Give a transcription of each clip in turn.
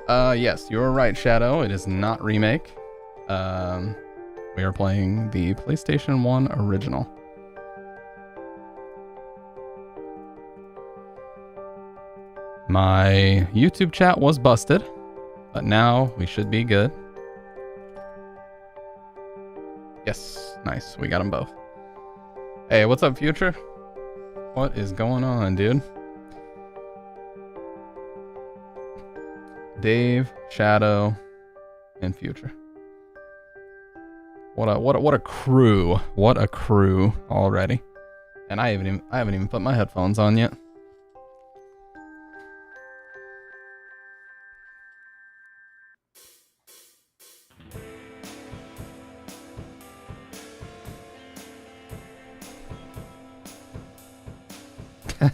Yes, you're right, Shadow. It is not remake. We are playing the PlayStation 1 original. My YouTube chat was busted, but now we should be good. Yes, nice. We got them both. Hey, what's up, Future? What is going on, dude? Dave, Shadow, and Future. What a crew. What a crew already. And I haven't even put my headphones on yet.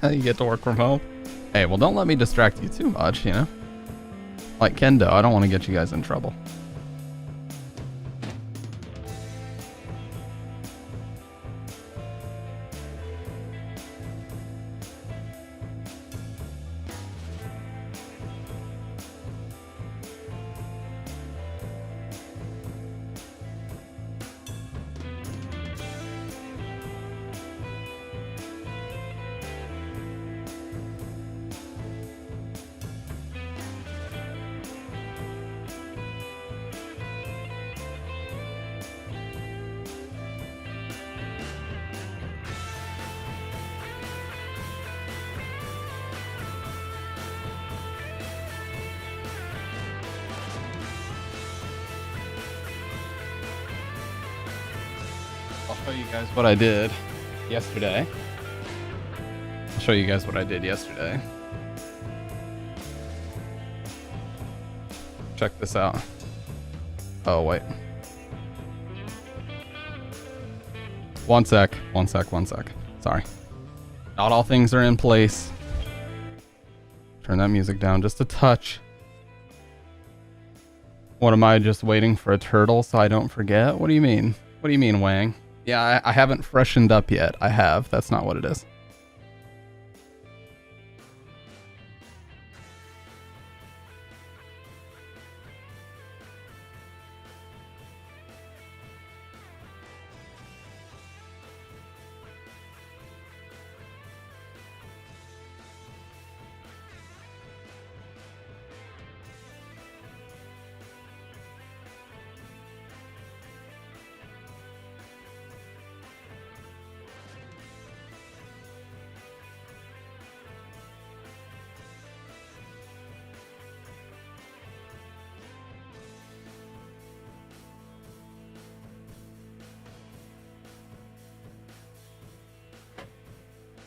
You get to work from home. Hey, well, don't let me distract you too much, you know? Like Kendo, I don't want to get you guys in trouble. What I did yesterday. I'll show you guys what I did yesterday. Check this out. Oh, wait. One sec. Sorry. Not all things are in place. Turn that music down just a touch. What am I, just waiting for a turtle so I don't forget? What do you mean? What do you mean, Wang? Yeah, I haven't freshened up yet. I have. That's not what it is.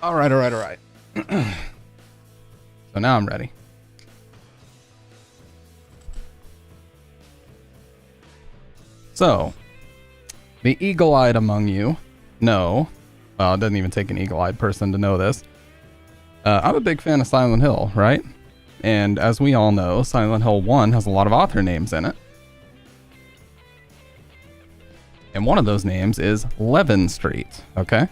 All right. So now I'm ready. So, the eagle-eyed among you know, well, it doesn't even take an eagle-eyed person to know this. I'm a big fan of Silent Hill, right? And as we all know, Silent Hill 1 has a lot of author names in it. And one of those names is Levin Street, okay?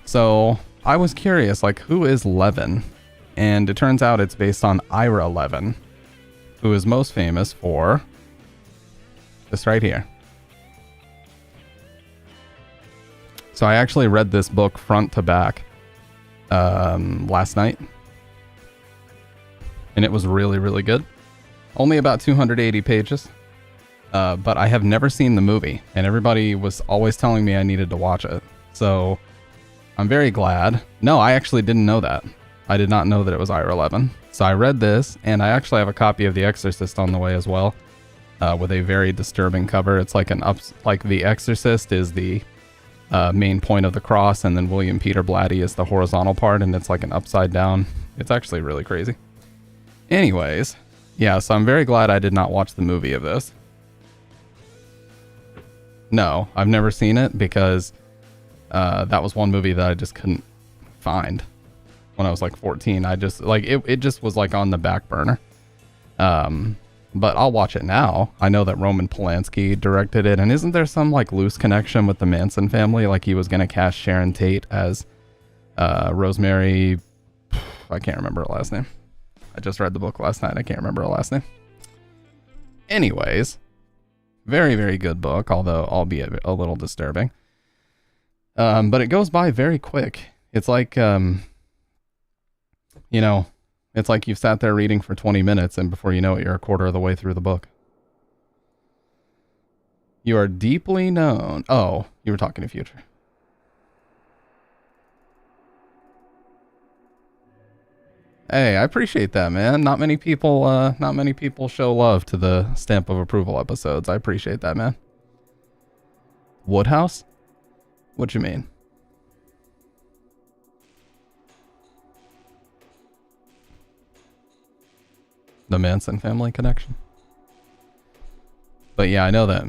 So I was curious, like, who is Levin? And it turns out it's based on Ira Levin, who is most famous for this right here. So I actually read this book front to back last night. And it was really, really good. Only about 280 pages. But I have never seen the movie. And everybody was always telling me I needed to watch it. So I'm very glad. No, I actually didn't know that. I did not know that it was Ira Levin. So I read this, and I actually have a copy of The Exorcist on the way as well, with a very disturbing cover. It's like like The Exorcist is the main point of the cross, and then William Peter Blatty is the horizontal part, and it's like an upside down. It's actually really crazy. Anyways, yeah, so I'm very glad I did not watch the movie of this. No, I've never seen it because that was one movie that I just couldn't find when I was like 14. I just like it just was like on the back burner. But I'll watch it now. I know that Roman Polanski directed it, and isn't there some like loose connection with the Manson family? Like he was gonna cast Sharon Tate as Rosemary. I can't remember her last name. I just read the book last night. I can't remember her last name. Anyways, very, very good book, although albeit a little disturbing. But it goes by very quick. It's like, you know, it's like you've sat there reading for 20 minutes and before you know it, you're a quarter of the way through the book. You are deeply known. Oh, you were talking to Future. Hey, I appreciate that, man. Not many people show love to the stamp of approval episodes. I appreciate that, man. Woodhouse? What you mean? The Manson family connection? But yeah, I know that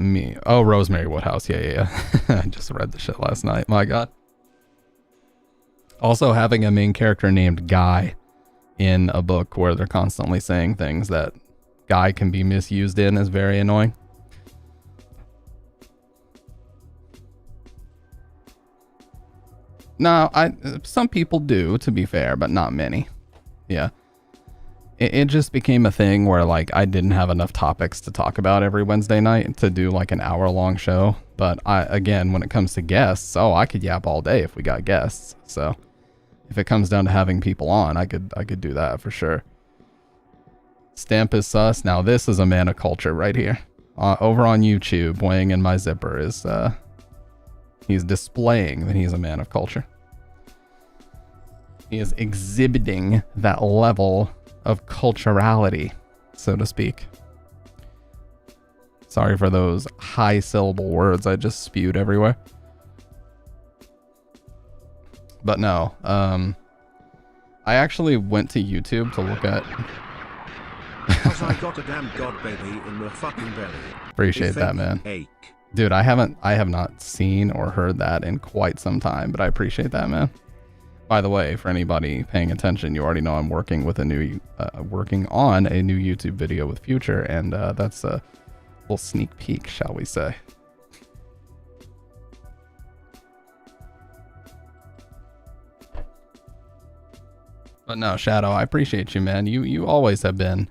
oh, Rosemary Woodhouse. Yeah. I just read the shit last night. My God. Also, having a main character named Guy in a book where they're constantly saying things that Guy can be misused in is very annoying. No, some people do, to be fair, but not many. Yeah. It just became a thing where, like, I didn't have enough topics to talk about every Wednesday night to do, like, an hour-long show. But, again, when it comes to guests, I could yap all day if we got guests. So, if it comes down to having people on, I could do that for sure. Stamp is sus. Now, this is a man of culture right here. Over on YouTube, weighing in my zipper is, he's displaying that he's a man of culture. He is exhibiting that level of culturality, so to speak. Sorry for those high syllable words I just spewed everywhere. But no, I actually went to YouTube to look at... Cause I got a damn god baby in the fucking belly. Appreciate that, man. Ache. Dude, I have not seen or heard that in quite some time, but I appreciate that, man. By the way, for anybody paying attention, you already know I'm working with working on a new YouTube video with Future, and that's a little sneak peek, shall we say. But no, Shadow, I appreciate you, man. You always have been,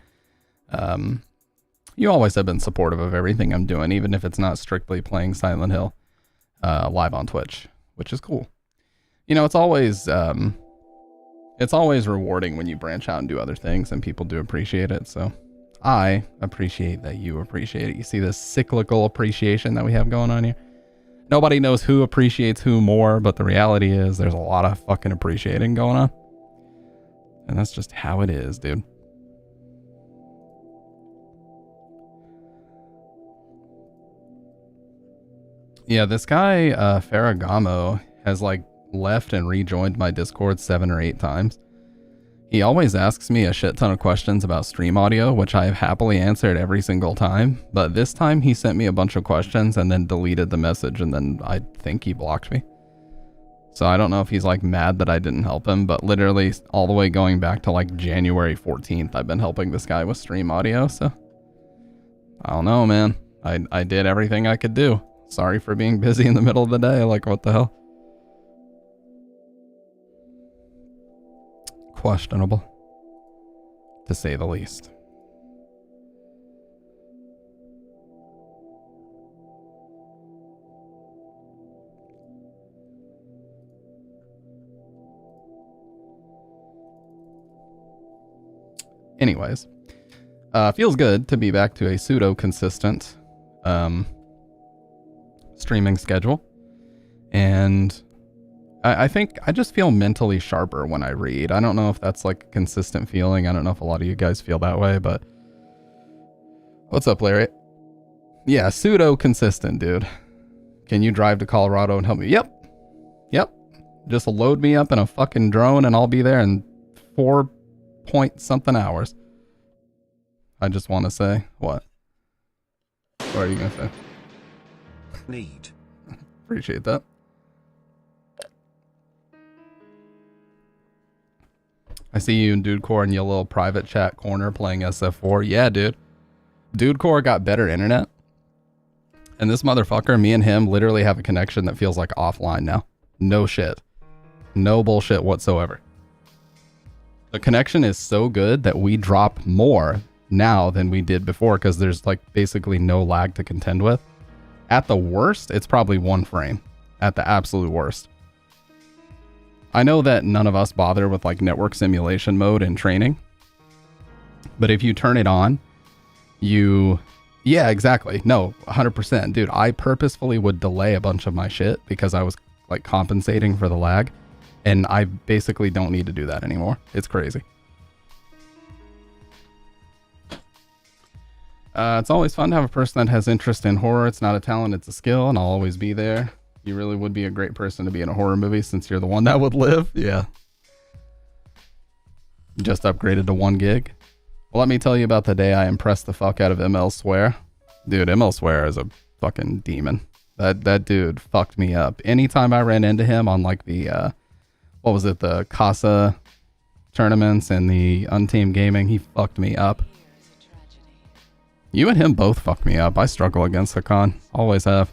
supportive of everything I'm doing, even if it's not strictly playing Silent Hill live on Twitch, which is cool. You know, it's always rewarding when you branch out and do other things, and people do appreciate it. So I appreciate that you appreciate it. You see this cyclical appreciation that we have going on here? Nobody knows who appreciates who more, but the reality is there's a lot of fucking appreciating going on. And that's just how it is, dude. Yeah, this guy, Ferragamo, has like left and rejoined my Discord 7 or 8 times. He always asks me a shit ton of questions about stream audio, which I have happily answered every single time. But this time he sent me a bunch of questions and then deleted the message, and then I think he blocked me. So I don't know if he's like mad that I didn't help him, but literally all the way going back to like January 14th, I've been helping this guy with stream audio. So I don't know, man. I did everything I could do. Sorry for being busy in the middle of the day. Like, what the hell? Questionable, to say the least. Anyways, feels good to be back to a pseudo-consistent streaming schedule. And I think I just feel mentally sharper when I read. I don't know if that's like a consistent feeling. I don't know if a lot of you guys feel that way, but... What's up, Larry? Yeah, pseudo-consistent, dude. Can you drive to Colorado and help me? Yep. Just load me up in a fucking drone and I'll be there in 4 point something hours. I just want to say, what? What are you going to say? Need. Appreciate that. I see you in Dudecore in your little private chat corner playing SF4. Yeah, dude. Dudecore got better internet. And this motherfucker, me and him, literally have a connection that feels like offline now. No shit. No bullshit whatsoever. The connection is so good that we drop more now than we did before because there's like basically no lag to contend with. At the worst, it's probably 1 frame. At the absolute worst. I know that none of us bother with like network simulation mode in training. But if you turn it on, yeah, exactly. No, 100%. Dude, I purposefully would delay a bunch of my shit because I was like compensating for the lag. And I basically don't need to do that anymore. It's crazy. It's always fun to have a person that has interest in horror. It's not a talent, it's a skill, and I'll always be there. You really would be a great person to be in a horror movie since you're the one that would live. Yeah. Just upgraded to 1 gig. Well, let me tell you about the day I impressed the fuck out of ML Swear. Dude, ML Swear is a fucking demon. That dude fucked me up. Anytime I ran into him on like the, what was it, the Casa tournaments and the Unteam Gaming, he fucked me up. You and him both fuck me up. I struggle against Hakan. Always have.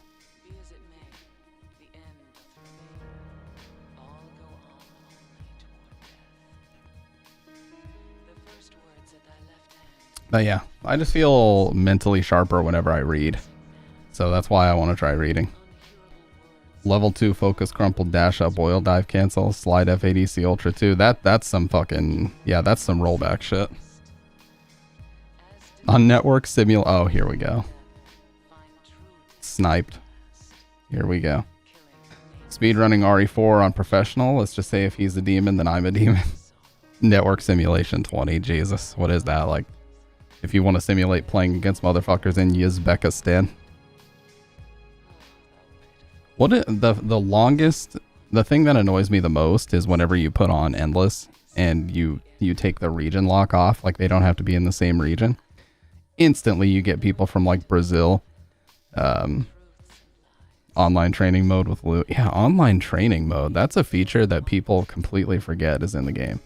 But yeah, I just feel mentally sharper whenever I read. So that's why I want to try reading. Level 2 focus crumpled dash up oil dive cancel slide F8EC Ultra 2. That's some fucking, yeah, that's some rollback shit. On network simul, oh, here we go. Sniped. Here we go. Speedrunning RE4 on professional. Let's just say if he's a demon, then I'm a demon. Network simulation 20. Jesus, what is that like? If you want to simulate playing against motherfuckers in Uzbekistan. The longest, the thing that annoys me the most is whenever you put on endless and you take the region lock off, like they don't have to be in the same region. Instantly you get people from like Brazil, online training mode with loot. Yeah, online training mode. That's a feature that people completely forget is in the game.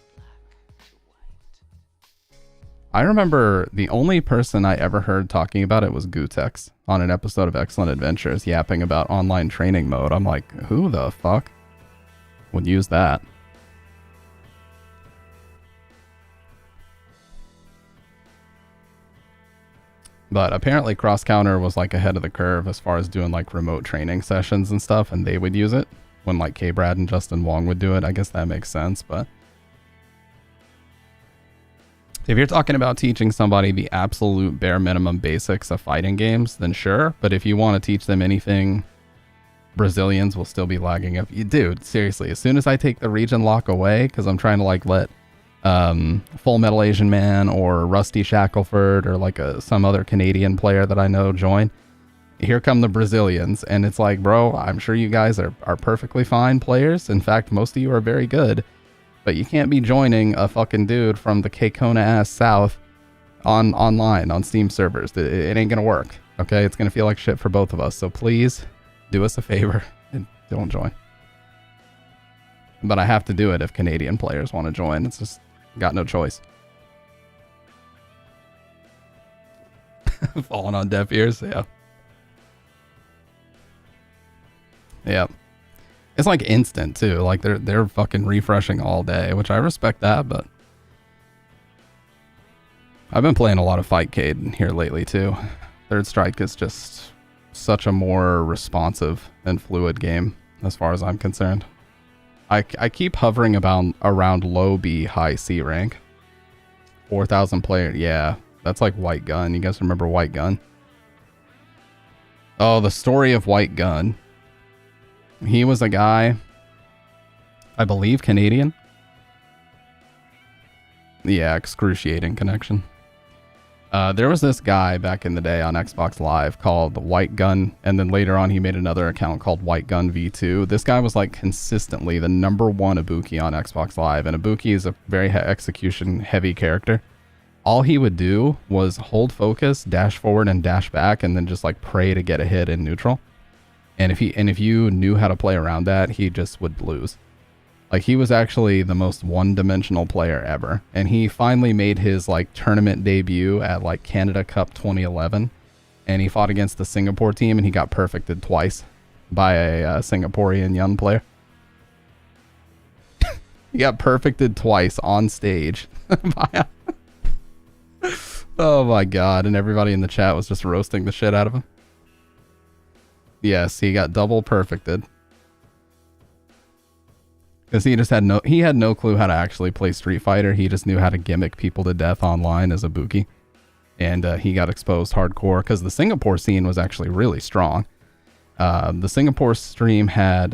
I remember the only person I ever heard talking about it was Gutex on an episode of Excellent Adventures, yapping about online training mode. I'm like, who the fuck would use that? But apparently Cross Counter was like ahead of the curve as far as doing like remote training sessions and stuff, and they would use it when like K-Brad and Justin Wong would do it. I guess that makes sense, but if you're talking about teaching somebody the absolute bare minimum basics of fighting games, then sure. But if you want to teach them anything, Brazilians will still be lagging up. Dude, seriously, as soon as I take the region lock away, because I'm trying to like let Full Metal Asian Man or Rusty Shackelford or like some other Canadian player that I know join, here come the Brazilians. And it's like, bro, I'm sure you guys are perfectly fine players. In fact, most of you are very good. But you can't be joining a fucking dude from the Kekona ass South online on Steam servers. It ain't gonna work. Okay, it's gonna feel like shit for both of us. So please do us a favor and don't join. But I have to do it if Canadian players want to join. It's just got no choice. Falling on deaf ears, yeah. Yeah. It's like instant too. Like they're fucking refreshing all day, which I respect that, but I've been playing a lot of Fightcade here lately too. Third Strike is just such a more responsive and fluid game as far as I'm concerned. I keep hovering around low B, high C rank. 4,000 player, yeah. That's like White Gun. You guys remember White Gun? Oh, the story of White Gun. He was a guy, I believe Canadian. Yeah, excruciating connection. There was this guy back in the day on Xbox Live called White Gun, and then later on he made another account called White Gun V2. This guy was like consistently the #1 Ibuki on Xbox Live, and Ibuki is a very execution heavy character. All he would do was hold focus, dash forward and dash back, and then just like pray to get a hit in neutral. And if you knew how to play around that, he just would lose. Like, he was actually the most one-dimensional player ever. And he finally made his like tournament debut at like Canada Cup 2011. And he fought against the Singapore team and he got perfected twice by a Singaporean young player. He got perfected twice on stage. Oh my god, and everybody in the chat was just roasting the shit out of him. Yes, he got double perfected. Because he had no clue how to actually play Street Fighter. He just knew how to gimmick people to death online as a Buki. And he got exposed hardcore because the Singapore scene was actually really strong. The Singapore stream had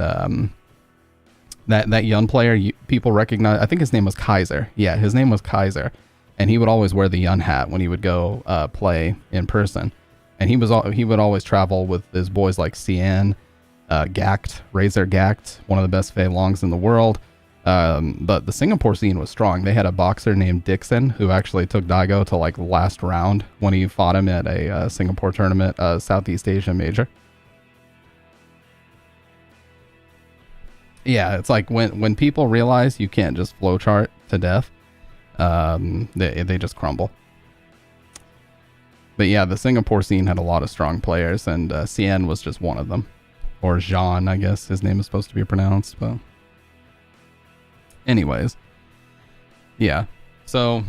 that Yun player, people recognize, I think his name was Kaiser. Yeah, his name was Kaiser. And he would always wear the Yun hat when he would go play in person. And he would always travel with his boys like Cien, Gact, Razor Gact, one of the best Fei Longs in the world. But the Singapore scene was strong. They had a boxer named Dixon who actually took Daigo to like the last round when he fought him at a Singapore tournament, Southeast Asia major. Yeah, it's like when people realize you can't just flowchart to death, they just crumble. But yeah, the Singapore scene had a lot of strong players, and Cien was just one of them. Or Jean, I guess his name is supposed to be pronounced, but... Anyways. Yeah. So...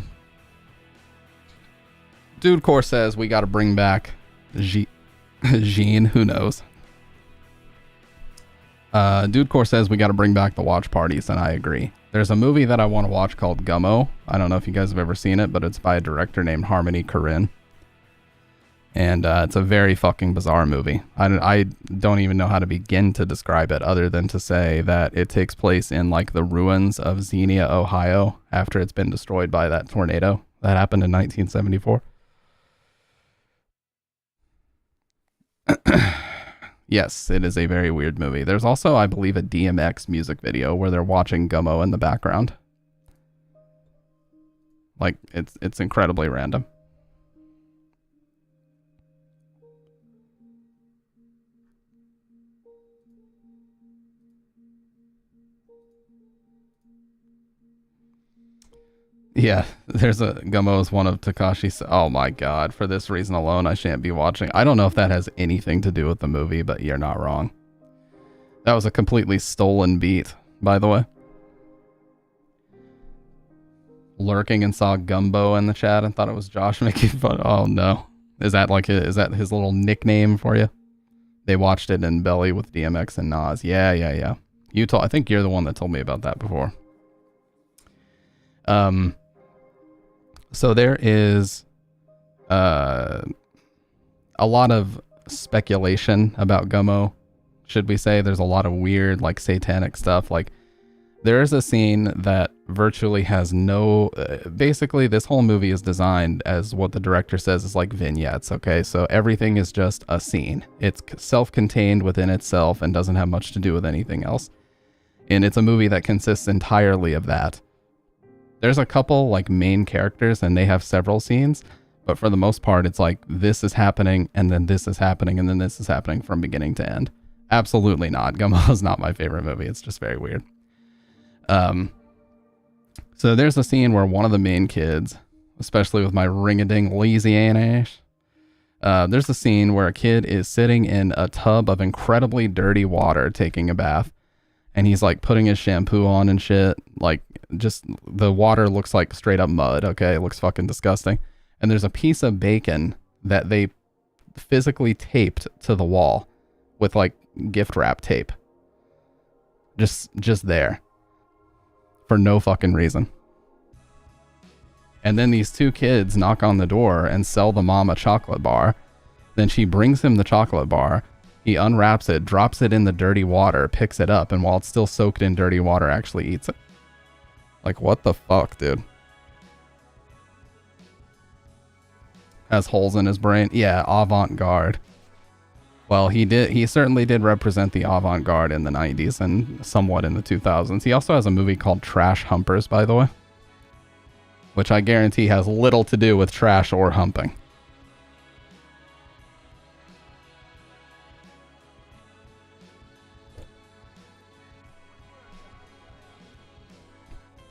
Dude Core says we gotta bring back Jean, who knows? Dude Core says we gotta bring back the watch parties, and I agree. There's a movie that I want to watch called Gummo. I don't know if you guys have ever seen it, but it's by a director named Harmony Korine. And it's a very fucking bizarre movie. I don't even know how to begin to describe it other than to say that it takes place in like the ruins of Xenia, Ohio after it's been destroyed by that tornado that happened in 1974. Yes, it is a very weird movie. There's also, I believe, a DMX music video where they're watching Gummo in the background. Like, it's incredibly random. Yeah, there's a Gummo is one of Takashi's. Oh my god, for this reason alone, I shan't be watching. I don't know if that has anything to do with the movie, but you're not wrong. That was a completely stolen beat, by the way. Lurking and saw Gumbo in the chat and thought it was Josh making fun. Oh no. Is that his little nickname for you? They watched it in Belly with DMX and Nas. Yeah. I think you're the one that told me about that before. So there is a lot of speculation about Gummo, should we say. There's a lot of weird, like, satanic stuff. Like, there is a scene that virtually has no... basically, this whole movie is designed as what the director says is like vignettes, okay? So everything is just a scene. It's self-contained within itself and doesn't have much to do with anything else. And it's a movie that consists entirely of that. There's a couple like main characters and they have several scenes, but for the most part it's like this is happening and then this is happening and then this is happening from beginning to end. Absolutely not. Gummo is not my favorite movie. It's just very weird. So there's a scene where one of the main kids, especially with my ring-a-ding Louisiana-ish, there's a scene where a kid is sitting in a tub of incredibly dirty water taking a bath, and he's like putting his shampoo on and shit. Like, just the water looks like straight up mud, okay? It looks fucking disgusting. And there's a piece of bacon that they physically taped to the wall with like gift wrap tape. Just there. For no fucking reason. And then these two kids knock on the door and sell the mom a chocolate bar. Then she brings him the chocolate bar. He unwraps it, drops it in the dirty water, picks it up, and while it's still soaked in dirty water, actually eats it. Like, what the fuck, dude? Has holes in his brain. Yeah, avant-garde. Well, he certainly did represent the avant-garde in the 90s and somewhat in the 2000s. He also has a movie called Trash Humpers, by the way, which I guarantee has little to do with trash or humping.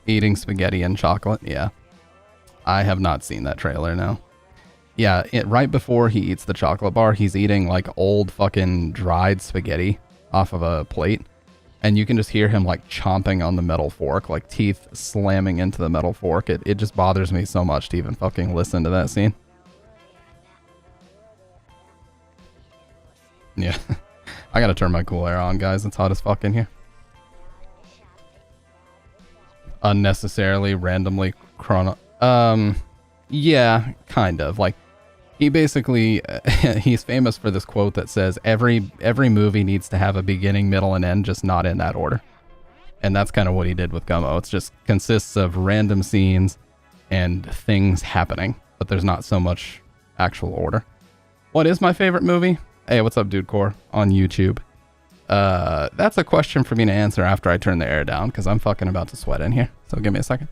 Eating spaghetti and chocolate, yeah. I have not seen that trailer, no. Yeah, right before he eats the chocolate bar, he's eating like old fucking dried spaghetti off of a plate. and you can just hear him like chomping on the metal fork, like teeth slamming into the metal fork. It just bothers me so much to even fucking listen to that scene. Yeah. I gotta turn my cool air on, guys. It's hot as fuck in here. Unnecessarily, randomly yeah, kind of. Like, he basically, he's famous for this quote that says, every movie needs to have a beginning, middle, and end, just not in that order. And that's kind of what he did with Gummo. It just consists of random scenes and things happening, but there's not so much actual order. What is my favorite movie? Hey, what's up, Dude Core, on YouTube? That's a question for me to answer after I turn the air down, because I'm fucking about to sweat in here. So give me a second.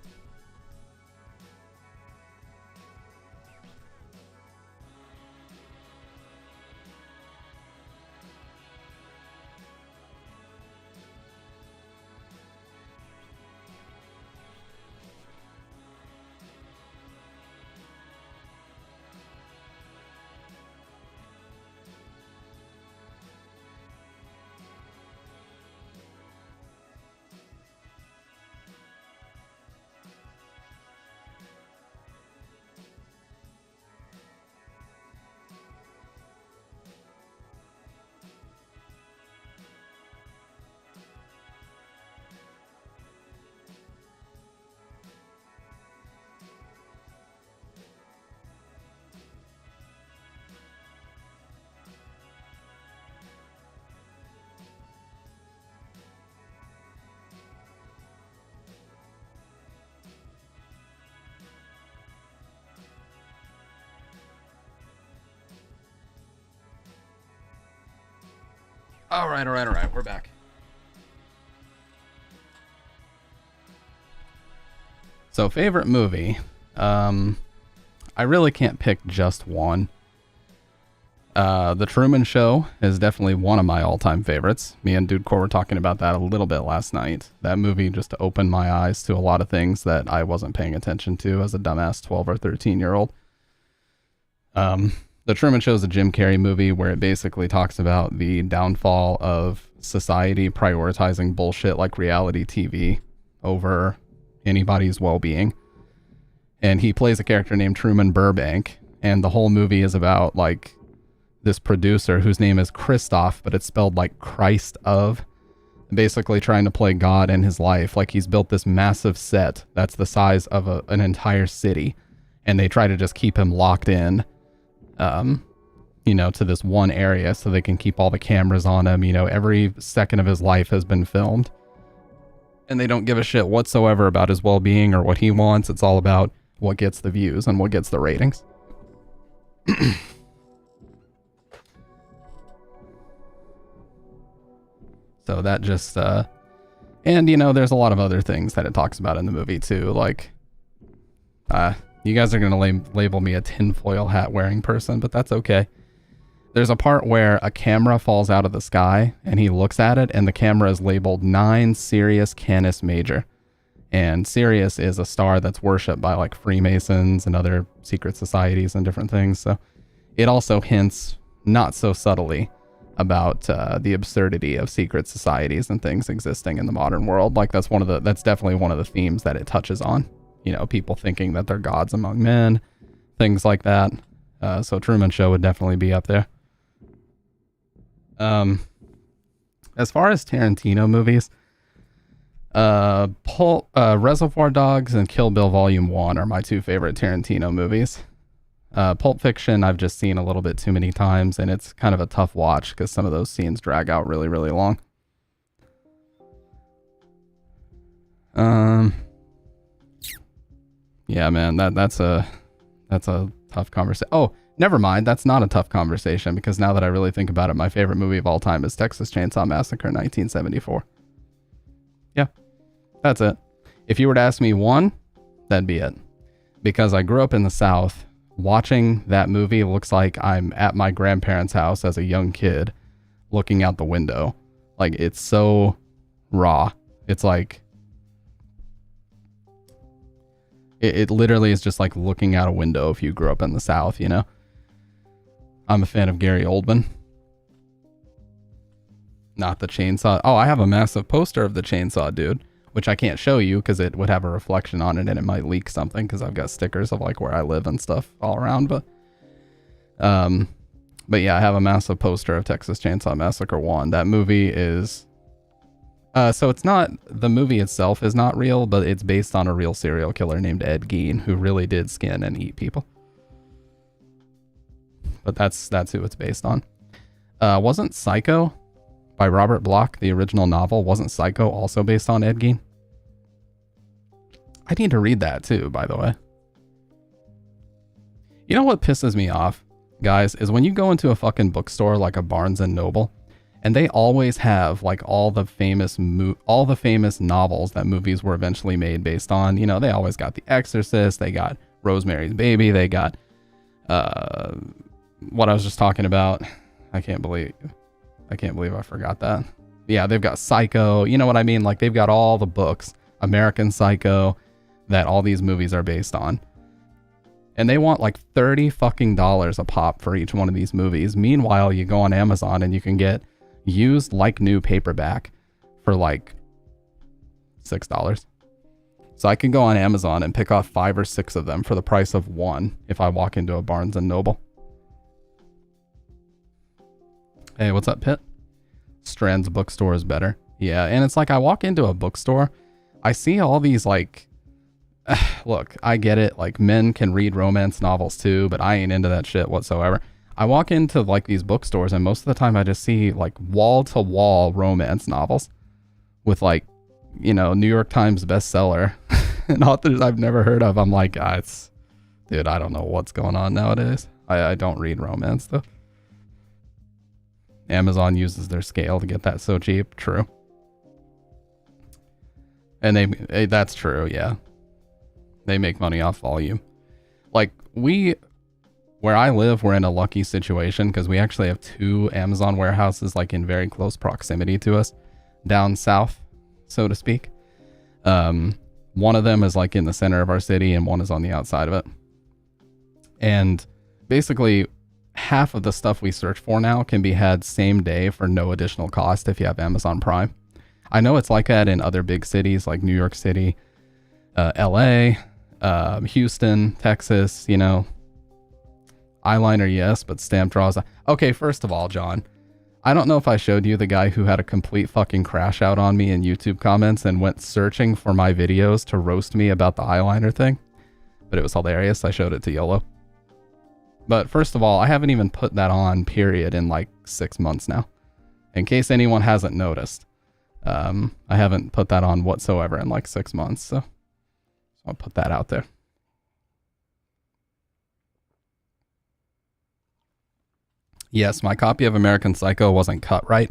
All right, we're back. So, favorite movie. I really can't pick just one. The Truman Show is definitely one of my all-time favorites. Me and Dude Core were talking about that a little bit last night. That movie just opened my eyes to a lot of things that I wasn't paying attention to as a dumbass 12 or 13-year-old. The Truman Show is a Jim Carrey movie where it basically talks about the downfall of society prioritizing bullshit like reality TV over anybody's well-being. And he plays a character named Truman Burbank, and the whole movie is about like this producer whose name is Christoph, but it's spelled like Christ of, basically trying to play God in his life. Like, he's built this massive set that's the size of an entire city, and they try to just keep him locked in, to this one area so they can keep all the cameras on him. Every second of his life has been filmed, and they don't give a shit whatsoever about his well-being or what he wants. It's all about what gets the views and what gets the ratings. So that just, and there's a lot of other things that it talks about in the movie too. Like, you guys are going to label me a tinfoil hat wearing person, but that's okay. There's a part where a camera falls out of the sky and he looks at it, and the camera is labeled 9 Sirius Canis Major. And Sirius is a star that's worshipped by like Freemasons and other secret societies and different things. So it also hints, not so subtly, about the absurdity of secret societies and things existing in the modern world. Like, that's definitely one of the themes that it touches on. People thinking that they're gods among men, things like that. So Truman Show would definitely be up there. As far as Tarantino movies, Reservoir Dogs and Kill Bill Volume 1 are my 2 favorite Tarantino movies. Pulp Fiction I've just seen a little bit too many times, and it's kind of a tough watch because some of those scenes drag out really, really long. Yeah, man, that's a tough conversation. Oh, never mind. That's not a tough conversation, because now that I really think about it, my favorite movie of all time is Texas Chainsaw Massacre 1974. Yeah, that's it. If you were to ask me one, that'd be it. Because I grew up in the South, watching that movie looks like I'm at my grandparents' house as a young kid, looking out the window. Like, it's so raw. It's like, it literally is just like looking out a window if you grew up in the South, I'm a fan of Gary Oldman. Not the chainsaw. Oh, I have a massive poster of the chainsaw dude, which I can't show you because it would have a reflection on it and it might leak something because I've got stickers of like where I live and stuff all around. But yeah, I have a massive poster of Texas Chainsaw Massacre 1. That movie is, so it's not, the movie itself is not real, but it's based on a real serial killer named Ed Gein who really did skin and eat people. But that's who it's based on. Wasn't Psycho by Robert Bloch, the original novel, wasn't Psycho also based on Ed Gein? I need to read that too, by the way. You know what pisses me off, guys, is when you go into a fucking bookstore like a Barnes and Noble, and they always have like all the famous novels that movies were eventually made based on. You know, they always got The Exorcist, they got Rosemary's Baby, they got what I was just talking about. I can't believe I forgot that. Yeah, they've got Psycho. You know what I mean? Like they've got all the books, American Psycho, that all these movies are based on. And they want like $30 fucking a pop for each one of these movies. Meanwhile, you go on Amazon and you can get used like new paperback for like $6. So I can go on Amazon and pick off 5 or 6 of them for the price of one if I walk into a Barnes and Noble. Hey, what's up, Pitt? Strand's bookstore is better. Yeah, and it's like I walk into a bookstore, I see all these like, look, I get it, like men can read romance novels too, but I ain't into that shit whatsoever. I walk into like these bookstores and most of the time I just see like wall-to-wall romance novels with like, you know, New York Times bestseller and authors I've never heard of. I'm like, dude, I don't know what's going on nowadays. I don't read romance though. Amazon uses their scale to get that so cheap. True. And that's true. Yeah. They make money off volume. Like where I live, we're in a lucky situation because we actually have 2 Amazon warehouses like in very close proximity to us down south, so to speak. One of them is like in the center of our city and one is on the outside of it. And basically half of the stuff we search for now can be had same day for no additional cost if you have Amazon Prime. I know it's like that in other big cities like New York City, LA, Houston, Texas, you know. Eyeliner, yes, but stamp draws. Okay, first of all, John, I don't know if I showed you the guy who had a complete fucking crash out on me in YouTube comments and went searching for my videos to roast me about the eyeliner thing, but it was hilarious. I showed it to YOLO. But first of all, I haven't even put that on, period, in like 6 months now. In case anyone hasn't noticed, I haven't put that on whatsoever in like 6 months, so I'll put that out there. Yes, my copy of American Psycho wasn't cut right,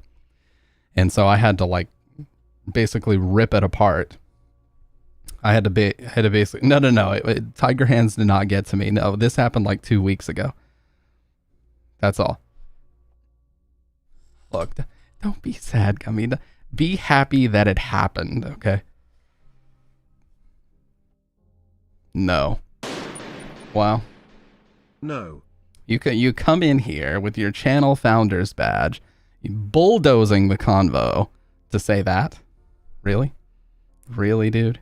and so I had to like basically rip it apart. I had to basically no. Tiger Hands did not get to me. No, this happened like 2 weeks ago. That's all. Look, don't be sad, Gummy. Be happy that it happened, okay? No. Wow. No. You come in here with your channel founder's badge, bulldozing the convo to say that? Really? Really, dude?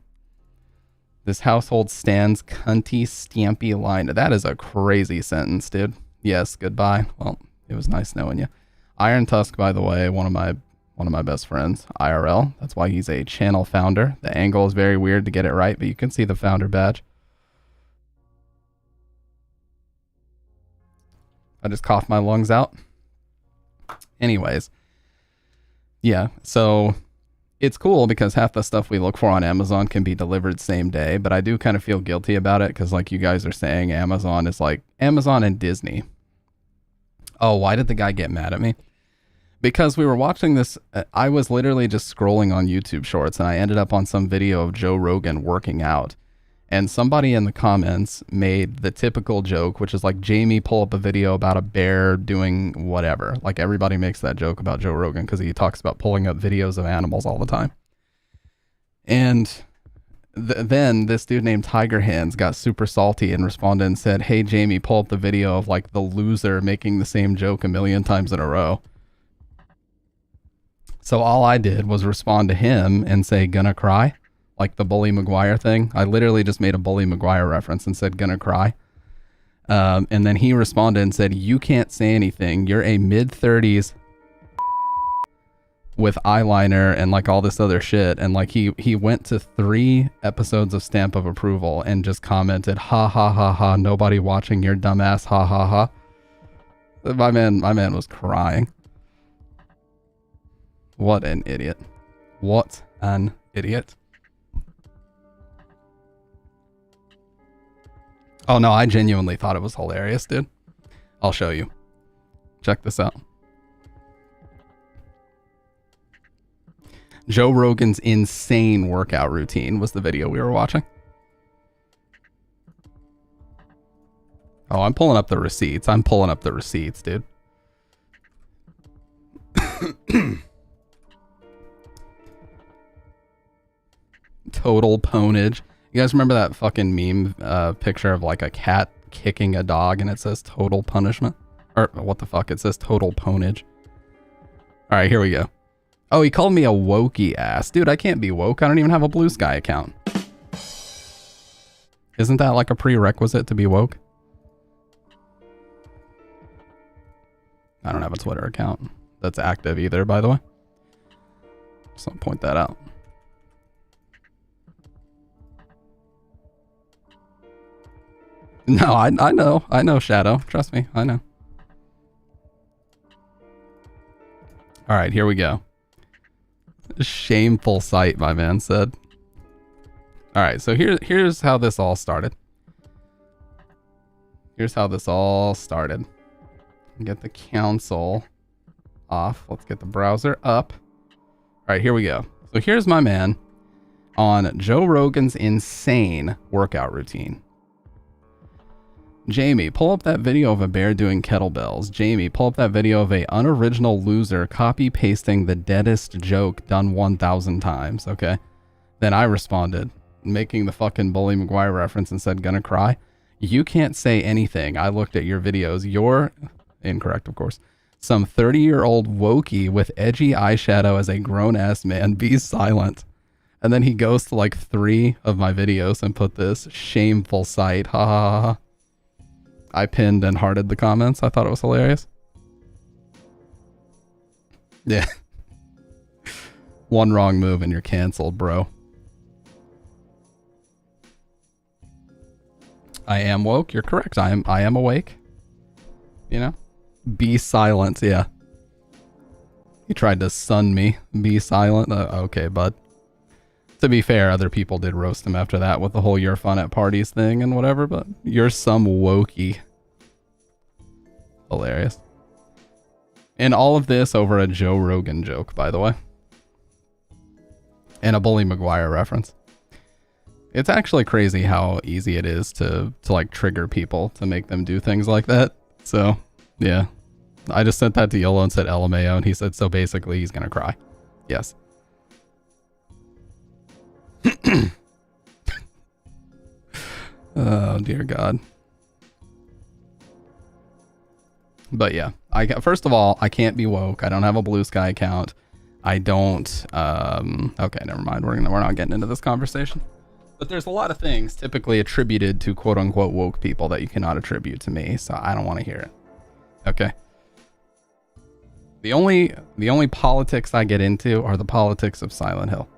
This household stands cunty stampy line. That is a crazy sentence, dude. Yes, goodbye. Well, it was nice knowing you. Iron Tusk, by the way, one of my best friends, IRL. That's why he's a channel founder. The angle is very weird to get it right, but you can see the founder badge. I just coughed my lungs out. Anyways. Yeah, so it's cool because half the stuff we look for on Amazon can be delivered same day, but I do kind of feel guilty about it because like you guys are saying, Amazon is like Amazon and Disney. Oh, why did the guy get mad at me? Because we were watching this, I was literally just scrolling on YouTube Shorts and I ended up on some video of Joe Rogan working out. And somebody in the comments made the typical joke, which is like, Jamie, pull up a video about a bear doing whatever. Like everybody makes that joke about Joe Rogan because he talks about pulling up videos of animals all the time. And then this dude named Tiger Hands got super salty and responded and said, hey, Jamie, pull up the video of like the loser making the same joke a million times in a row. So all I did was respond to him and say, gonna cry, like the Bully Maguire thing. I literally just made a Bully Maguire reference and said, gonna cry. And then he responded and said, you can't say anything. You're a mid-30s with eyeliner and like all this other shit. And like he went to 3 episodes of Stamp of Approval and just commented, ha ha ha ha, nobody watching your dumbass, ha ha ha. My man was crying. What an idiot. What an idiot. Oh no, I genuinely thought it was hilarious, dude. I'll show you. Check this out. Joe Rogan's insane workout routine was the video we were watching. Oh, I'm pulling up the receipts. I'm pulling up the receipts, dude. Total ponage. You guys remember that fucking meme picture of like a cat kicking a dog and it says total punishment? Or what the fuck? It says total ponage. All right, here we go. Oh, he called me a wokey ass. Dude, I can't be woke. I don't even have a Blue Sky account. Isn't that like a prerequisite to be woke? I don't have a Twitter account that's active either, by the way. Just want to point that out. No, I know, Shadow. Trust me, I know. All right, here we go. Shameful sight, my man said. All right, so here's how this all started. Here's how this all started. Get the console off. Let's get the browser up. All right, here we go. So here's my man on Joe Rogan's insane workout routine. Jamie, pull up that video of a bear doing kettlebells. Jamie, pull up that video of a unoriginal loser copy pasting the deadest joke done 1,000 times. Okay. Then I responded, making the fucking Bully Maguire reference and said, gonna cry. You can't say anything. I looked at your videos. You're incorrect, of course. Some 30-year-old wokey with edgy eyeshadow as a grown-ass man. Be silent. And then he goes to like 3 of my videos and put this shameful sight. Ha ha ha ha. I pinned and hearted the comments. I thought it was hilarious. Yeah. One wrong move and you're canceled, bro. I am woke. You're correct. I am awake. You know? Be silent. Yeah. He tried to sun me. Be silent. Okay, bud. To be fair, other people did roast him after that with the whole "you're fun at parties" thing and whatever, but you're some wokey. Hilarious. And all of this over a Joe Rogan joke, by the way. And a Bully Maguire reference. It's actually crazy how easy it is to like trigger people to make them do things like that. So, yeah. I just sent that to Yolo and said LMAO, and he said, so basically he's gonna cry. Yes. Oh, dear God. But yeah, first of all, I can't be woke. I don't have a Blue Sky account. I don't, okay, never mind. We're not getting into this conversation. But there's a lot of things typically attributed to quote unquote woke people that you cannot attribute to me, so I don't want to hear it. Okay. The only politics I get into are the politics of Silent Hill.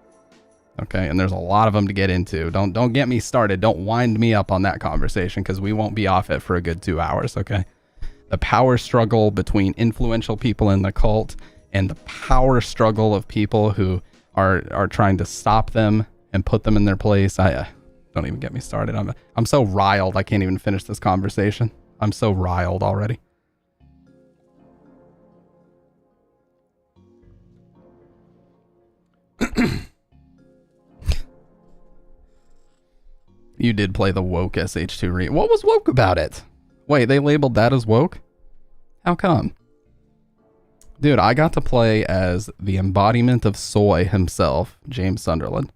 Okay, and there's a lot of them to get into. Don't get me started. Don't wind me up on that conversation because we won't be off it for a good 2 hours, okay? The power struggle between influential people in the cult and the power struggle of people who are trying to stop them and put them in their place. Don't even get me started. I'm so riled I can't even finish this conversation. I'm so riled already. You did play the woke SH2 What was woke about it? Wait, they labeled that as woke? How come? Dude, I got to play as the embodiment of soy himself, James Sunderland.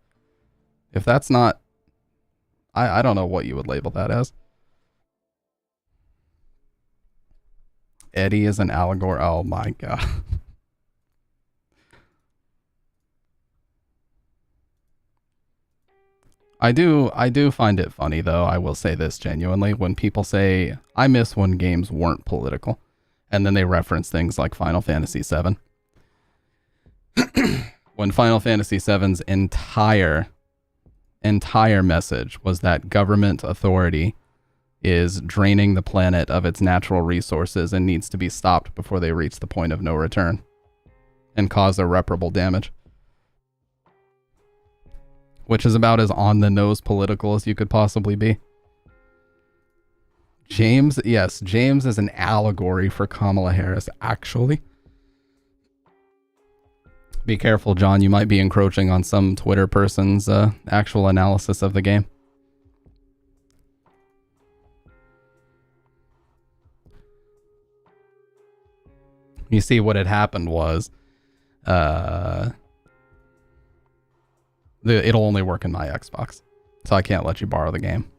If that's not... I don't know what you would label that as. Eddie is an allegory. Oh my God. I do find it funny though. I will say this genuinely when people say I miss when games weren't political, and then they reference things like Final Fantasy VII. When Final Fantasy VII's entire message was that government authority is draining the planet of its natural resources and needs to be stopped before they reach the point of no return and cause irreparable damage. Which is about as on-the-nose political as you could possibly be. James is an allegory for Kamala Harris, actually. Be careful, John, you might be encroaching on some Twitter person's actual analysis of the game. You see, what had happened was, it'll only work in my Xbox, so I can't let you borrow the game.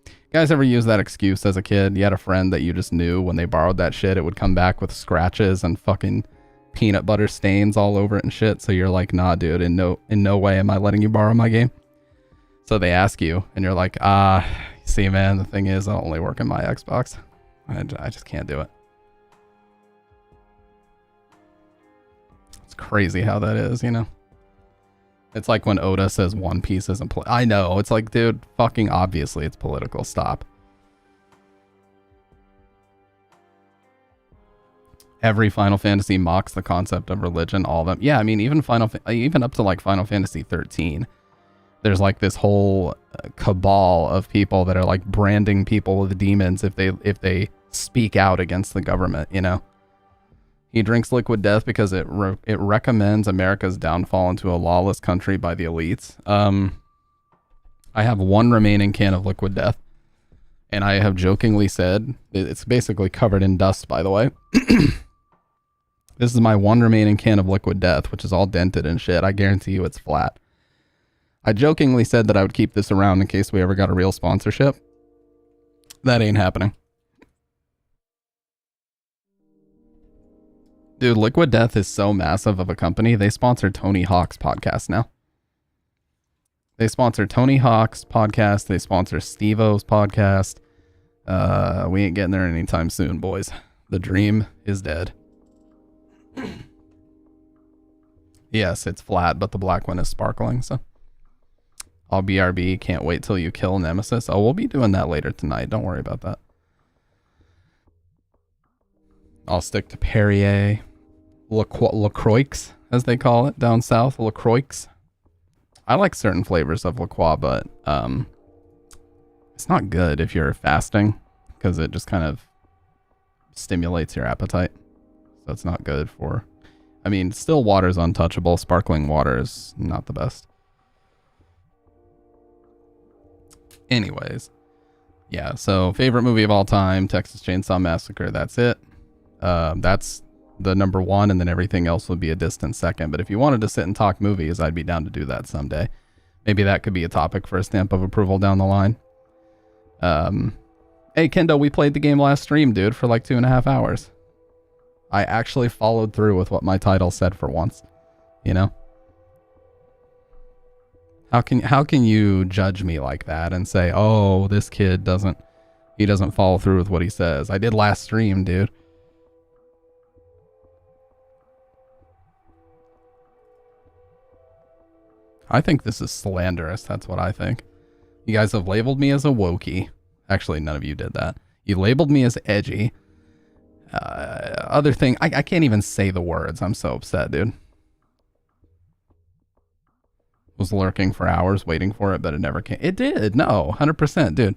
You guys ever use that excuse as a kid? You had a friend that you just knew when they borrowed that shit, it would come back with scratches and fucking peanut butter stains all over it and shit. So you're like, nah, dude, in no way am I letting you borrow my game. So they ask you, and you're like, see, man, the thing is, it'll only work in my Xbox. I just can't do it. It's crazy how that is, you know? It's like when Oda says One Piece isn't I know, it's like, dude, fucking obviously it's political. Stop. Every Final Fantasy mocks the concept of religion, all of them. Yeah, I mean, even up to like Final Fantasy 13, there's like this whole cabal of people that are like branding people with demons if they speak out against the government, you know? He drinks liquid death because it recommends America's downfall into a lawless country by the elites. I have one remaining can of liquid death, and I have jokingly said, it's basically covered in dust, by the way. This is my one remaining can of liquid death, which is all dented and shit. I guarantee you it's flat. I jokingly said that I would keep this around in case we ever got a real sponsorship. That ain't happening. Dude, Liquid Death is so massive of a company, they sponsor Tony Hawk's podcast now. They sponsor Tony Hawk's podcast, they sponsor Steve-O's podcast. We ain't getting there anytime soon, boys. The dream is dead. Yes, it's flat, but the black one is sparkling, so. I'll BRB, can't wait till you kill Nemesis. Oh, we'll be doing that later tonight, don't worry about that. I'll stick to Perrier. LaCroix, as they call it down south. LaCroix. I like certain flavors of La Croix, but it's not good if you're fasting because it just kind of stimulates your appetite. So it's not good for... I mean, still water's untouchable. Sparkling water is not the best. Anyways. Yeah, so favorite movie of all time, Texas Chainsaw Massacre. That's it. That's the number one, and then everything else would be a distant second. But if you wanted to sit and talk movies, I'd be down to do that someday. Maybe that could be a topic for a stamp of approval down the line. Hey, Kendo, we played the game last stream, dude, for like 2.5 hours. I actually followed through with what my title said for once. You know? How can you judge me like that and say, oh, this kid doesn't follow through with what he says? I did last stream, dude. I think this is slanderous. That's what I think. You guys have labeled me as a wokey. Actually, none of you did that. You labeled me as edgy. Other thing, I can't even say the words. I'm so upset, dude. Was lurking for hours waiting for it, but it never came. It did. No, 100%, dude.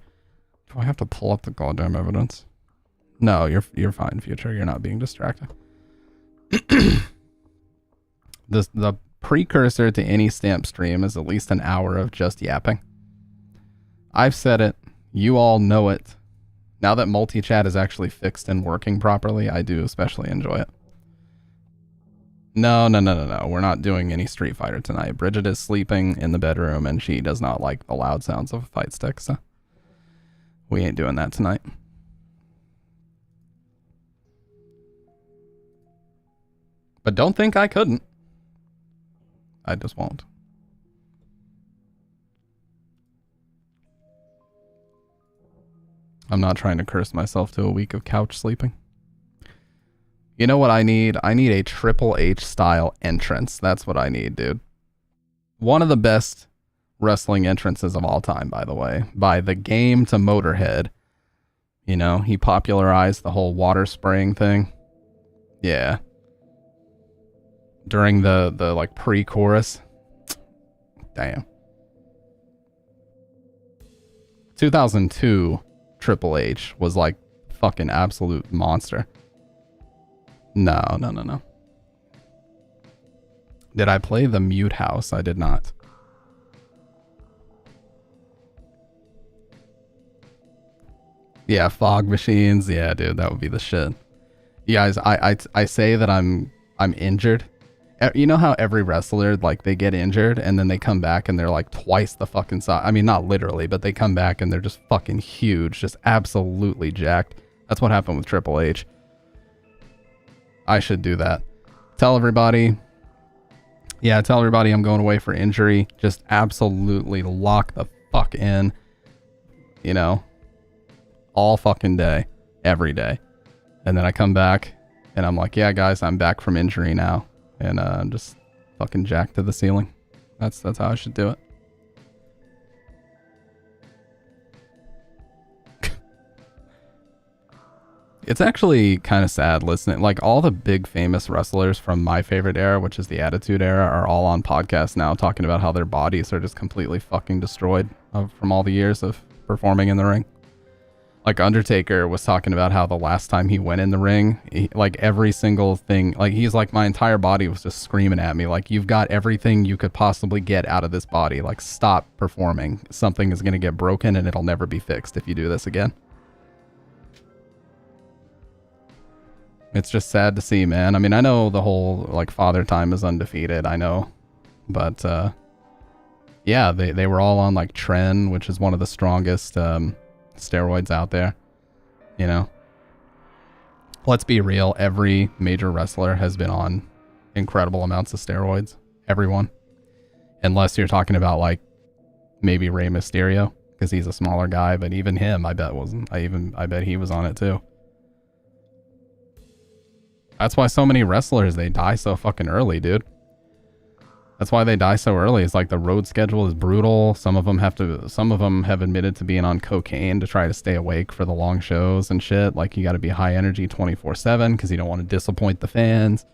Do I have to pull up the goddamn evidence? No, you're fine, Future. You're not being distracted. The precursor to any stamp stream is at least an hour of just yapping. I've said it. You all know it. Now that multi-chat is actually fixed and working properly, I do especially enjoy it. No. We're not doing any Street Fighter tonight. Bridget is sleeping in the bedroom and she does not like the loud sounds of a fight stick, so we ain't doing that tonight. But don't think I couldn't. I just won't. I'm not trying to curse myself to a week of couch sleeping. You know what I need? I need a Triple H style entrance. That's what I need, dude. One of the best wrestling entrances of all time, by the way. By the game to Motorhead. You know, he popularized the whole water spraying thing. Yeah. During the like pre-chorus. Damn. 2002 Triple H was like fucking absolute monster. No. Did I play the Mute House? I did not. Yeah, fog machines. Yeah, dude, that would be the shit. You guys, I say that I'm injured. You know how every wrestler, like, they get injured and then they come back and they're like twice the fucking size. I mean, not literally, but they come back and they're just fucking huge, just absolutely jacked. That's what happened with Triple H. I should do that. Tell everybody I'm going away for injury. Just absolutely lock the fuck in. You know, all fucking day, every day. And then I come back and I'm like, yeah, guys, I'm back from injury now. And I'm just fucking jacked to the ceiling. That's how I should do it. It's actually kind of sad listening. Like, all the big famous wrestlers from my favorite era, which is the Attitude Era, are all on podcasts now talking about how their bodies are just completely fucking destroyed from all the years of performing in the ring. Like, Undertaker was talking about how the last time he went in the ring, like, every single thing, like, he's like, my entire body was just screaming at me, like, you've got everything you could possibly get out of this body. Like, stop performing. Something is going to get broken and it'll never be fixed if you do this again. It's just sad to see, man. I mean, I know the whole, like, Father Time is undefeated, I know. But, yeah, they were all on, like, Tren, which is one of the strongest steroids out there. You know? Let's be real. Every major wrestler has been on incredible amounts of steroids. Everyone. Unless you're talking about, like, maybe Rey Mysterio, because he's a smaller guy. But even him, I bet wasn't. I bet he was on it, too. That's why so many wrestlers, they die so fucking early, dude. That's why they die so early. It's like the road schedule is brutal. Some of them have admitted to being on cocaine to try to stay awake for the long shows and shit. Like, you got to be high energy 24/7 because you don't want to disappoint the fans.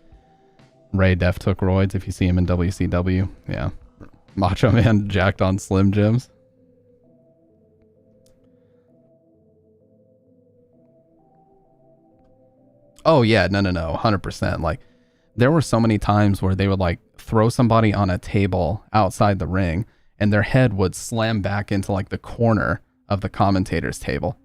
Ray Def took roids if you see him in WCW. Yeah. Macho Man jacked on Slim Jims. Oh yeah, no, 100%. Like, there were so many times where they would, like, throw somebody on a table outside the ring and their head would slam back into, like, the corner of the commentator's table.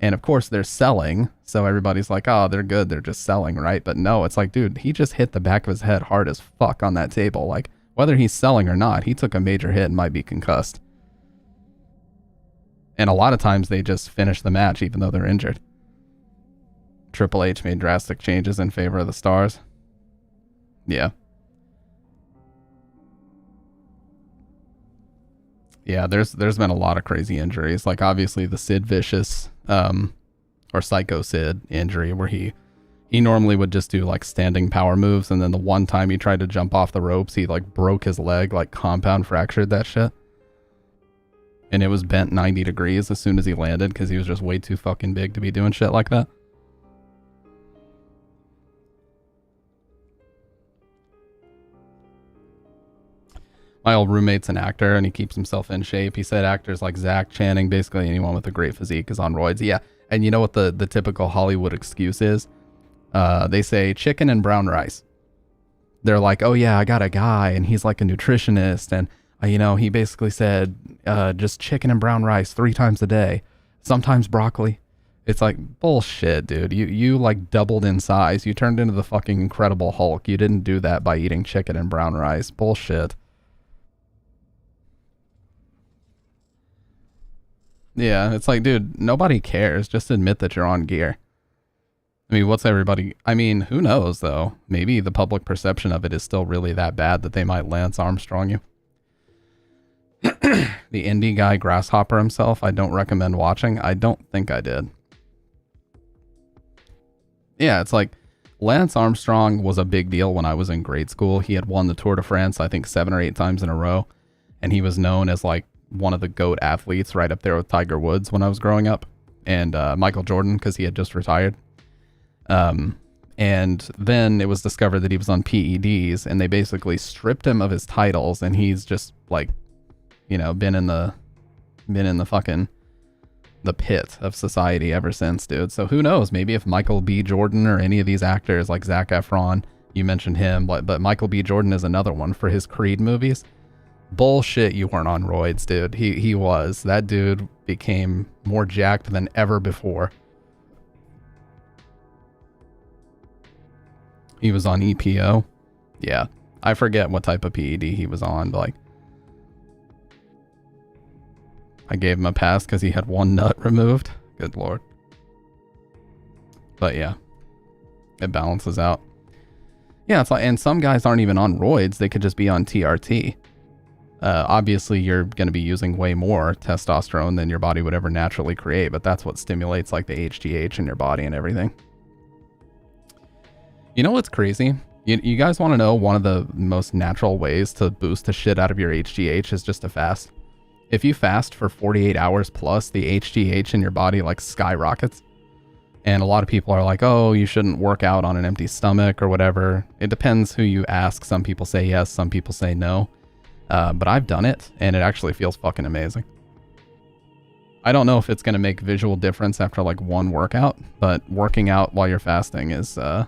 And of course they're selling, so everybody's like, oh, they're good, they're just selling, right? But no, it's like, dude, he just hit the back of his head hard as fuck on that table. Like, whether he's selling or not, he took a major hit and might be concussed. And a lot of times they just finish the match even though they're injured. Triple H made drastic changes in favor of the Stars. Yeah. Yeah, there's been a lot of crazy injuries. Like, obviously the Sid Vicious or Psycho Sid injury where he normally would just do, like, standing power moves, and then the one time he tried to jump off the ropes, he, like, broke his leg, like, compound fractured that shit. And it was bent 90 degrees as soon as he landed because he was just way too fucking big to be doing shit like that. My old roommate's an actor and he keeps himself in shape. He said actors like Zach, Channing, basically anyone with a great physique is on roids. Yeah, and you know what the typical Hollywood excuse is? They say chicken and brown rice. They're like, oh yeah, I got a guy and he's like a nutritionist and you know, he basically said just chicken and brown rice 3 times a day, sometimes broccoli. It's like, bullshit, dude. You like doubled in size. You turned into the fucking Incredible Hulk. You didn't do that by eating chicken and brown rice. Bullshit. Yeah, it's like, dude, nobody cares. Just admit that you're on gear. I mean, what's everybody... I mean, who knows, though? Maybe the public perception of it is still really that bad that they might Lance Armstrong you. The indie guy Grasshopper himself, I don't recommend watching. I don't think I did. Yeah, it's like Lance Armstrong was a big deal when I was in grade school. He had won the Tour de France, I think 7 or 8 times in a row. And he was known as like one of the GOAT athletes, right up there with Tiger Woods when I was growing up. And Michael Jordan, because he had just retired. And then it was discovered that he was on PEDs, and they basically stripped him of his titles, and he's just like, you know, been in the fucking the pit of society ever since, dude. So who knows? Maybe if Michael B. Jordan or any of these actors like Zac Efron, you mentioned him, but Michael B. Jordan is another one for his Creed movies. Bullshit, you weren't on roids, dude. He was. That dude became more jacked than ever before. He was on EPO. Yeah. I forget what type of PED he was on, but like, I gave him a pass because he had one nut removed. Good lord. But yeah, it balances out. Yeah, it's like, and some guys aren't even on roids. They could just be on TRT. Obviously, you're going to be using way more testosterone than your body would ever naturally create, but that's what stimulates like the HGH in your body and everything. You know what's crazy? You guys want to know one of the most natural ways to boost the shit out of your HGH is just to fast. If you fast for 48 hours plus, the HGH in your body like skyrockets. And a lot of people are like, oh, you shouldn't work out on an empty stomach or whatever. It depends who you ask. Some people say yes, some people say no. But I've done it, and it actually feels fucking amazing. I don't know if it's going to make visual difference after like one workout, but working out while you're fasting is a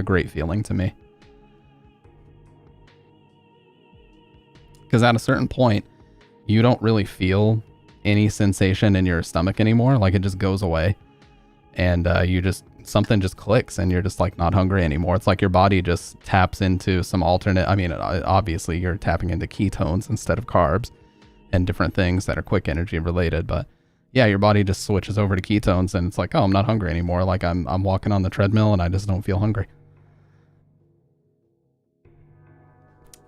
great feeling to me. Because at a certain point, you don't really feel any sensation in your stomach anymore. Like it just goes away. And something just clicks and you're just like not hungry anymore. It's like your body just taps into some alternate, I mean, obviously you're tapping into ketones instead of carbs and different things that are quick energy related. But yeah, your body just switches over to ketones and it's like, oh, I'm not hungry anymore. Like I'm walking on the treadmill and I just don't feel hungry.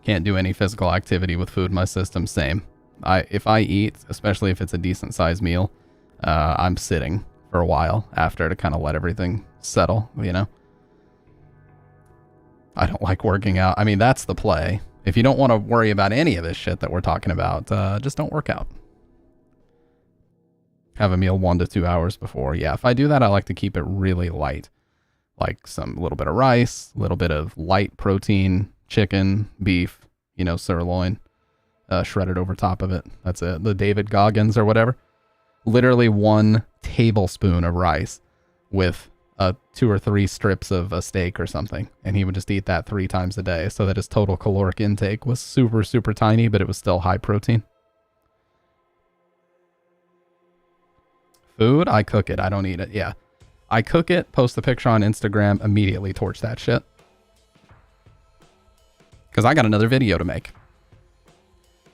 Can't do any physical activity with food in my system. Same. If I eat, especially if it's a decent sized meal, I'm sitting for a while after to kind of let everything settle, you know? I don't like working out. I mean, that's the play. If you don't want to worry about any of this shit that we're talking about, just don't work out. Have a meal 1 to 2 hours before. Yeah, if I do that, I like to keep it really light. Like some little bit of rice, a little bit of light protein, chicken, beef, you know, sirloin, shredded over top of it. That's it. The David Goggins or whatever. Literally 1 tablespoon of rice with 2 or 3 strips of a steak or something. And he would just eat that 3 times a day so that his total caloric intake was super, super tiny, but it was still high protein. Food, I cook it. I don't eat it. Yeah. I cook it, post the picture on Instagram, immediately torch that shit. Because I got another video to make.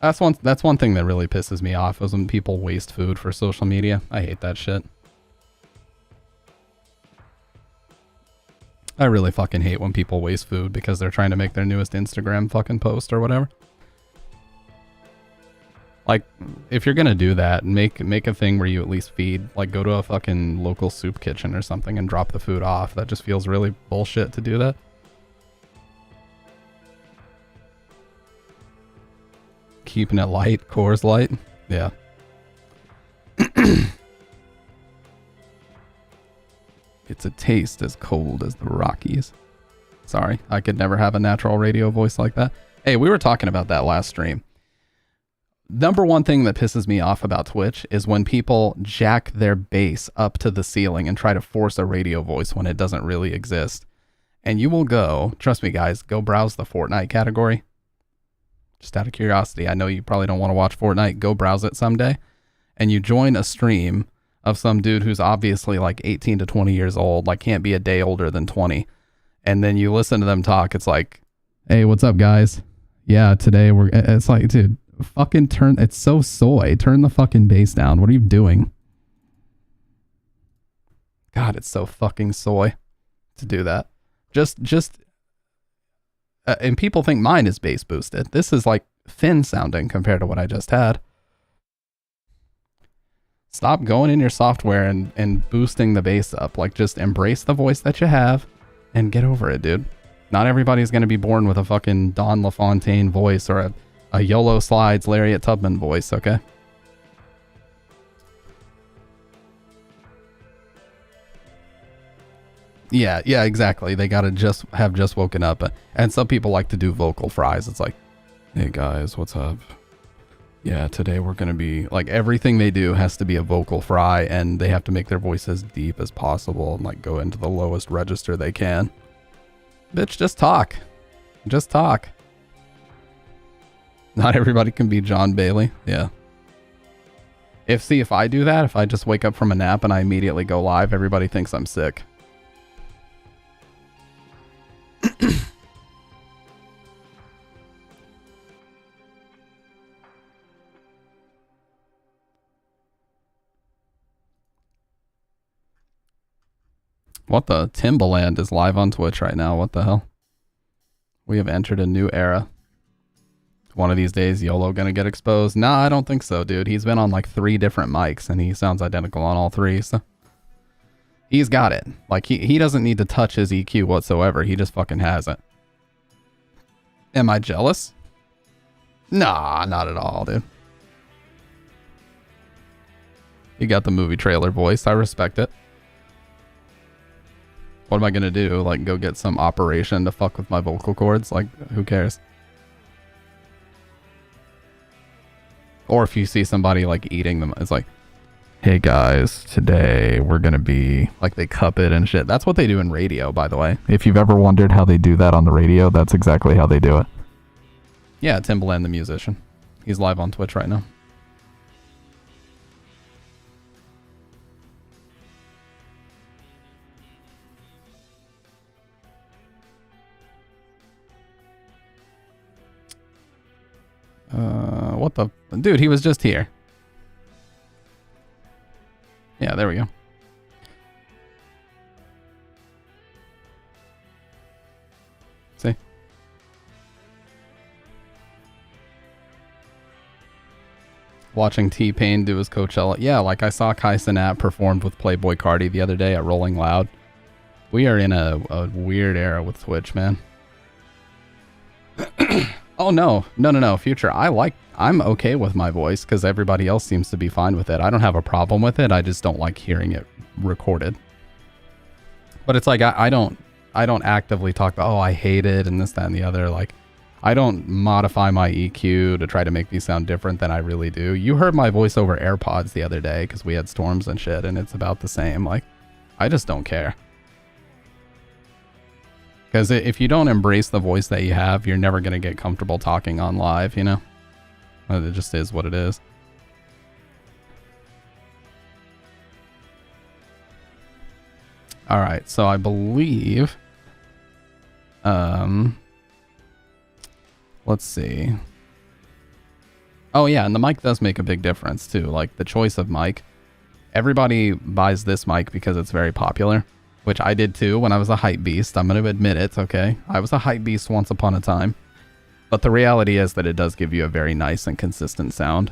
That's one thing that really pisses me off is when people waste food for social media. I hate that shit. I really fucking hate when people waste food because they're trying to make their newest Instagram fucking post or whatever. Like, if you're gonna do that, make a thing where you at least feed. Like, go to a fucking local soup kitchen or something and drop the food off. That just feels really bullshit to do that. Keeping it light, Coors Light. Yeah. It's a taste as cold as the Rockies. Sorry, I could never have a natural radio voice like that. Hey, we were talking about that last stream. Number one thing that pisses me off about Twitch is when people jack their bass up to the ceiling and try to force a radio voice when it doesn't really exist. And you will go, trust me guys, go browse the Fortnite category. Just out of curiosity, I know you probably don't want to watch Fortnite. Go browse it someday. And you join a stream of some dude who's obviously like 18 to 20 years old, like can't be a day older than 20. And then you listen to them talk. It's like, hey, what's up, guys? Yeah, today it's like, dude, fucking turn, it's so soy. Turn the fucking bass down. What are you doing? God, it's so fucking soy to do that. And people think mine is bass boosted. This is like thin sounding compared to what I just had. Stop going in your software and boosting the bass up. Like, just embrace the voice that you have and get over it, dude. Not everybody's going to be born with a fucking Don LaFontaine voice or a YOLO Slides Lariat Tubman voice, okay? Yeah, exactly. They gotta have just woken up. And some people like to do vocal fries. It's like, hey guys, what's up? Yeah, today we're gonna be... Like, everything they do has to be a vocal fry, and they have to make their voice as deep as possible and, like, go into the lowest register they can. Bitch, just talk. Just talk. Not everybody can be John Bailey. Yeah. If I do that, if I just wake up from a nap and I immediately go live, everybody thinks I'm sick. What the? Timbaland is live on Twitch right now. What the hell? We have entered a new era. One of these days, YOLO gonna get exposed? Nah, I don't think so, dude. He's been on like 3 different mics and he sounds identical on all 3, so... He's got it. Like, he doesn't need to touch his EQ whatsoever. He just fucking has it. Am I jealous? Nah, not at all, dude. You got the movie trailer voice. I respect it. What am I gonna do? Like, go get some operation to fuck with my vocal cords? Like, who cares? Or if you see somebody, like, eating them, it's like, hey guys, today we're gonna be... Like, they cup it and shit. That's what they do in radio, by the way. If you've ever wondered how they do that on the radio, that's exactly how they do it. Yeah, Timbaland the musician. He's live on Twitch right now. What the... Dude, he was just here. Yeah, there we go. See? Watching T-Pain do his Coachella. Yeah, like I saw Kai Cenat performed with Playboi Carti the other day at Rolling Loud. We are in a weird era with Twitch, man. Oh, no, Future. I'm okay with my voice because everybody else seems to be fine with it. I don't have a problem with it. I just don't like hearing it recorded. But it's like, I don't actively talk about, oh, I hate it and this, that, and the other. Like, I don't modify my EQ to try to make me sound different than I really do. You heard my voice over AirPods the other day because we had storms and shit, and it's about the same. Like, I just don't care. Because if you don't embrace the voice that you have, you're never going to get comfortable talking on live, you know? It just is what it is. Alright, so I believe... let's see. Oh yeah, and the mic does make a big difference too. Like, the choice of mic. Everybody buys this mic because it's very popular. Which I did too when I was a hype beast. I'm going to admit it, okay? I was a hype beast once upon a time. But the reality is that it does give you a very nice and consistent sound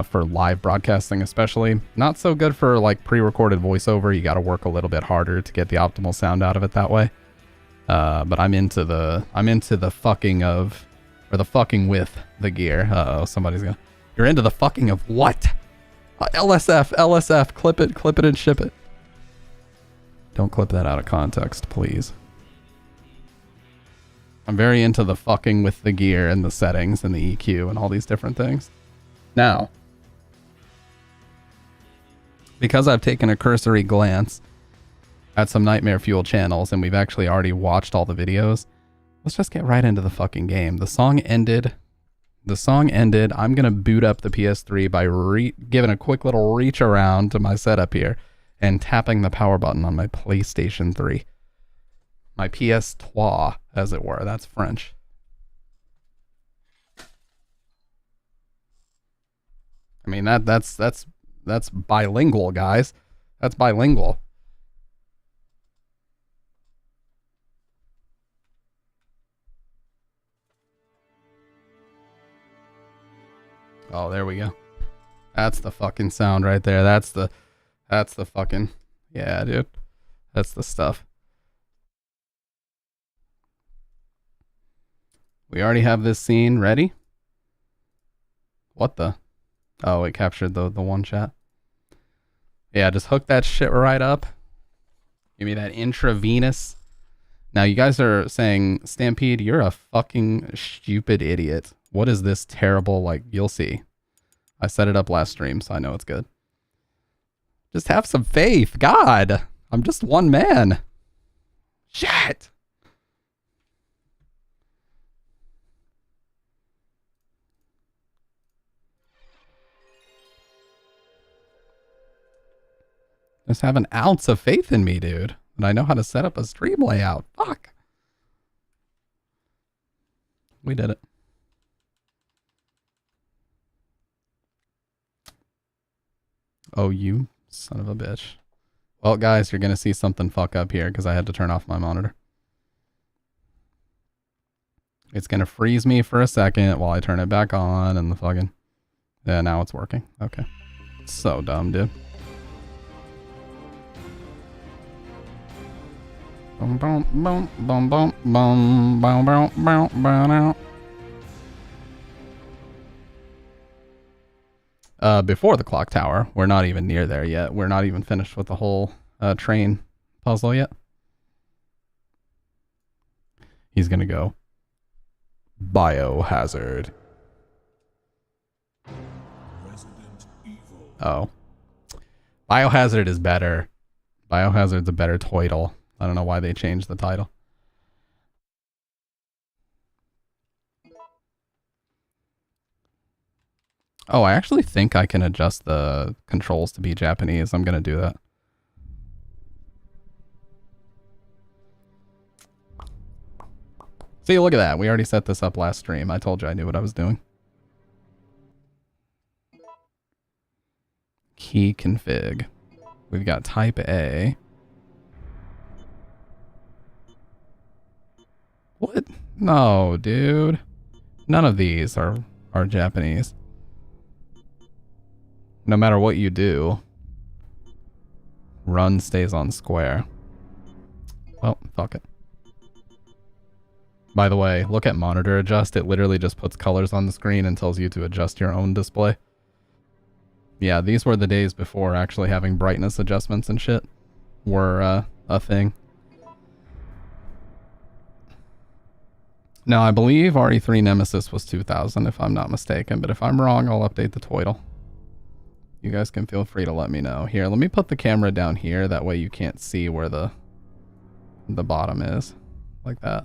for live broadcasting especially. Not so good for like pre-recorded voiceover. You got to work a little bit harder to get the optimal sound out of it that way. But I'm into the fucking of, or the fucking with the gear. Uh-oh, somebody's gonna... You're into the fucking of what? LSF, clip it and ship it. Don't clip that out of context, please. I'm very into the fucking with the gear and the settings and the EQ and all these different things. Now, because I've taken a cursory glance at some Nightmare Fuel channels and we've actually already watched all the videos, let's just get right into the fucking game. The song ended. I'm going to boot up the PS3 by giving a quick little reach around to my setup here and tapping the power button on my PlayStation 3. My PS3, as it were. That's French. I mean, that's bilingual, guys. That's bilingual. Oh, there we go. That's the fucking sound right there. That's the fucking, yeah, dude. That's the stuff. We already have this scene ready. What the? Oh, it captured the one shot. Yeah, just hook that shit right up. Give me that intravenous. Now, you guys are saying, Stampede, you're a fucking stupid idiot. What is this terrible, like, you'll see. I set it up last stream, so I know it's good. Just have some faith. God, I'm just one man. Shit. Just have an ounce of faith in me, dude. And I know how to set up a stream layout. Fuck. We did it. Oh, you son of a bitch. Well, guys, you're going to see something fuck up here because I had to turn off my monitor. It's going to freeze me for a second while I turn it back on and the fucking... Yeah, now it's working. Okay. So dumb, dude. Bum, bum, bum, bum, bum, bum, bum, bum, bum, bum, before the clock tower. We're not even near there yet. We're not even finished with the whole train puzzle yet. He's gonna go biohazard. Oh. Biohazard is better. Biohazard's a better title. I don't know why they changed the title. Oh, I actually think I can adjust the controls to be Japanese. I'm gonna do that. See, look at that. We already set this up last stream. I told you I knew what I was doing. Key config. We've got type A. What? No, dude. None of these are Japanese. No matter what you do, run stays on square. Well, fuck it. By the way, look at monitor adjust. It literally just puts colors on the screen and tells you to adjust your own display. Yeah, these were the days before actually having brightness adjustments and shit were a thing. Now, I believe RE3 Nemesis was 2000 if I'm not mistaken, but if I'm wrong, I'll update the title. You guys can feel free to let me know. Here, let me put the camera down here. That way you can't see where the bottom is. Like that.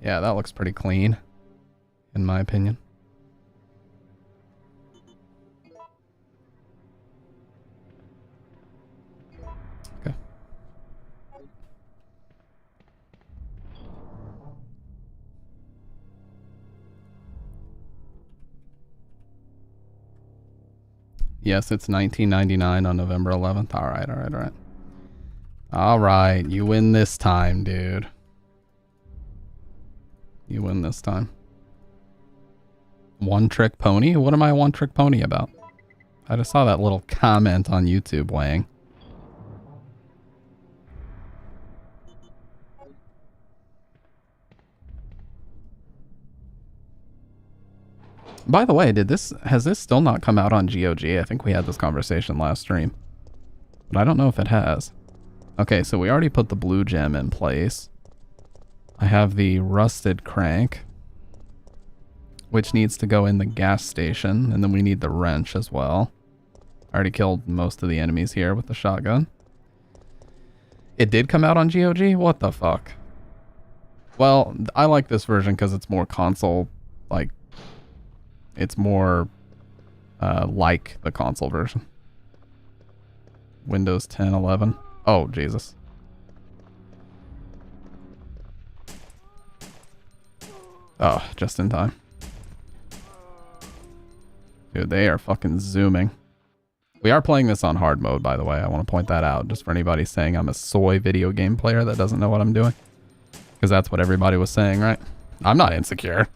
Yeah, that looks pretty clean, in my opinion. Okay. Yes, it's 1999 on November 11th. All right, all right, all right. All right, you win this time, dude. You win this time. One trick pony? What am I one trick pony about? I just saw that little comment on YouTube, Wang. By the way, has this still not come out on GOG? I think we had this conversation last stream. But I don't know if it has. Okay, so we already put the blue gem in place. I have the rusted crank, which needs to go in the gas station, and then we need the wrench as well. I already killed most of the enemies here with the shotgun. It did come out on GOG? What the fuck? Well, I like this version because it's more console, like, it's more like the console version. Windows 10, 11. Oh, Jesus. Oh, just in time. Dude, they are fucking zooming. We are playing this on hard mode, by the way. I want to point that out, just for anybody saying I'm a soy video game player that doesn't know what I'm doing. Because that's what everybody was saying, right? I'm not insecure.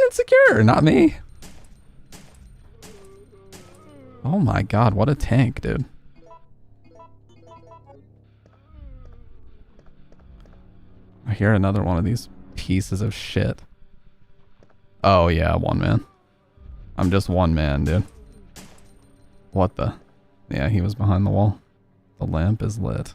insecure, not me. Oh my god, what a tank, dude. I hear another one of these pieces of shit. Oh yeah, one man. I'm just one man, dude. What the? Yeah, he was behind the wall. The lamp is lit.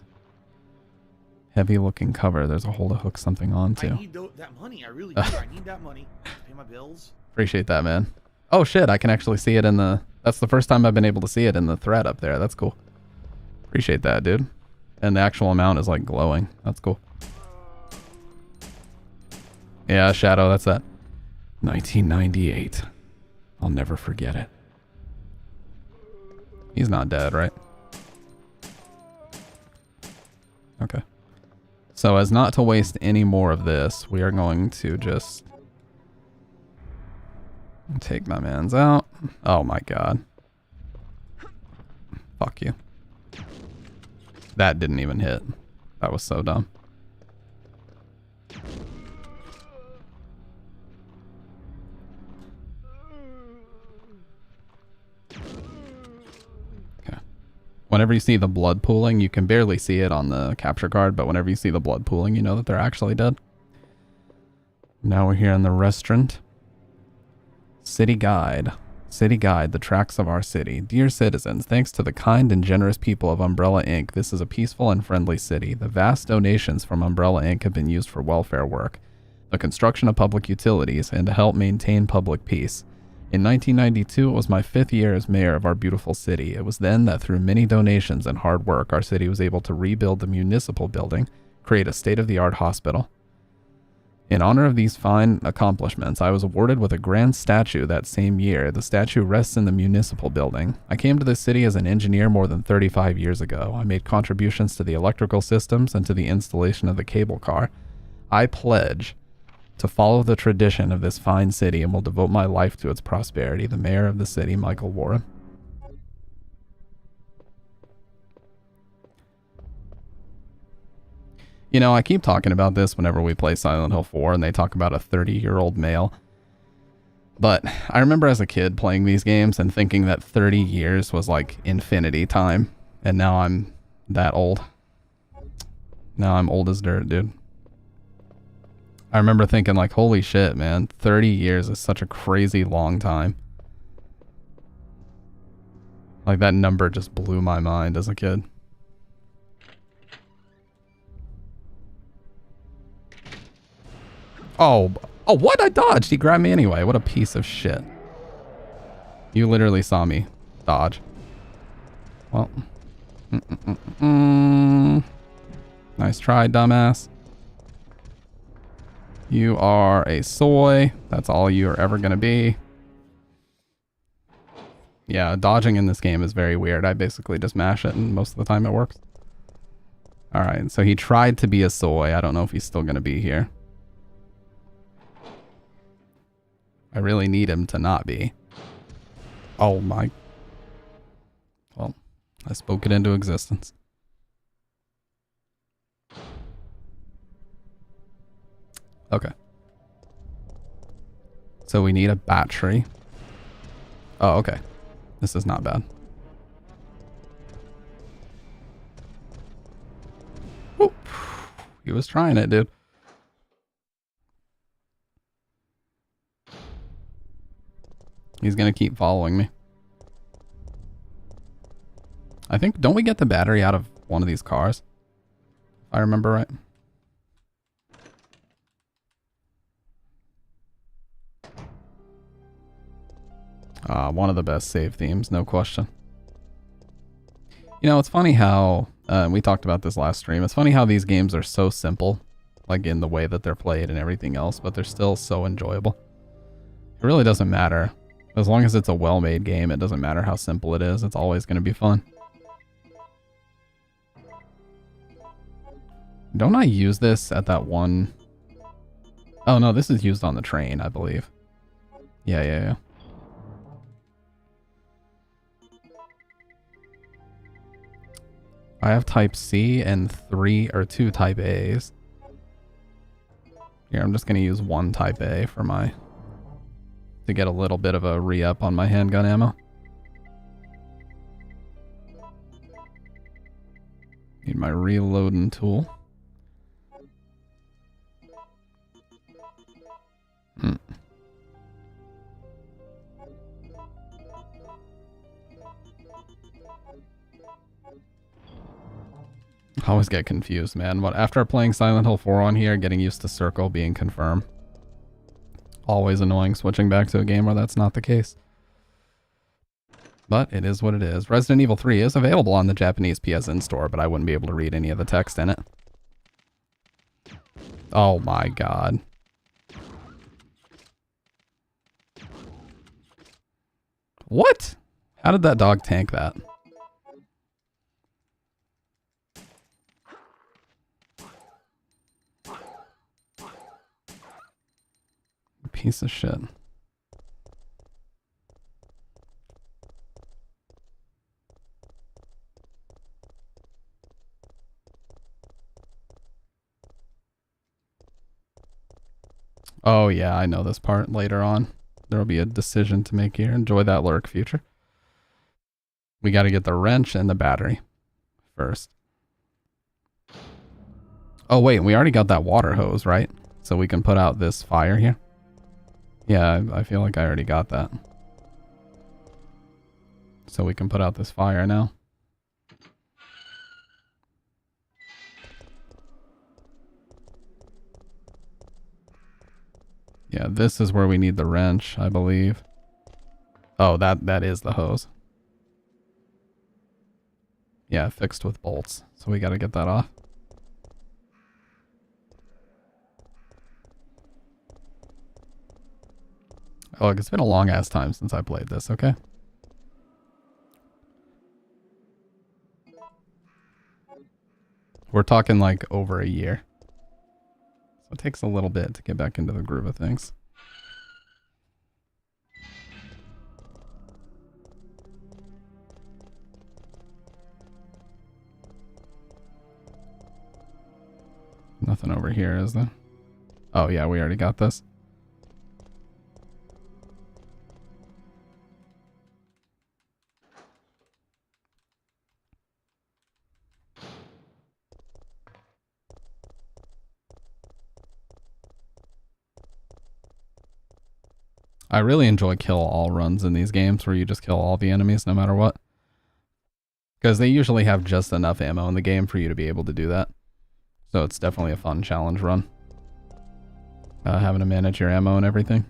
Heavy looking cover. There's a hole to hook something onto. I need that money. I really do. I need that money to pay my bills. Appreciate that, man. Oh shit, I can actually see it in the... That's the first time I've been able to see it in the thread up there. That's cool. Appreciate that, dude. And the actual amount is like glowing. That's cool. Yeah, Shadow, that's that. 1998. I'll never forget it. He's not dead, right? Okay. So as not to waste any more of this, we are going to just take my mans out. Oh my god. Fuck you. That didn't even hit. That was so dumb. Whenever you see the blood pooling, you can barely see it on the capture card, but whenever you see the blood pooling, you know that they're actually dead. Now we're here in the restaurant. City Guide. City Guide, the tracks of our city. Dear citizens, thanks to the kind and generous people of Umbrella Inc., this is a peaceful and friendly city. The vast donations from Umbrella Inc. have been used for welfare work, the construction of public utilities, and to help maintain public peace. In 1992, it was my 5th year as mayor of our beautiful city. It was then that through many donations and hard work, our city was able to rebuild the municipal building, create a state-of-the-art hospital. In honor of these fine accomplishments, I was awarded with a grand statue that same year. The statue rests in the municipal building. I came to this city as an engineer more than 35 years ago. I made contributions to the electrical systems and to the installation of the cable car. I pledge to follow the tradition of this fine city and will devote my life to its prosperity. The mayor of the city, Michael Warren. You know, I keep talking about this whenever we play Silent Hill 4 and they talk about a 30-year-old male. But I remember as a kid playing these games and thinking that 30 years was like infinity time. And now I'm that old. Now I'm old as dirt, dude. I remember thinking like, holy shit, man, 30 years is such a crazy long time. Like that number just blew my mind as a kid. Oh, what? I dodged. He grabbed me anyway. What a piece of shit. You literally saw me dodge. Well. Nice try, dumbass. You are a soy. That's all you're ever going to be. Yeah, dodging in this game is very weird. I basically just mash it and most of the time it works. Alright, so he tried to be a soy. I don't know if he's still going to be here. I really need him to not be. Oh my. Well, I spoke it into existence. Okay. So we need a battery. Oh, okay. This is not bad. Whoop. He was trying it, dude. He's gonna keep following me. I think, don't we get the battery out of one of these cars? If I remember right. One of the best save themes, no question. You know, it's funny how, we talked about this last stream, it's funny how these games are so simple, like in the way that they're played and everything else, but they're still so enjoyable. It really doesn't matter. As long as it's a well-made game, it doesn't matter how simple it is, it's always going to be fun. Don't I use this at that one? Oh no, this is used on the train, I believe. Yeah. I have type C and 2 type A's. Here, I'm just going to use one type A for my to get a little bit of a re-up on my handgun ammo. Need my reloading tool. I always get confused, man. What, after playing Silent Hill 4 on here, getting used to circle being confirm. Always annoying switching back to a game where that's not the case. But it is what it is. Resident Evil 3 is available on the Japanese PSN store, but I wouldn't be able to read any of the text in it. Oh my god. What? How did that dog tank that? Piece of shit. Oh yeah, I know this part later on. There'll be a decision to make here. Enjoy that lurk, future. We got to get the wrench and the battery first. Oh wait, we already got that water hose, right? So we can put out this fire here. Yeah, I feel like I already got that. So we can put out this fire now. Yeah, this is where we need the wrench, I believe. Oh, that is the hose. Yeah, fixed with bolts. So we gotta get that off. Oh, look, it's been a long ass time since I played this, okay? We're talking like over a year. So it takes a little bit to get back into the groove of things. Nothing over here, is there? Oh yeah, we already got this. I really enjoy kill all runs in these games where you just kill all the enemies no matter what. Because they usually have just enough ammo in the game for you to be able to do that. So it's definitely a fun challenge run. Having to manage your ammo and everything.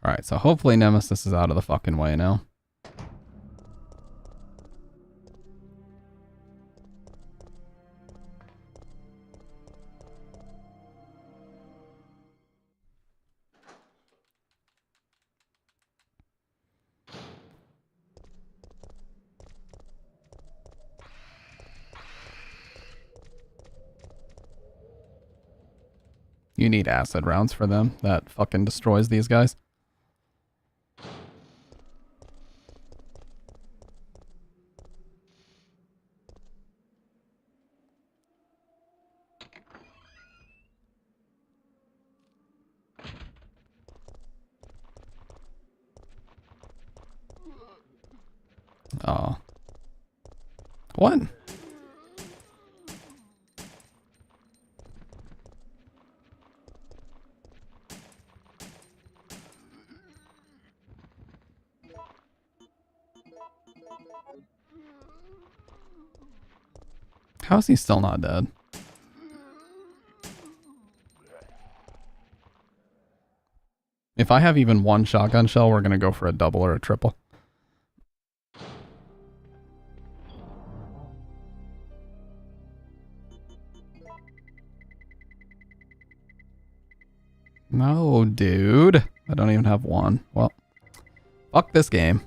Alright, so hopefully Nemesis is out of the fucking way now. You need acid rounds for them. That fucking destroys these guys. Oh. What? How is he still not dead? If I have even one shotgun shell, we're gonna go for a double or a triple. No, dude. I don't even have one. Well, fuck this game.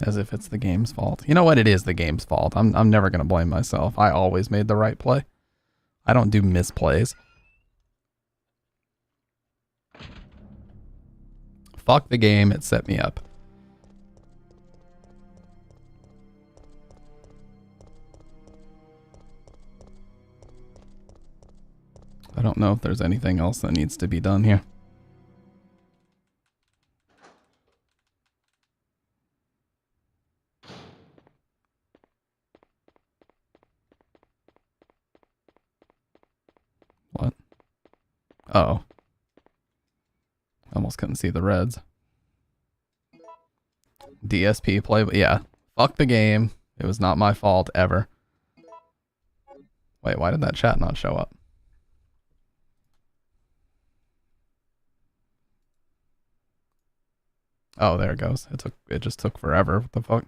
As if it's the game's fault. You know what? It is the game's fault. I'm never going to blame myself. I always made the right play. I don't do misplays. Fuck the game. It set me up. I don't know if there's anything else that needs to be done here. What? Oh. Almost couldn't see the reds. DSP play, yeah. Fuck the game. It was not my fault ever. Wait, why did that chat not show up? Oh, there it goes. It just took forever. What the fuck?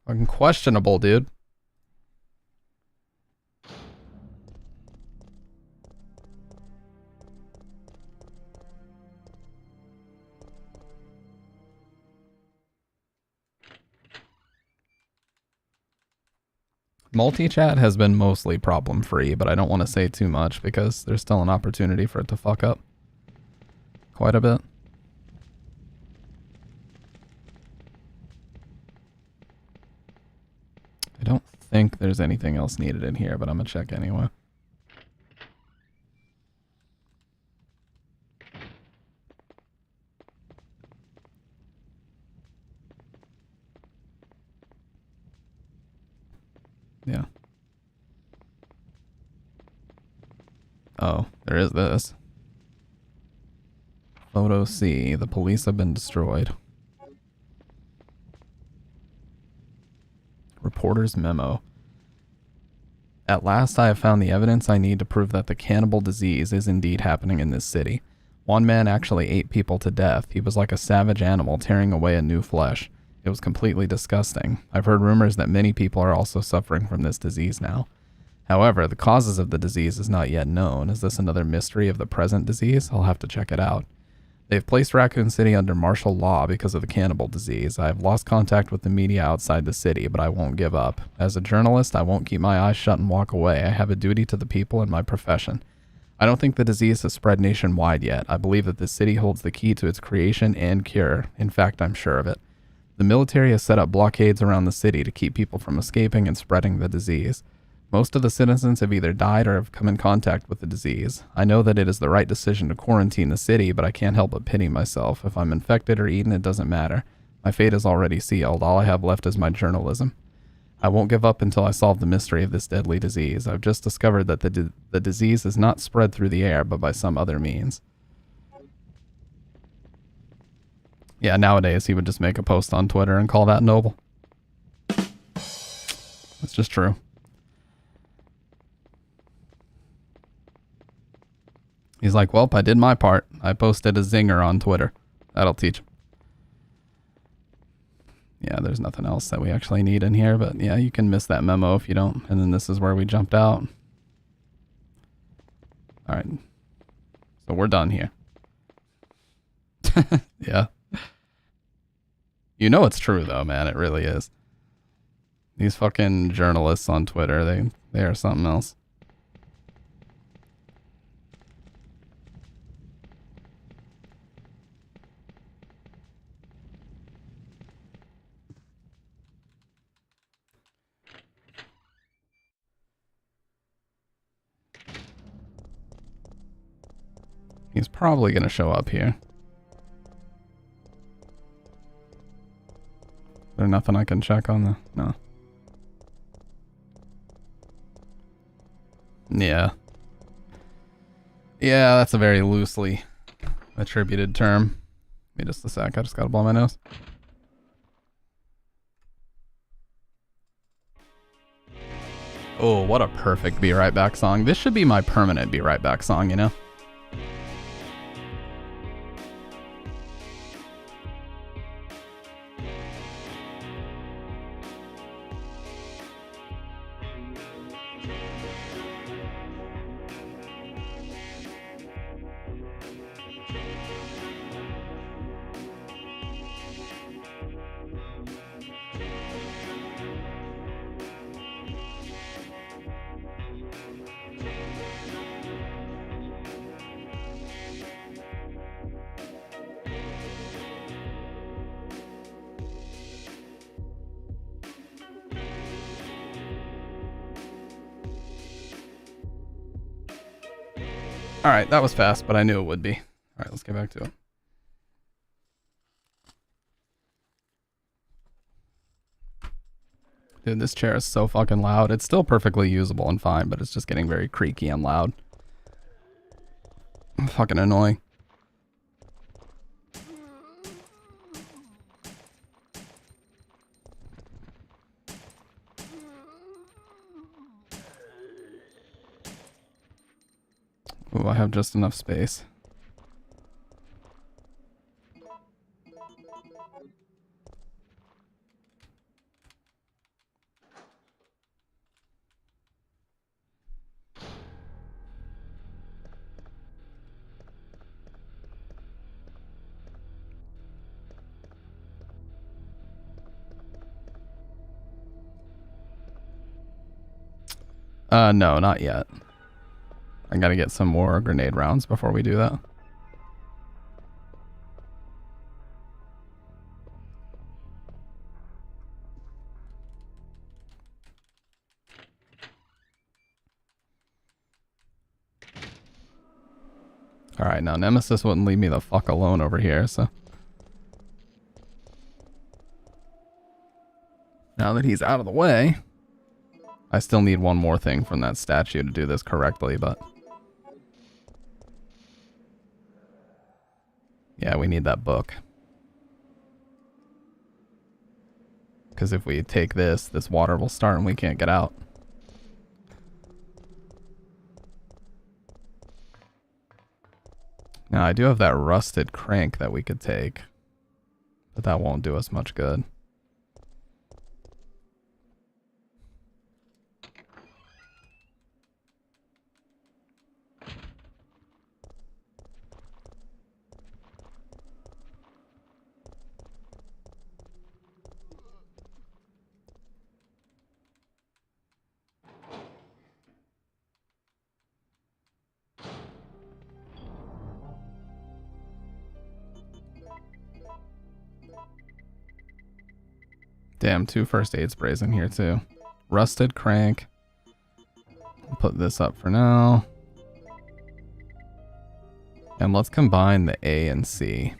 Fucking questionable, dude. Multi-chat has been mostly problem-free, but I don't want to say too much because there's still an opportunity for it to fuck up quite a bit. I don't think there's anything else needed in here, but I'm gonna check anyway. Yeah. Oh, there is this. Photo C. The police have been destroyed. Reporter's memo. At last I have found the evidence I need to prove that the cannibal disease is indeed happening in this city. One man actually ate people to death. He was like a savage animal tearing away at new flesh. It was completely disgusting. I've heard rumors that many people are also suffering from this disease now. However, the causes of the disease is not yet known. Is this another mystery of the present disease? I'll have to check it out. They've placed Raccoon City under martial law because of the cannibal disease. I have lost contact with the media outside the city, but I won't give up. As a journalist, I won't keep my eyes shut and walk away. I have a duty to the people in my profession. I don't think the disease has spread nationwide yet. I believe that this city holds the key to its creation and cure. In fact, I'm sure of it. The military has set up blockades around the city to keep people from escaping and spreading the disease. Most of the citizens have either died or have come in contact with the disease. I know that it is the right decision to quarantine the city, but I can't help but pity myself. If I'm infected or eaten, it doesn't matter. My fate is already sealed. All I have left is my journalism. I won't give up until I solve the mystery of this deadly disease. I've just discovered that the disease is not spread through the air, but by some other means. Yeah, nowadays he would just make a post on Twitter and call that noble. It's just true. He's like, well, I did my part. I posted a zinger on Twitter. That'll teach him. Yeah, there's nothing else that we actually need in here, but yeah, you can miss that memo if you don't. And then this is where we jumped out. All right. So we're done here. Yeah. You know it's true though, man. It really is. These fucking journalists on Twitter, they are something else. He's probably going to show up here. Is there nothing I can check on the... No. Yeah. Yeah, that's a very loosely attributed term. Give me just a sec. I just got to blow my nose. Oh, what a perfect Be Right Back song. This should be my permanent Be Right Back song, you know? Alright, that was fast, but I knew it would be. Alright, let's get back to it. Dude, this chair is so fucking loud. It's still perfectly usable and fine, but it's just getting very creaky and loud. Fucking annoying. Ooh, I have just enough space. No, not yet. I gotta get some more grenade rounds before we do that. Alright, now Nemesis wouldn't leave me the fuck alone over here, so... Now that he's out of the way... I still need one more thing from that statue to do this correctly, but... Yeah, we need that book. Because if we take this, this water will start and we can't get out. Now, I do have that rusted crank that we could take. But that won't do us much good. Damn, 2 first aid sprays in here too. Rusted crank. I'll put this up for now. And let's combine the A and C.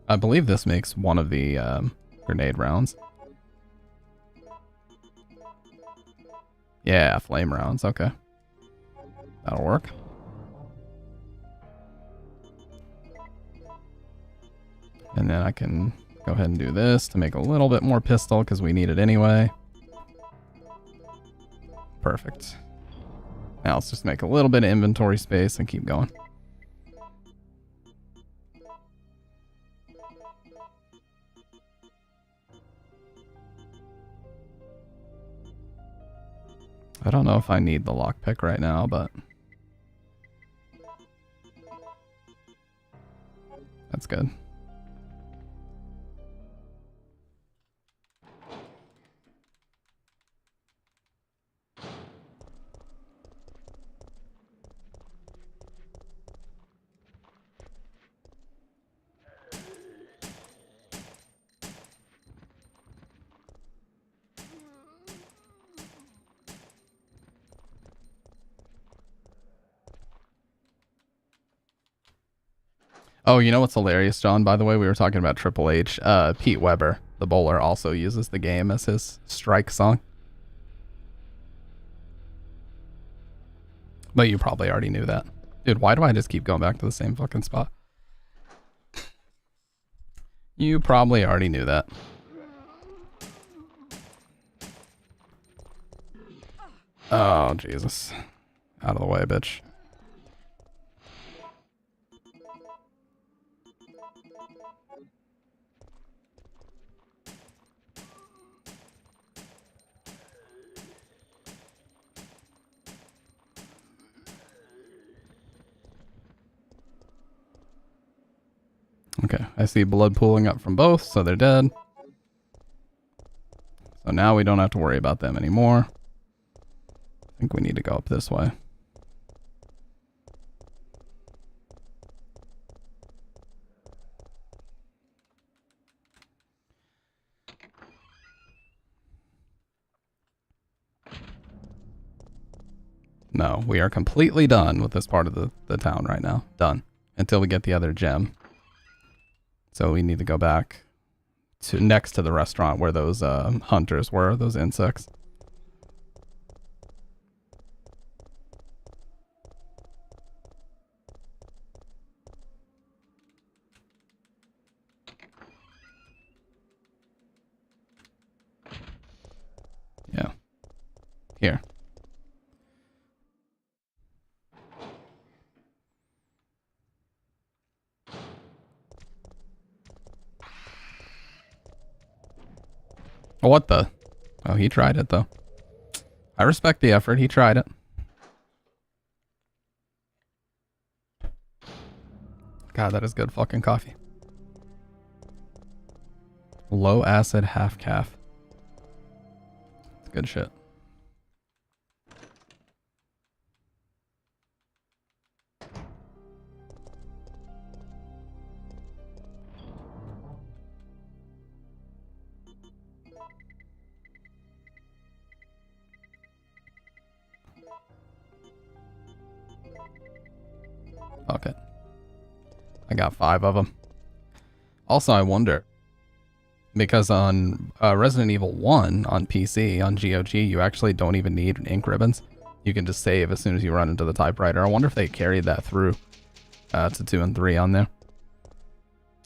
I believe this makes one of the grenade rounds. Yeah, flame rounds, okay. That'll work. And then I can go ahead and do this to make a little bit more pistol because we need it anyway. Perfect. Now let's just make a little bit of inventory space and keep going. I don't know if I need the lockpick right now, but that's good. Oh, you know what's hilarious, John? By the way, we were talking about Triple H. Pete Weber, the bowler, also uses the game as his strike song. But you probably already knew that. Dude, why do I just keep going back to the same fucking spot? You probably already knew that. Oh, Jesus. Out of the way, bitch. Okay, I see blood pooling up from both, so they're dead. So now we don't have to worry about them anymore. I think we need to go up this way. No, we are completely done with this part of the town right now. Done. Until we get the other gem. So we need to go back to next to the restaurant where those hunters were, those insects. Yeah. Here. What the? Oh, he tried it though. I respect the effort. He tried it. God, that is good fucking coffee. Low acid half calf. It's good shit. Fuck it. I got 5 of them. Also, I wonder, because on Resident Evil 1 on PC, on GOG, you actually don't even need ink ribbons. You can just save as soon as you run into the typewriter. I wonder if they carried that through to 2 and 3 on there.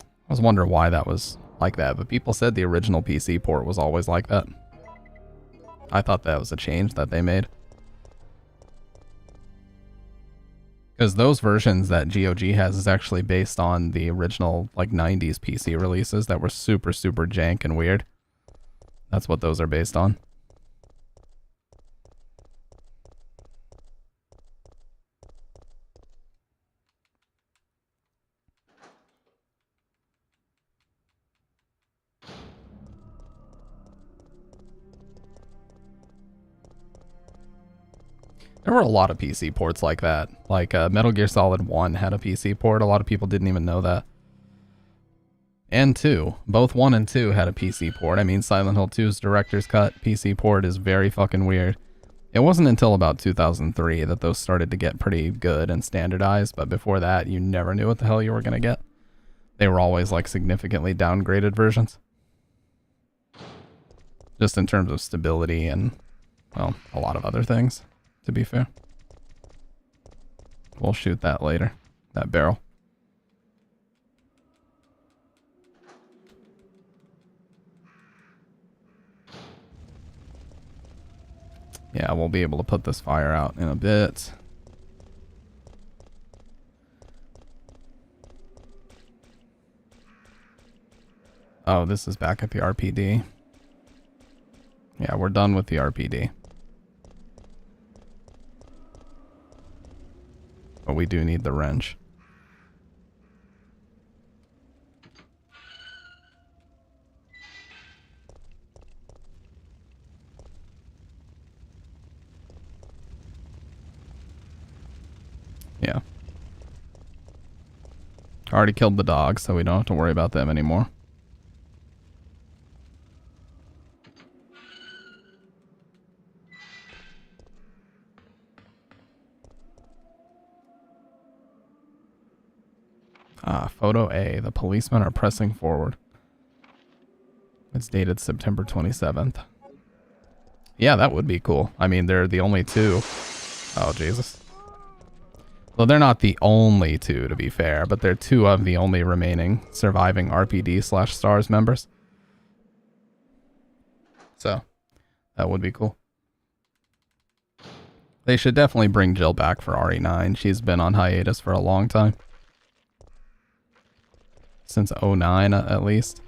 I was wondering why that was like that, but people said the original PC port was always like that. I thought that was a change that they made. Because those versions that GOG has is actually based on the original, like, 90s PC releases that were super, super jank and weird. That's what those are based on. There were a lot of PC ports like that. Like, Metal Gear Solid 1 had a PC port. A lot of people didn't even know that. And 2. Both 1 and 2 had a PC port. I mean, Silent Hill 2's Director's Cut PC port is very fucking weird. It wasn't until about 2003 that those started to get pretty good and standardized, but before that, you never knew what the hell you were going to get. They were always, like, significantly downgraded versions. Just in terms of stability and, well, a lot of other things. To be fair. We'll shoot that later. That barrel. Yeah, we'll be able to put this fire out in a bit. Oh, this is back at the RPD. Yeah, we're done with the RPD. But we do need the wrench. Yeah. Already killed the dogs, so we don't have to worry about them anymore. Ah, photo A. The policemen are pressing forward. It's dated September 27th. Yeah, that would be cool. I mean, they're the only 2. Oh, Jesus. Well, they're not the only 2, to be fair, but they're 2 of the only remaining surviving RPD/STARS members. So, that would be cool. They should definitely bring Jill back for RE9. She's been on hiatus for a long time. Since 09, at least.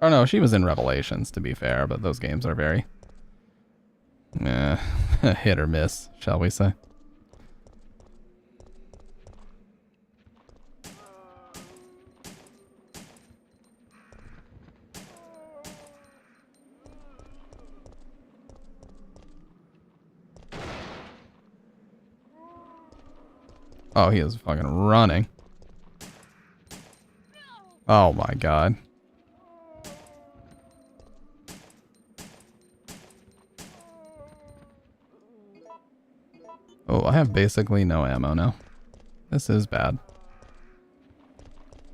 Oh no, she was in Revelations, to be fair, but those games are very... hit or miss, shall we say. Oh, he is fucking running. Oh my god. Oh, I have basically no ammo now. This is bad.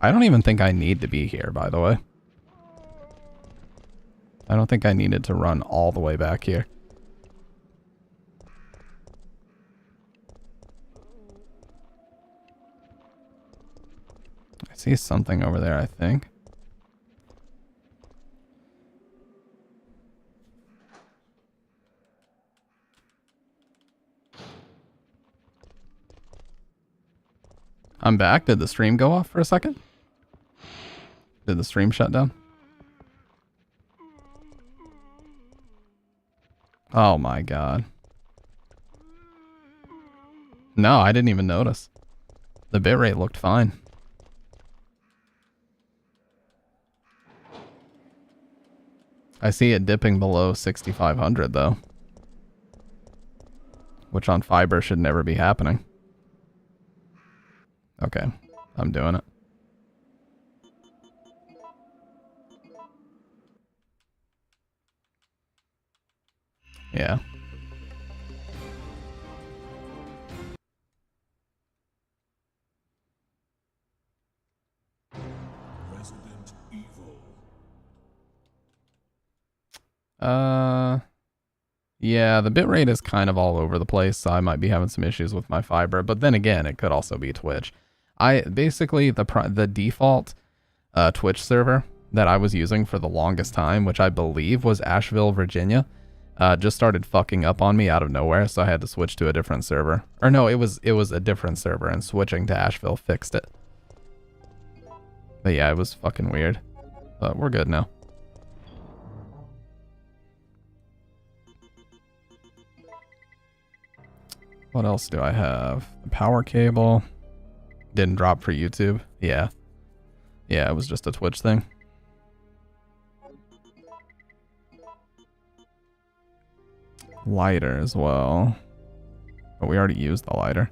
I don't even think I need to be here, by the way. I don't think I needed to run all the way back here. I see something over there, I think. I'm back. Did the stream go off for a second? Did the stream shut down? Oh my god. No, I didn't even notice. The bitrate looked fine. I see it dipping below 6500 though. Which on fiber should never be happening. Okay, I'm doing it. Yeah. Resident Evil. Yeah, the bitrate is kind of all over the place, so I might be having some issues with my fiber, but then again, it could also be Twitch. Basically the default Twitch server that I was using for the longest time, which I believe was Asheville, Virginia, just started fucking up on me out of nowhere, so I had to switch to a different server. Or no, it was a different server, and switching to Asheville fixed it. But yeah, it was fucking weird. But we're good now. What else do I have? The power cable. Didn't drop for YouTube. Yeah. Yeah, it was just a Twitch thing. Lighter as well. But we already used the lighter.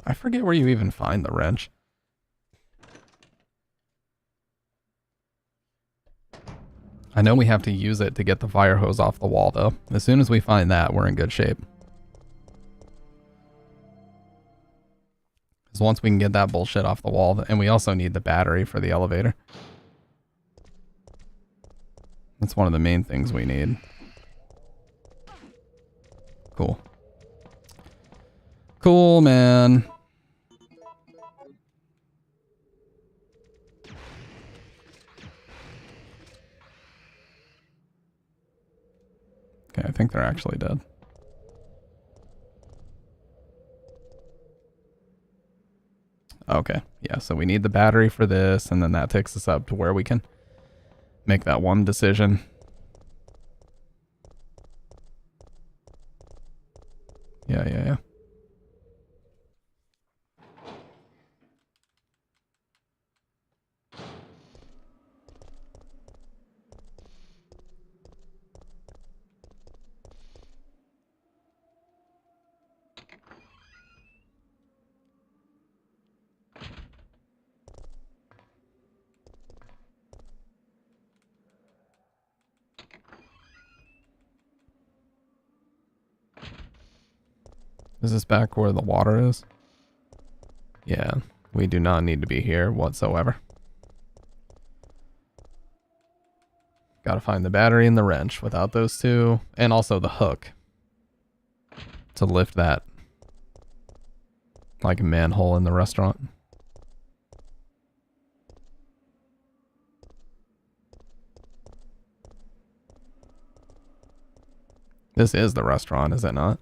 I forget where you even find the wrench. I know we have to use it to get the fire hose off the wall, though. As soon as we find that, we're in good shape. Because once we can get that bullshit off the wall, and we also need the battery for the elevator. That's one of the main things we need. Cool. Cool, man. Okay, I think they're actually dead. Okay, yeah, so we need the battery for this, and then that takes us up to where we can make that one decision. Yeah. Is this back where the water is? Yeah, we do not need to be here whatsoever. Gotta find the battery and the wrench. Without those two, and also the hook to lift that like manhole in the restaurant. This is the restaurant, is it not?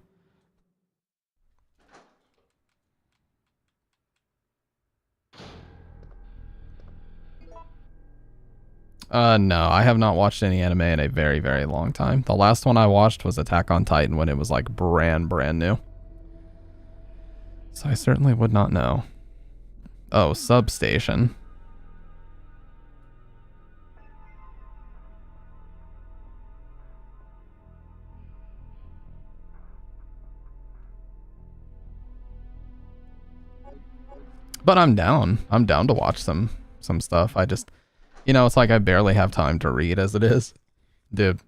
No, I have not watched any anime in a very, very long time. The last one I watched was Attack on Titan when it was like brand new. So I certainly would not know. Oh, Substation. But I'm down. I'm down to watch some stuff. I just, you know, it's like I barely have time to read as it is. Dude,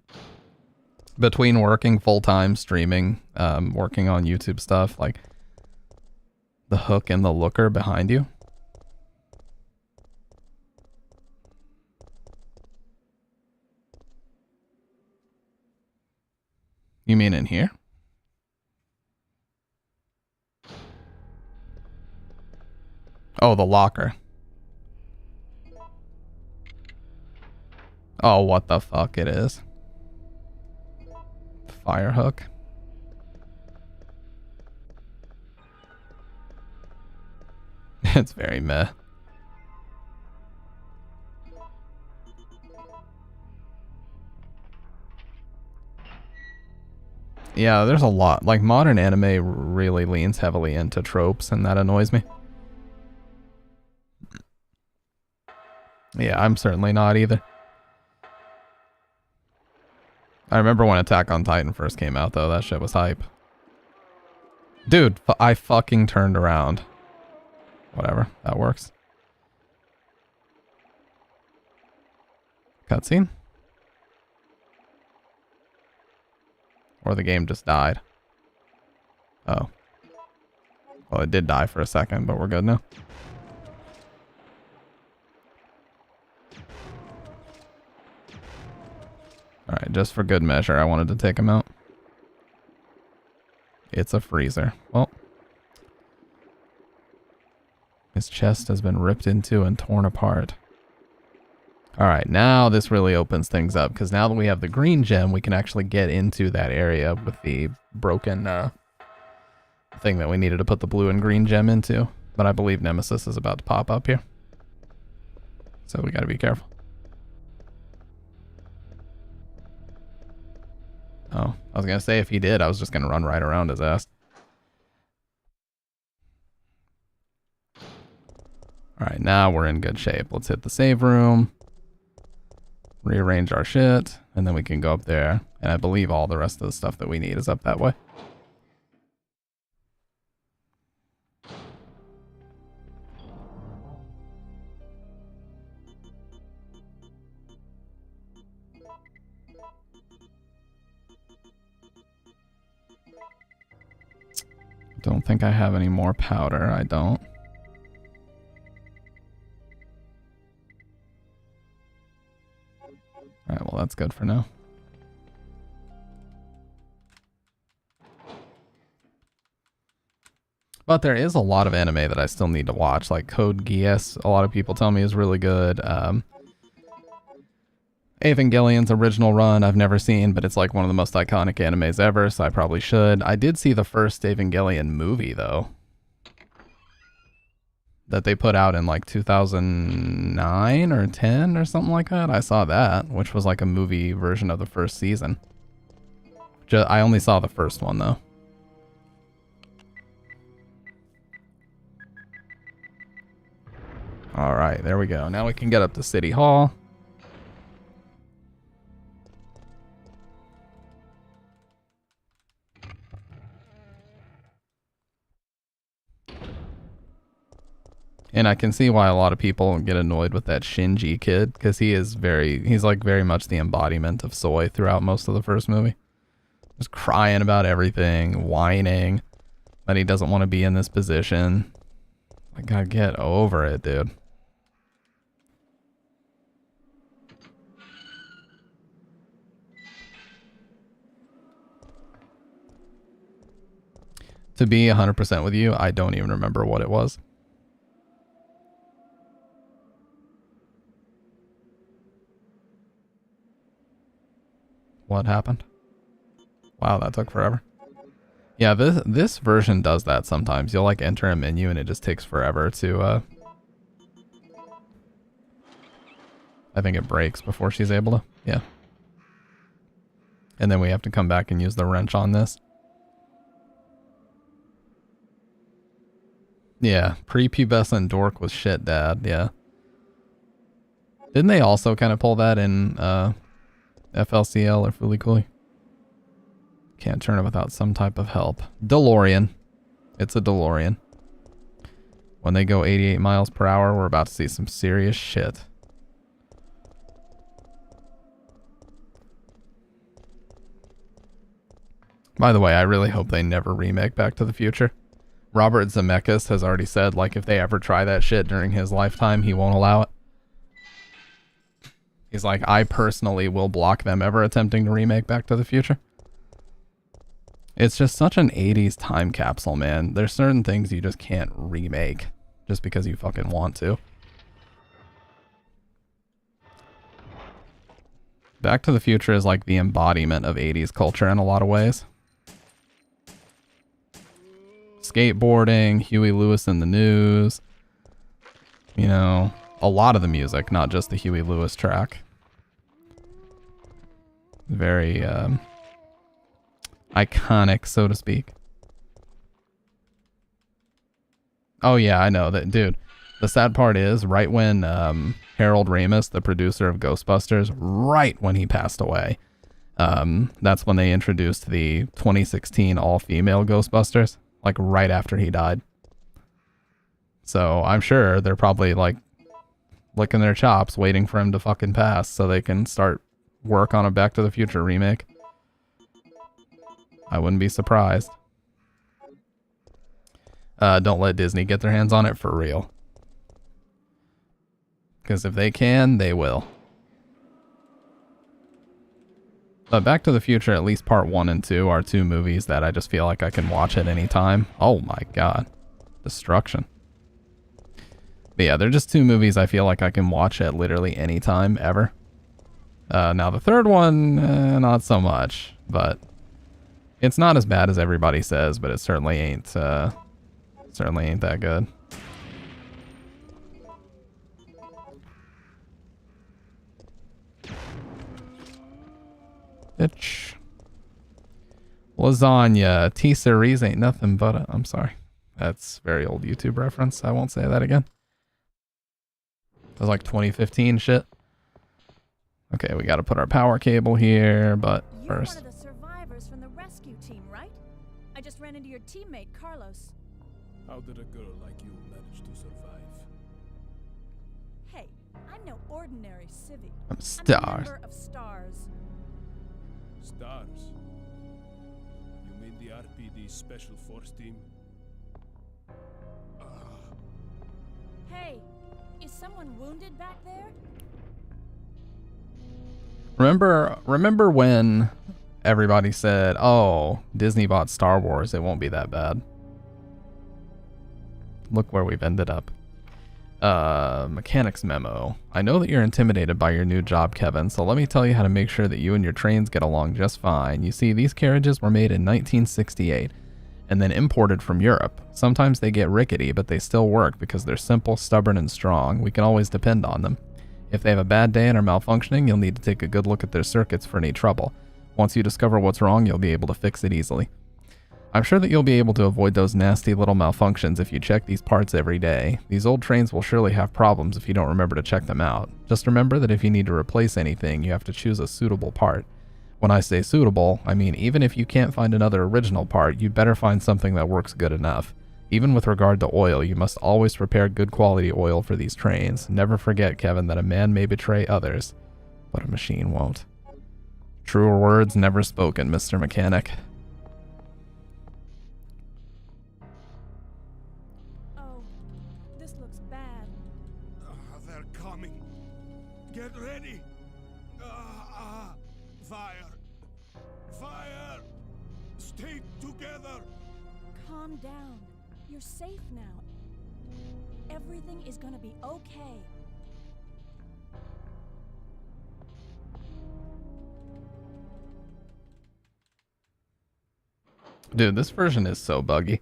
between working full-time, streaming, working on YouTube stuff, like the hook and the looker behind you. You mean in here? Oh, the locker. Oh, what the fuck it is. Fire hook. It's very meh. Yeah, there's a lot. Like, modern anime really leans heavily into tropes, and that annoys me. Yeah, I'm certainly not either. I remember when Attack on Titan first came out, though. That shit was hype. Dude, I fucking turned around. Whatever, that works. Cutscene? Or the game just died. Oh. Well, it did die for a second, but we're good now. Alright, just for good measure, I wanted to take him out. It's a freezer. Well. His chest has been ripped into and torn apart. Alright, now this really opens things up, because now that we have the green gem, we can actually get into that area with the broken thing that we needed to put the blue and green gem into. But I believe Nemesis is about to pop up here. So we gotta be careful. Oh, I was gonna say if he did, I was just gonna run right around his ass. Alright, now we're in good shape. Let's hit the save room. Rearrange our shit, and then we can go up there. And I believe all the rest of the stuff that we need is up that way. Don't think I have any more powder. I don't. Alright, well that's good for now. But there is a lot of anime that I still need to watch, like Code Geass, a lot of people tell me is really good. Evangelion's original run I've never seen, but it's like one of the most iconic animes ever, so I probably should. I did see the first Evangelion movie, though. That they put out in like 2009 or 10 or something like that. I saw that, which was like a movie version of the first season. I only saw the first one, though. Alright, there we go. Now we can get up to City Hall. And I can see why a lot of people get annoyed with that Shinji kid, because he's like very much the embodiment of soy throughout most of the first movie. Just crying about everything, whining that he doesn't want to be in this position. I gotta get over it, dude. To be 100% with you, I don't even remember what it was. What happened? Wow, that took forever. Yeah, this version does that sometimes. You'll like enter a menu and it just takes forever to I think it breaks before she's able to. Yeah. And then we have to come back and use the wrench on this. Yeah, prepubescent dork was shit, dad. Yeah. Didn't they also kind of pull that in FLCL or Fooly Cooly? Can't turn it without some type of help. DeLorean. It's a DeLorean. When they go 88 miles per hour, we're about to see some serious shit. By the way, I really hope they never remake Back to the Future. Robert Zemeckis has already said, like, if they ever try that shit during his lifetime, he won't allow it. He's like, I personally will block them ever attempting to remake Back to the Future. It's just such an 80s time capsule, man. There's certain things you just can't remake just because you fucking want to. Back to the Future is like the embodiment of 80s culture in a lot of ways. Skateboarding, Huey Lewis in the News. You know, a lot of the music, not just the Huey Lewis track. Very iconic, so to speak. Oh yeah, I know that, dude. The sad part is, right when Harold Ramis, the producer of Ghostbusters, right when he passed away, that's when they introduced the 2016 all-female Ghostbusters, like right after he died. So I'm sure they're probably like licking their chops, waiting for him to fucking pass so they can start work on a Back to the Future remake. I wouldn't be surprised. Don't let Disney get their hands on it for real. Because if they can, they will. But Back to the Future, at least part 1 and 2, are 2 movies that I just feel like I can watch at any time. Oh my god. Destruction. But yeah, they're just 2 movies I feel like I can watch at literally any time, ever. Now the third one, not so much. But it's not as bad as everybody says, but it certainly ain't that good. Bitch. Lasagna. T-Series ain't nothing but a... I'm sorry. That's very old YouTube reference. I won't say that again. It was like 2015 shit. Okay, we gotta put our power cable here, but first... You're one of the survivors from the rescue team, right? I just ran into your teammate, Carlos. How did a girl like you manage to survive? Hey, I'm no ordinary civvy. I'm I'm a stars. member of STARS. Stars. You mean the RPD Special Force Team? Hey, is someone wounded back there? Remember when everybody said, oh, Disney bought Star Wars, it won't be that bad. Look where we've ended up. Mechanics memo. I know that you're intimidated by your new job, Kevin, so let me tell you how to make sure that you and your trains get along just fine. You see, these carriages were made in 1968 and then imported from Europe. Sometimes they get rickety, but they still work because they're simple, stubborn, and strong. We can always depend on them. If they have a bad day and are malfunctioning, you'll need to take a good look at their circuits for any trouble. Once you discover what's wrong, you'll be able to fix it easily. I'm sure that you'll be able to avoid those nasty little malfunctions if you check these parts every day. These old trains will surely have problems if you don't remember to check them out. Just remember that if you need to replace anything, you have to choose a suitable part. When I say suitable, I mean even if you can't find another original part, you'd better find something that works good enough. Even with regard to oil, you must always prepare good quality oil for these trains. Never forget, Kevin, that a man may betray others, but a machine won't. Truer words never spoken, Mr. Mechanic. Oh, this looks bad. They're coming. Get ready. Fire. Fire. Stay together. Calm down. You're safe now. Everything is gonna be okay. Dude, this version is so buggy.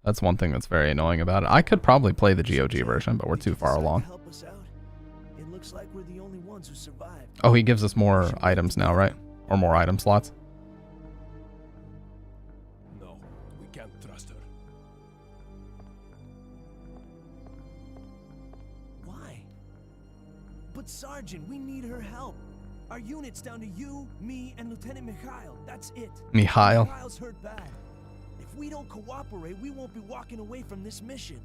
That's one thing that's very annoying about it. I could probably play the GOG version, but we're too far along. Help us out. It looks like we're the only ones who survived. Oh, he gives us more items now, right? Or more item slots? No, we can't trust her. Why? But Sergeant, we need her help. Our unit's down to you, me, and Lieutenant Mikhail. That's it. Mikhail? Mikhail's hurt bad. If we don't cooperate, we won't be walking away from this mission.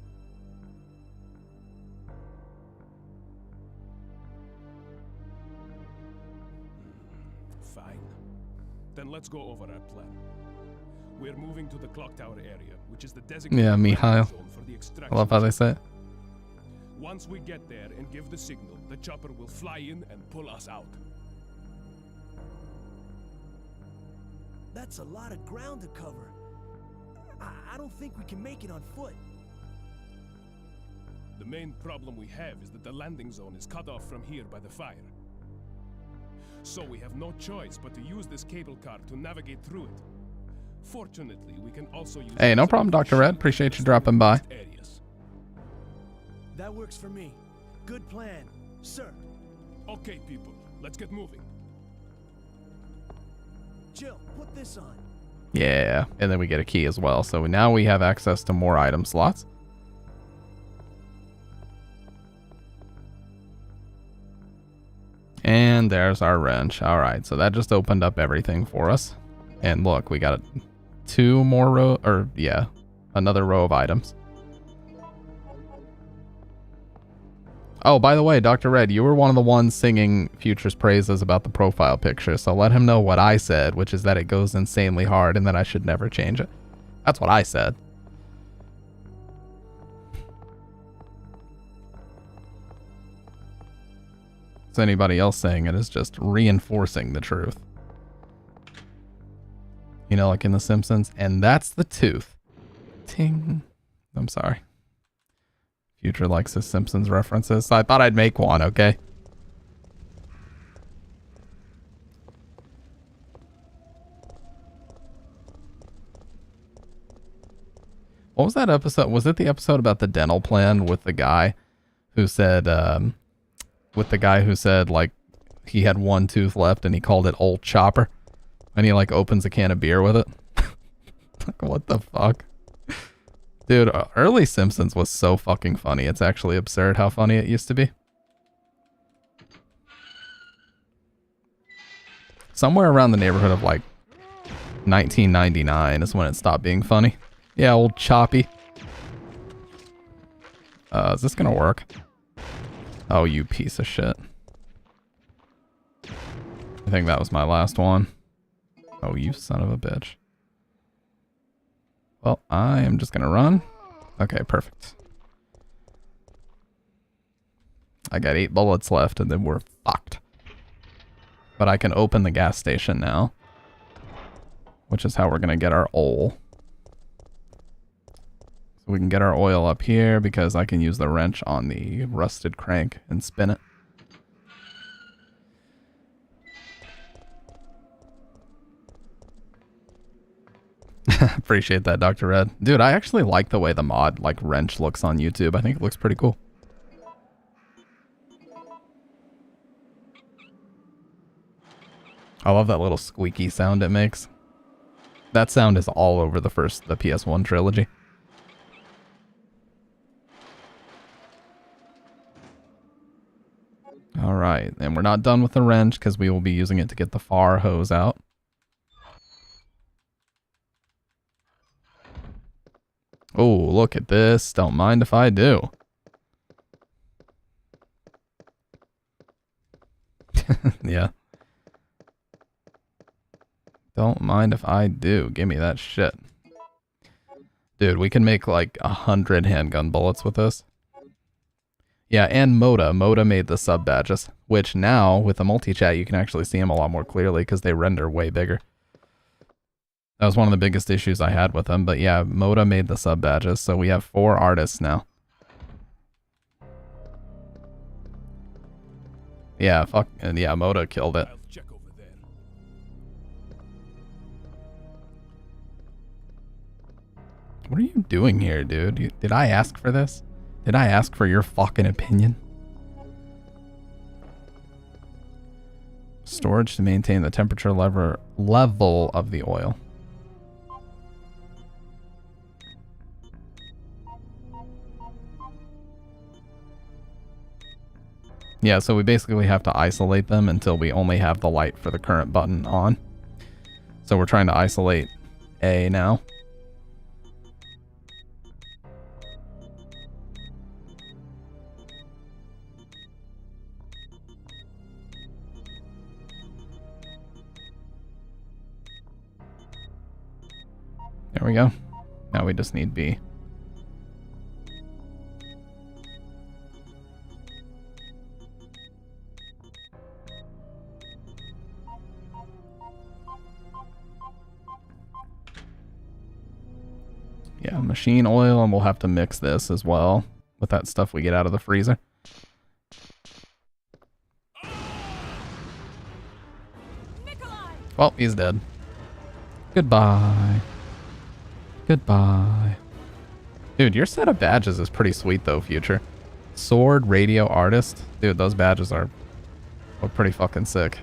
Then let's go over our plan. We're moving to the clock tower area, which is the designated Yeah, Mikhail. zone for the I extraction. love how they say it. Once we get there and give the signal, the chopper will fly in and pull us out. That's a lot of ground to cover. I don't think we can make it on foot. The main problem we have is that the landing zone is cut off from here by the fire. So we have no choice but to use this cable car to navigate through it. Fortunately, we can also use... Hey, no problem, Dr. Red. Appreciate you dropping by. Areas. That works for me. Good plan, sir. Okay, people, let's get moving. Jill, put this on. Yeah, and then we get a key as well. So now we have access to more item slots. And there's our wrench. All right, so that just opened up everything for us. And look, we got two more row, or yeah, another row of items. Oh, by the way, Dr. Red, you were one of the ones singing Future's praises about the profile picture, so let him know what I said, which is that it goes insanely hard and that I should never change it. That's what I said. So anybody else saying it is just reinforcing the truth. You know, like in The Simpsons, and that's the tooth. Ting. I'm sorry. Future likes his Simpsons references, so I thought I'd make one, okay? What was that episode? Was it the episode about the dental plan with the guy who said, like, he had one tooth left and he called it Old Chopper? And he, like, opens a can of beer with it? Like, what the fuck? Dude, early Simpsons was so fucking funny. It's actually absurd how funny it used to be. Somewhere around the neighborhood of like 1999 is when it stopped being funny. Yeah, old Choppy. Is this gonna work? Oh, you piece of shit. I think that was my last one. Oh, you son of a bitch. Well, I am just gonna run. Okay, perfect. I got 8 bullets left and then we're fucked. But I can open the gas station now, which is how we're gonna get our oil. So we can get our oil up here because I can use the wrench on the rusted crank and spin it. Appreciate that, Dr. Red. Dude, I actually like the way the mod, like, wrench looks on YouTube. I think it looks pretty cool. I love that little squeaky sound it makes. That sound is all over the PS1 trilogy. Alright, and we're not done with the wrench because we will be using it to get the far hose out. Oh, look at this. Don't mind if I do. Yeah. Don't mind if I do. Give me that shit. Dude, we can make like 100 handgun bullets with this. Yeah, and Moda. Moda made the sub badges, which now with the multi-chat you can actually see them a lot more clearly because they render way bigger. That was one of the biggest issues I had with them, but yeah, Moda made the sub badges, so we have 4 artists now. Yeah, fuck, and yeah, Moda killed it. I'll check over there. What are you doing here, dude? Did I ask for this? Did I ask for your fucking opinion? Storage to maintain the temperature level of the oil. Yeah, so we basically have to isolate them until we only have the light for the current button on. So we're trying to isolate A now. There we go. Now we just need B. Yeah, machine oil, and we'll have to mix this as well with that stuff we get out of the freezer. Well, he's dead. Goodbye. Goodbye. Dude, your set of badges is pretty sweet though, Future. Sword, radio, artist. Dude, those badges are pretty fucking sick.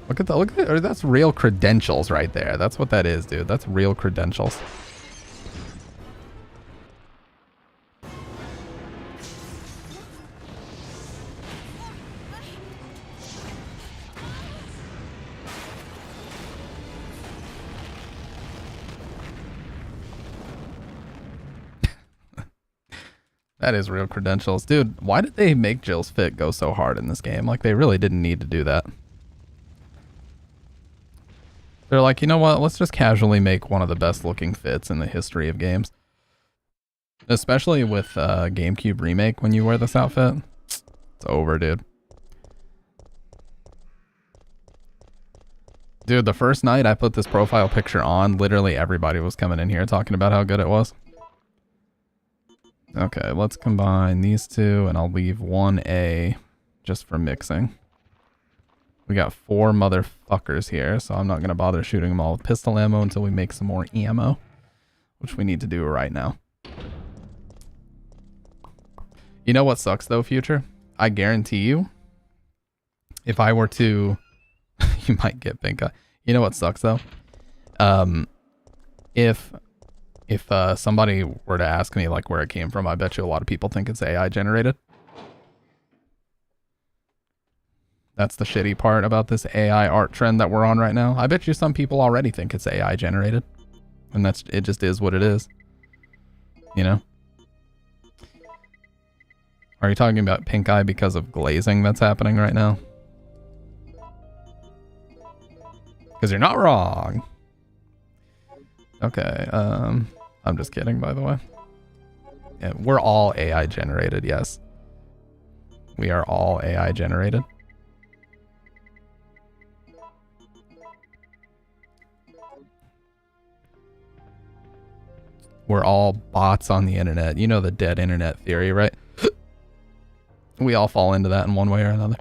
Look at that, that's real credentials right there. That's what that is, dude. That's real credentials. That is real credentials. Dude, why did they make Jill's fit go so hard in this game? Like, they really didn't need to do that. They're like, you know what? Let's just casually make one of the best looking fits in the history of games. Especially with GameCube Remake, when you wear this outfit. It's over, dude. Dude, the first night I put this profile picture on, literally everybody was coming in here talking about how good it was. Okay, let's combine these two, and I'll leave 1A just for mixing. We got 4 motherfuckers here, so I'm not going to bother shooting them all with pistol ammo until we make some more ammo, which we need to do right now. You know what sucks, though, Future? I guarantee you, if I were to... you might get pink eye. You know what sucks, though? If somebody were to ask me, like, where it came from, I bet you a lot of people think it's AI generated. That's the shitty part about this AI art trend that we're on right now. I bet you some people already think it's AI generated. And it just is what it is. You know? Are you talking about pink eye because of glazing that's happening right now? Because you're not wrong. Okay, I'm just kidding, by the way. Yeah, we're all AI generated, yes. We are all AI generated. We're all bots on the internet. You know the dead internet theory, right? We all fall into that in one way or another.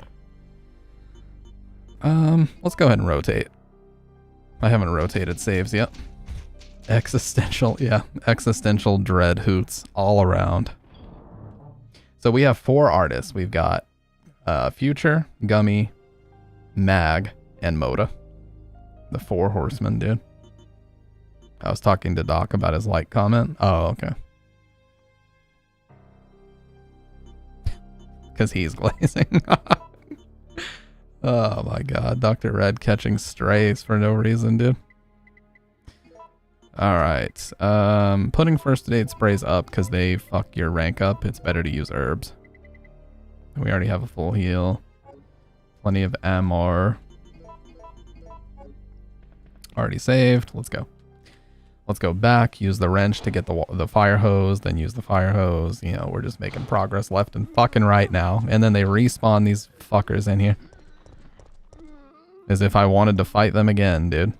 Let's go ahead and rotate. I haven't rotated saves yet. Existential, yeah. Existential dread hoots all around. So we have 4 artists. We've got Future, Gummy, Mag, and Moda. The 4 horsemen, dude. I was talking to Doc about his like comment. Oh, okay. Because he's glazing. Oh my god. Dr. Red catching strays for no reason, dude. Alright. Putting first aid sprays up because they fuck your rank up. It's better to use herbs. We already have a full heal. Plenty of ammo. Already saved. Let's go. Let's go back, use the wrench to get the fire hose, then use the fire hose. You know, we're just making progress left and fucking right now. And then they respawn these fuckers in here. As if I wanted to fight them again, dude.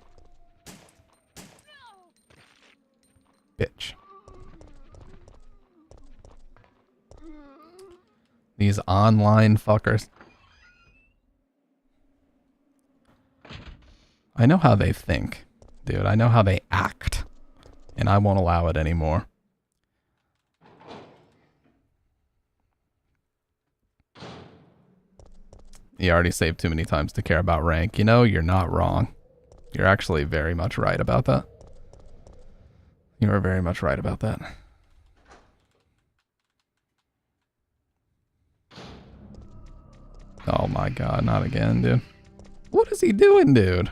Bitch. These online fuckers. I know how they think, dude. I know how they act. And I won't allow it anymore. You already saved too many times to care about rank. You know, you're not wrong. You're actually very much right about that. You are very much right about that. Oh my god, not again, dude. What is he doing, dude?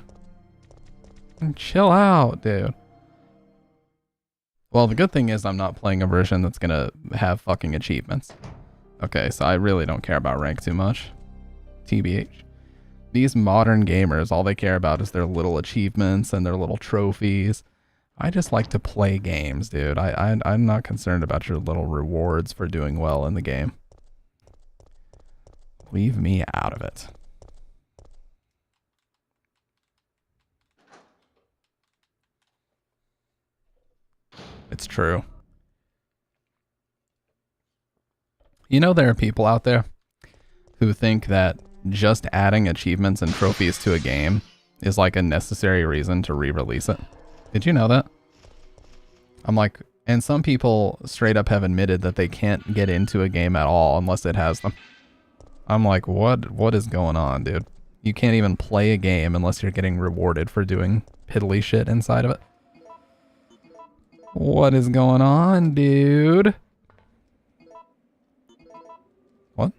Chill out, dude. Well, the good thing is I'm not playing a version that's gonna have fucking achievements. Okay, so I really don't care about rank too much. TBH. These modern gamers, all they care about is their little achievements and their little trophies. I just like to play games, dude. I'm not concerned about your little rewards for doing well in the game. Leave me out of it. It's true. You know, there are people out there who think that just adding achievements and trophies to a game is like a necessary reason to re-release it. Did you know that? I'm like, and some people straight up have admitted that they can't get into a game at all unless it has them. I'm like, what is going on, dude? You can't even play a game unless you're getting rewarded for doing piddly shit inside of it. What is going on, dude? What?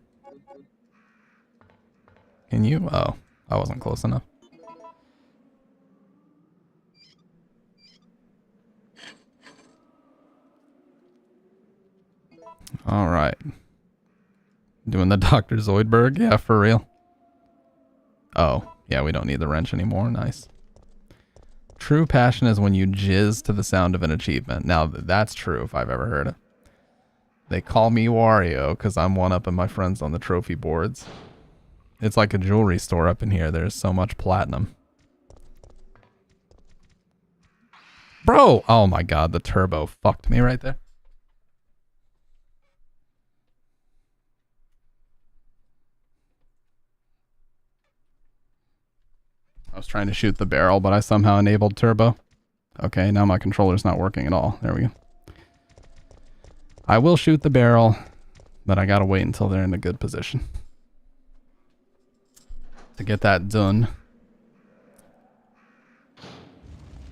Can you? Oh, I wasn't close enough. All right. Doing the Dr. Zoidberg? Yeah, for real. Oh, yeah, we don't need the wrench anymore. Nice. True passion is when you jizz to the sound of an achievement. Now, that's true if I've ever heard it. They call me Wario because I'm one-upping my friends on the trophy boards. It's like a jewelry store up in here. There's so much platinum. Bro! Oh my god, the turbo fucked me right there. I was trying to shoot the barrel, but I somehow enabled turbo. Okay, now my controller's not working at all. There we go. I will shoot the barrel, but I gotta wait until they're in a good position to get that done.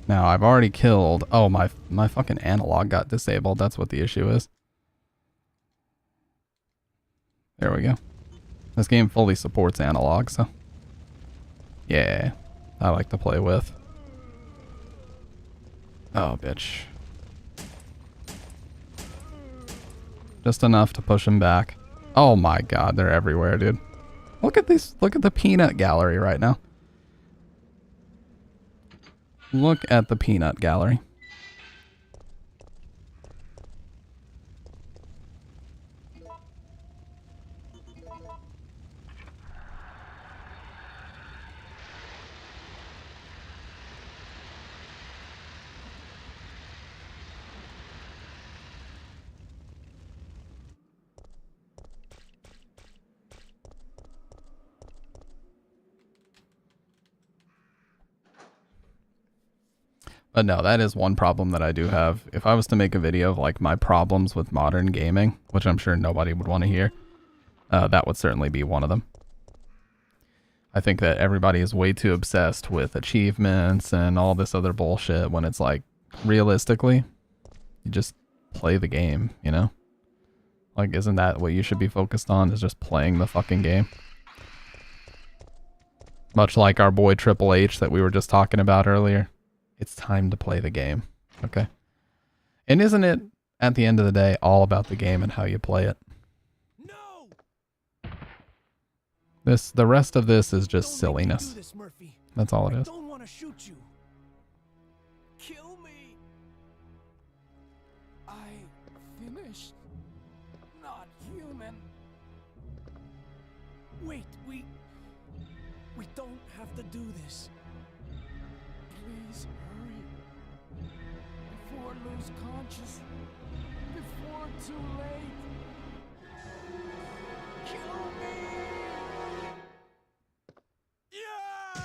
Now, I've already killed... Oh, my fucking analog got disabled. That's what the issue is. There we go. This game fully supports analog, so... Yeah, I like to play with. Oh, bitch. Just enough to push him back. Oh my god, they're everywhere, dude. Look at these. Look at the peanut gallery right now. Look at the peanut gallery. But no, that is one problem that I do have. If I was to make a video of like my problems with modern gaming, which I'm sure nobody would want to hear, that would certainly be one of them. I think that everybody is way too obsessed with achievements and all this other bullshit when it's like, realistically, you just play the game, you know? Like, isn't that what you should be focused on, is just playing the fucking game? Much like our boy Triple H that we were just talking about earlier. It's time to play the game, okay? And isn't it, at the end of the day, all about the game and how you play it? No! The rest of this is just silliness. This, Murphy. That's all it is. I don't want to shoot you. Kill me. I finished. Not human. Wait, we don't have to do this. Please hurry. Before I lose conscious. Before too late. Kill me! Yeah!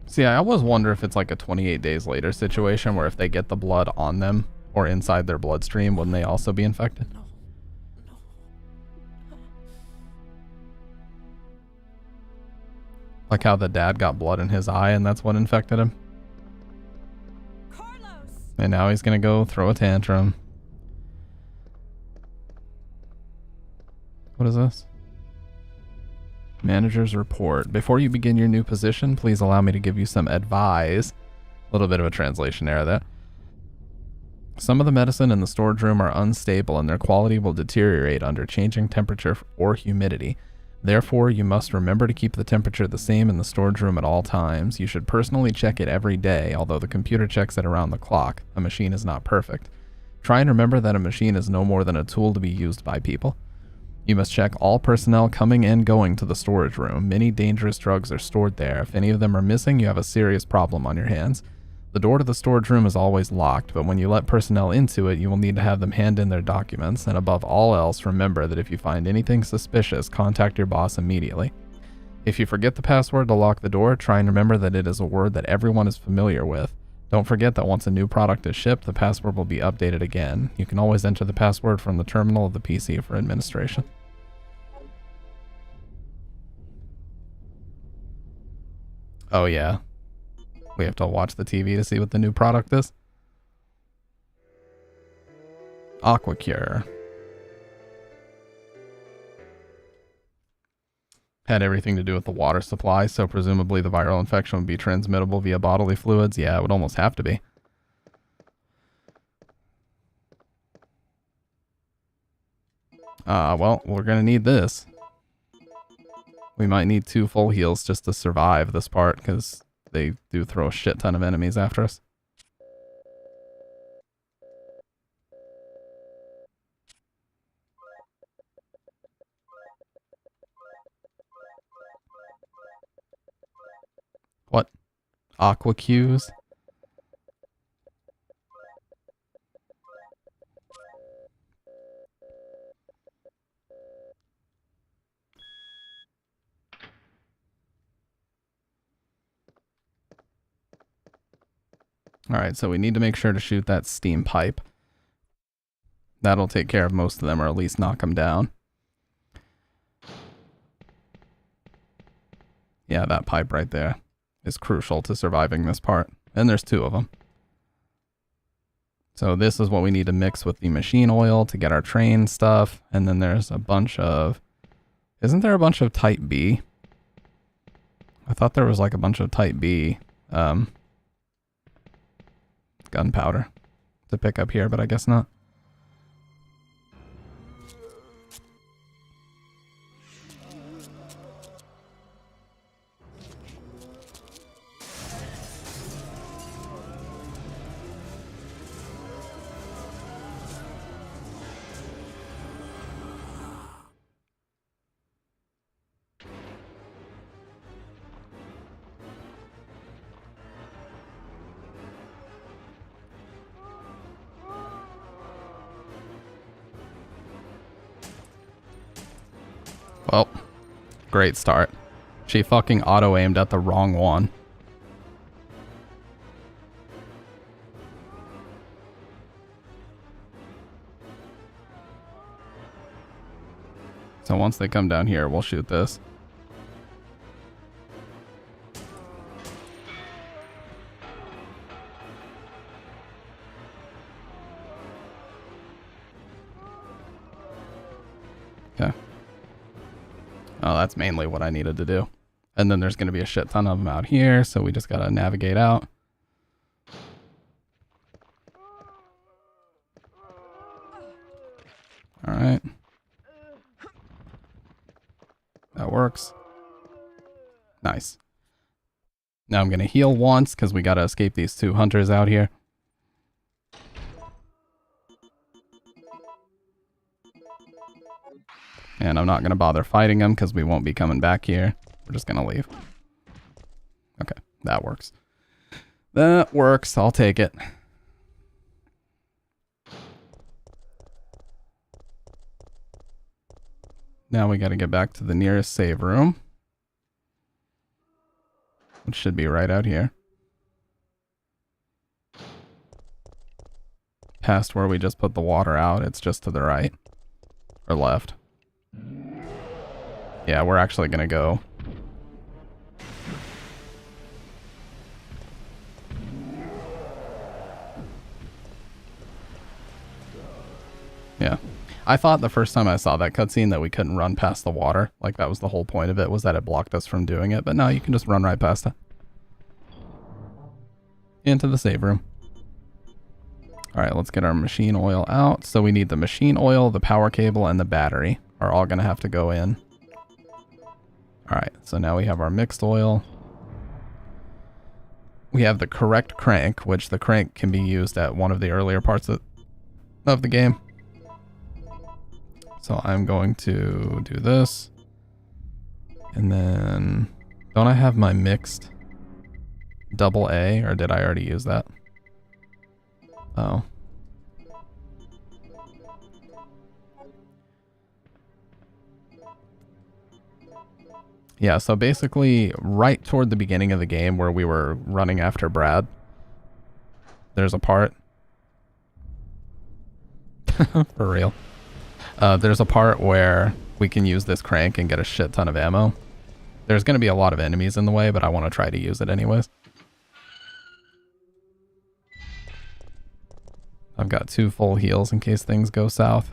See, I always wonder if it's like a 28 days later situation where if they get the blood on them or inside their bloodstream, wouldn't they also be infected? No. Like how the dad got blood in his eye and that's what infected him. Carlos! And now he's gonna go throw a tantrum. What is this? Manager's report. Before you begin your new position, please allow me to give you some advice. A little bit of a translation error there. Some of the medicine in the storage room are unstable and their quality will deteriorate under changing temperature or humidity. Therefore, you must remember to keep the temperature the same in the storage room at all times. You should personally check it every day, although the computer checks it around the clock. A machine is not perfect. Try and remember that a machine is no more than a tool to be used by people. You must check all personnel coming and going to the storage room. Many dangerous drugs are stored there. If any of them are missing, you have a serious problem on your hands. The door to the storage room is always locked, but when you let personnel into it, you will need to have them hand in their documents, and above all else, remember that if you find anything suspicious, contact your boss immediately. If you forget the password to lock the door, try and remember that it is a word that everyone is familiar with. Don't forget that once a new product is shipped, the password will be updated again. You can always enter the password from the terminal of the PC for administration. Oh yeah. We have to watch the TV to see what the new product is. AquaCure. Had everything to do with the water supply, so presumably the viral infection would be transmittable via bodily fluids. Yeah, it would almost have to be. Well, we're gonna need this. We might need 2 full heals just to survive this part, because they do throw a shit ton of enemies after us. What? Aqua cues? Alright, so we need to make sure to shoot that steam pipe. That'll take care of most of them, or at least knock them down. Yeah, that pipe right there is crucial to surviving this part. And there's 2 of them. So this is what we need to mix with the machine oil to get our train stuff. And then there's a bunch of... Isn't there a bunch of Type B? I thought there was like a bunch of Type B gunpowder to pick up here, but I guess not. Well, great start. She fucking auto-aimed at the wrong one. So once they come down here, we'll shoot this. Okay. Oh, that's mainly what I needed to do. And then there's going to be a shit ton of them out here, so we just got to navigate out. All right. That works. Nice. Now I'm going to heal once because we got to escape these 2 hunters out here. And I'm not going to bother fighting them because we won't be coming back here. We're just going to leave. Okay, that works. That works. I'll take it. Now we got to get back to the nearest save room, which should be right out here. Past where we just put the water out, it's just to the right. Or left. Yeah, we're actually gonna go. Yeah. I thought the first time I saw that cutscene that we couldn't run past the water. Like that was the whole point of it, was that it blocked us from doing it. But no, you can just run right past it. Into the save room. Alright, let's get our machine oil out. So we need the machine oil, the power cable, and the battery are all going to have to go in. Alright, so now we have our mixed oil. We have the correct crank, which the crank can be used at one of the earlier parts of the game. So I'm going to do this. And then, don't I have my mixed double A, or did I already use that? Oh. Yeah, so basically right toward the beginning of the game where we were running after Brad, there's a part. For real. There's a part where we can use this crank and get a shit ton of ammo. There's going to be a lot of enemies in the way, but I want to try to use it anyways. I've got 2 full heals in case things go south.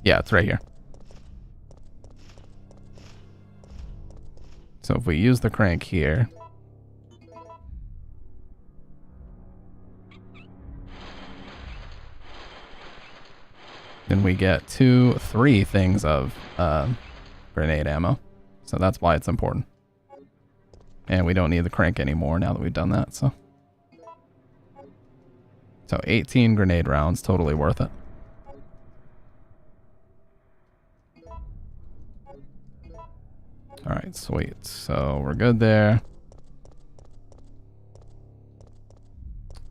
Yeah, it's right here. So if we use the crank here, then we get 3 things of grenade ammo. So that's why it's important. And we don't need the crank anymore now that we've done that, so 18 grenade rounds, totally worth it. Alright, sweet. So we're good there.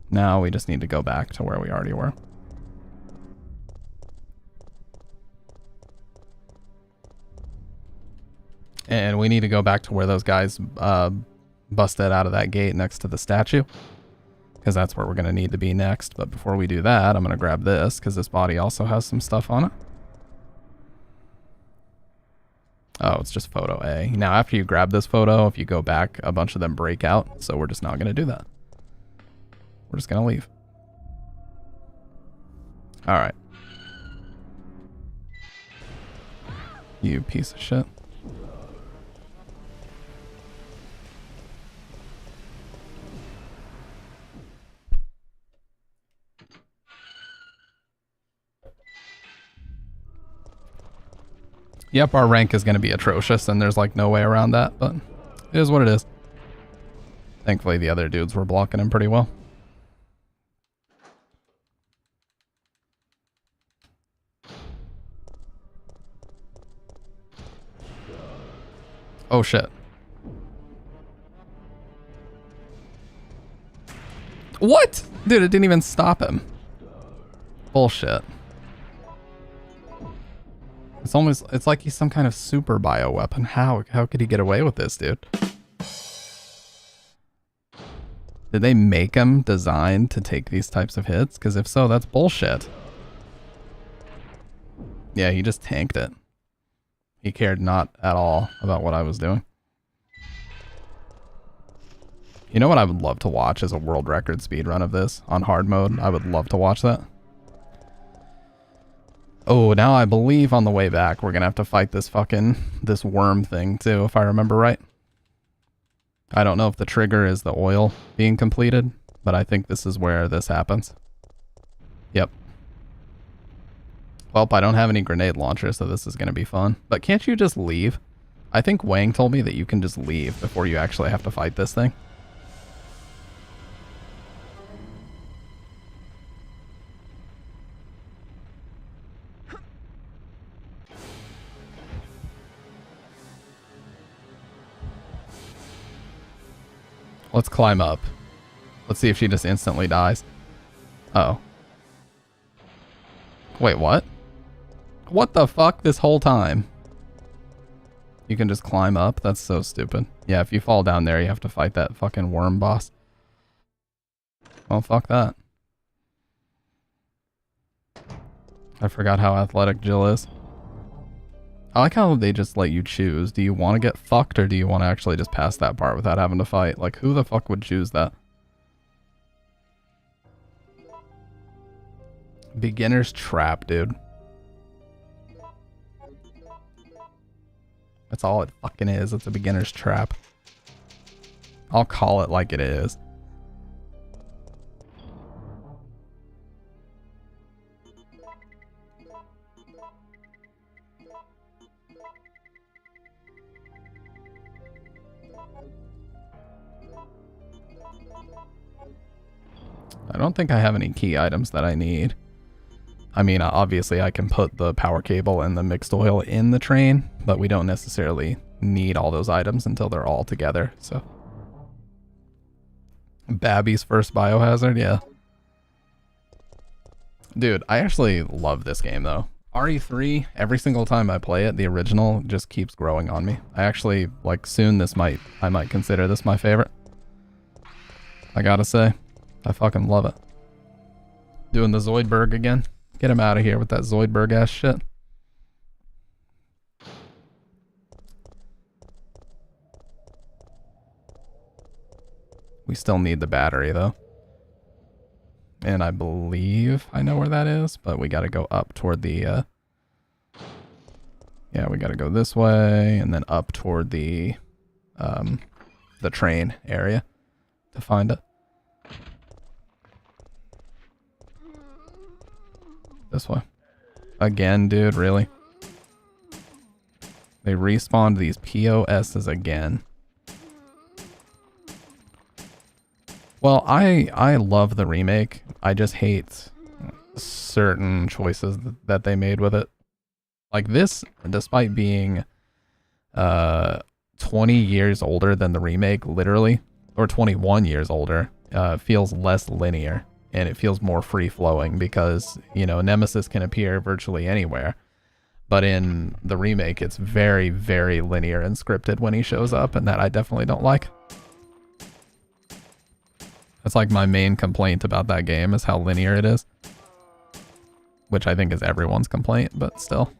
Now we just need to go back to where we already were. And we need to go back to where those guys busted out of that gate next to the statue. Because that's where we're going to need to be next. But before we do that, I'm going to grab this because this body also has some stuff on it. Oh, it's just photo A. Now, after you grab this photo, if you go back, a bunch of them break out. So we're just not going to do that. We're just going to leave. All right. You piece of shit. Yep, our rank is going to be atrocious, and there's like no way around that, but it is what it is. Thankfully, the other dudes were blocking him pretty well. Oh shit. What? Dude, it didn't even stop him. Bullshit. It's like he's some kind of super bioweapon. How could he get away with this, dude? Did they make him designed to take these types of hits? Because if so, that's bullshit. Yeah, he just tanked it. He cared not at all about what I was doing. You know what I would love to watch is a world record speedrun of this on hard mode. I would love to watch that. Oh, now I believe on the way back we're gonna have to fight this worm thing too, if I remember right. I don't know if the trigger is the oil being completed, but I think this is where this happens. Yep. Well, I don't have any grenade launcher, so this is gonna be fun. But can't you just leave? I think Wang told me that you can just leave before you actually have to fight this thing. Let's climb up. Let's see if she just instantly dies. Uh-oh. Wait, what? What the fuck this whole time? You can just climb up? That's so stupid. Yeah, if you fall down there, you have to fight that fucking worm boss. Well, fuck that. I forgot how athletic Jill is. I like how they just let you choose. Do you want to get fucked or do you want to actually just pass that part without having to fight? Like, who the fuck would choose that? Beginner's trap, dude. That's all it fucking is. It's a beginner's trap. I'll call it like it is. I don't think I have any key items that I need. I mean, obviously I can put the power cable and the mixed oil in the train, but we don't necessarily need all those items until they're all together, so. Babby's first biohazard, yeah. Dude, I actually love this game though. RE3, every single time I play it, the original just keeps growing on me. I actually, like, soon I might consider this my favorite. I gotta say, I fucking love it. Doing the Zoidberg again. Get him out of here with that Zoidberg ass shit. We still need the battery though. And I believe I know where that is, but we gotta go up toward the, yeah, we gotta go this way and then up toward the train area to find it. This way. Again, dude, really? They respawned these POSs again. Well, I love the remake. I just hate certain choices that they made with it. Like this, despite being 20 years older than the remake, literally, or 21 years older, feels less linear and it feels more free-flowing because, you know, Nemesis can appear virtually anywhere. But in the remake, it's very, very linear and scripted when he shows up, and that I definitely don't like. That's like my main complaint about that game, is how linear it is. Which I think is everyone's complaint, but still.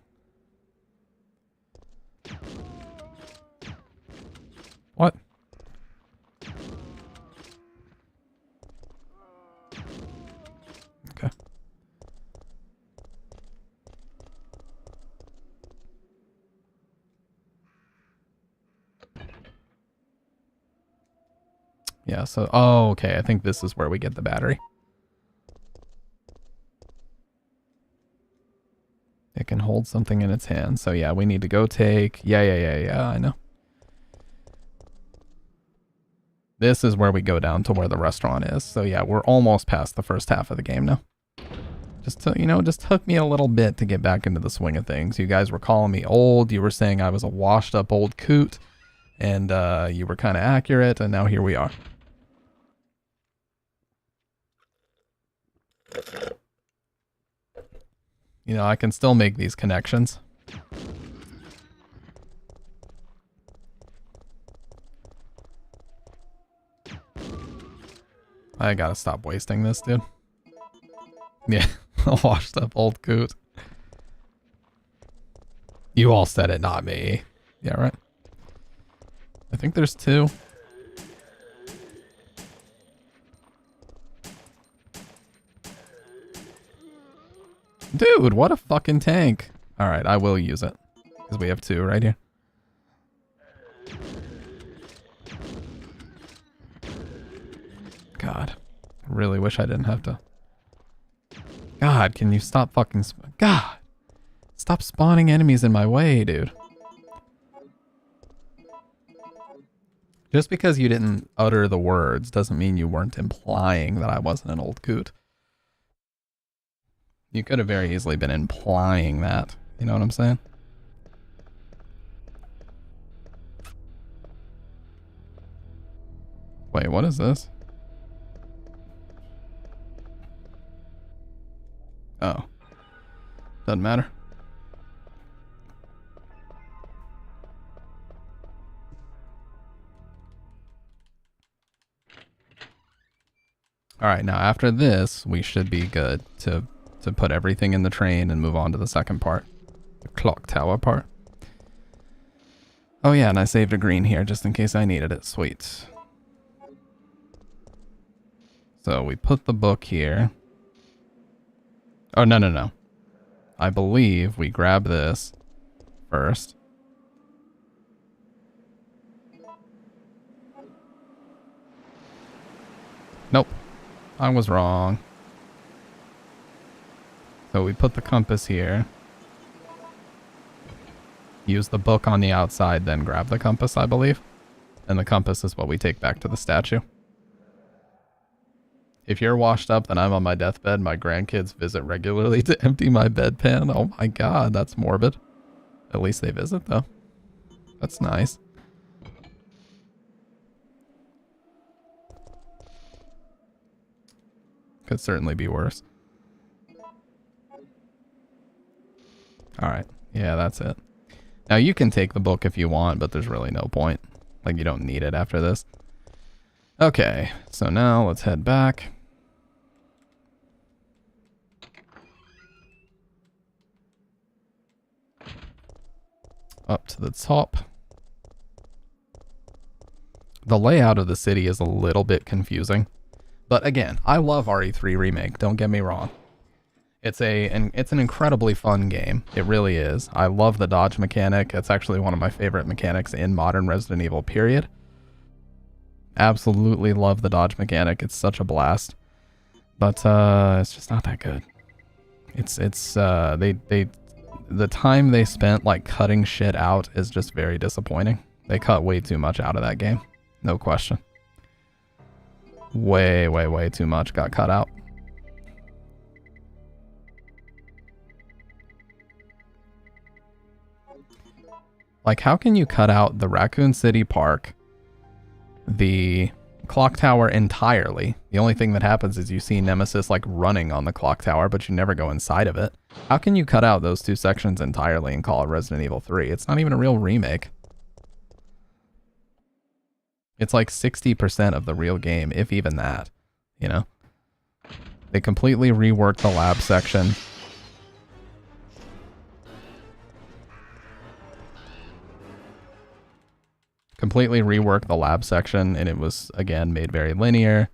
What? Okay. Yeah, so, oh, okay, I think this is where we get the battery. It can hold something in its hand, so yeah, we need to go take, yeah, I know. This is where we go down to where the restaurant is, so yeah, we're almost past the first half of the game now. Just to, you know, just took me a little bit to get back into the swing of things. You guys were calling me old, you were saying I was a washed up old coot, and you were kind of accurate, and now here we are. You know, I can still make these connections. I gotta stop wasting this, dude. Yeah, a washed up old coot. You all said it, not me. Yeah, right. I think there's two. Dude, what a fucking tank. Alright, I will use it. Because we have two right here. God. I really wish I didn't have to. God, can you stop fucking... God! Stop spawning enemies in my way, dude. Just because you didn't utter the words doesn't mean you weren't implying that I wasn't an old coot. You could have very easily been implying that. You know what I'm saying? Wait, what is this? Oh. Doesn't matter. Alright, now after this, we should be good to put everything in the train and move on to the second part. The clock tower part. Oh yeah, and I saved a green here just in case I needed it. Sweet. So we put the book here. Oh, no, no, no. I believe we grab this first. Nope. I was wrong. So we put the compass here. Use the book on the outside, then grab the compass, I believe. And the compass is what we take back to the statue. If you're washed up, then I'm on my deathbed. My grandkids visit regularly to empty my bedpan. Oh my god, that's morbid. At least they visit, though. That's nice. Could certainly be worse. Alright. Yeah, that's it. Now, you can take the book if you want, but there's really no point. Like, you don't need it after this. Okay, so now let's head back. Up to the top. The layout of the city is a little bit confusing. But again, I love RE3 Remake, don't get me wrong. It's an incredibly fun game. It really is. I love the dodge mechanic. It's actually one of my favorite mechanics in modern Resident Evil, period. Absolutely love the dodge mechanic. It's such a blast. But it's just not that good. The time they spent like cutting shit out is just very disappointing. They cut way too much out of that game. No question. Way, way, way too much got cut out. Like, how can you cut out the Raccoon City Park, the clock tower entirely? The only thing that happens is you see Nemesis like running on the clock tower, but you never go inside of it. How can you cut out those two sections entirely and call it Resident Evil 3? It's not even a real remake. It's like 60% of the real game, if even that, you know? They completely reworked the lab section. Completely reworked the lab section, and it was, again, made very linear.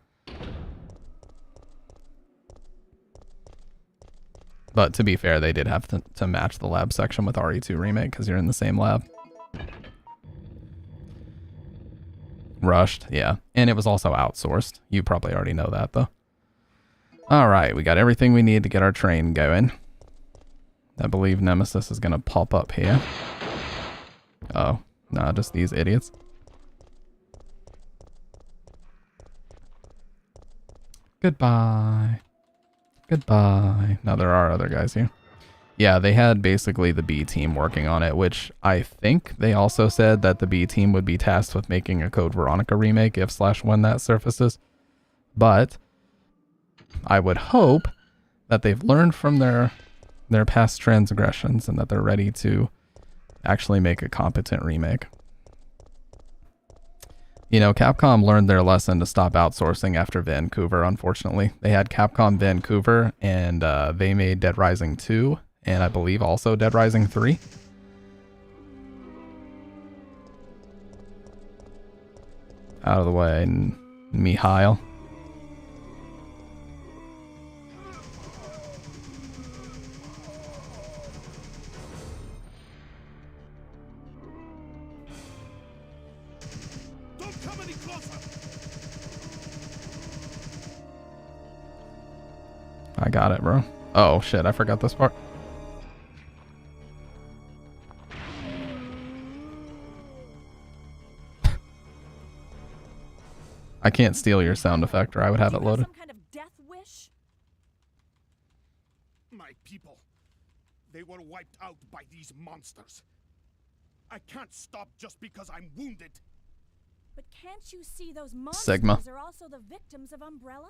But to be fair, they did have to match the lab section with RE2 Remake, because you're in the same lab. Rushed, yeah. And it was also outsourced. You probably already know that, though. Alright, we got everything we need to get our train going. I believe Nemesis is going to pop up here. Oh. Nah, just these idiots. Goodbye. Goodbye. Now there are other guys here. Yeah, they had basically the B team working on it, which I think they also said that the B team would be tasked with making a Code Veronica remake if/when that surfaces. But I would hope that they've learned from their past transgressions and that they're ready to actually make a competent remake. You know, Capcom learned their lesson to stop outsourcing after Vancouver, unfortunately. They had Capcom Vancouver, and they made Dead Rising 2, and I believe also Dead Rising 3. Out of the way, Mihail. I got it, bro. Oh, shit, I forgot this part. I can't steal your sound effect, or I would have it loaded. Some kind of death wish? My people, they were wiped out by these monsters. I can't stop just because I'm wounded. But can't you see those monsters Sigma are also the victims of Umbrella?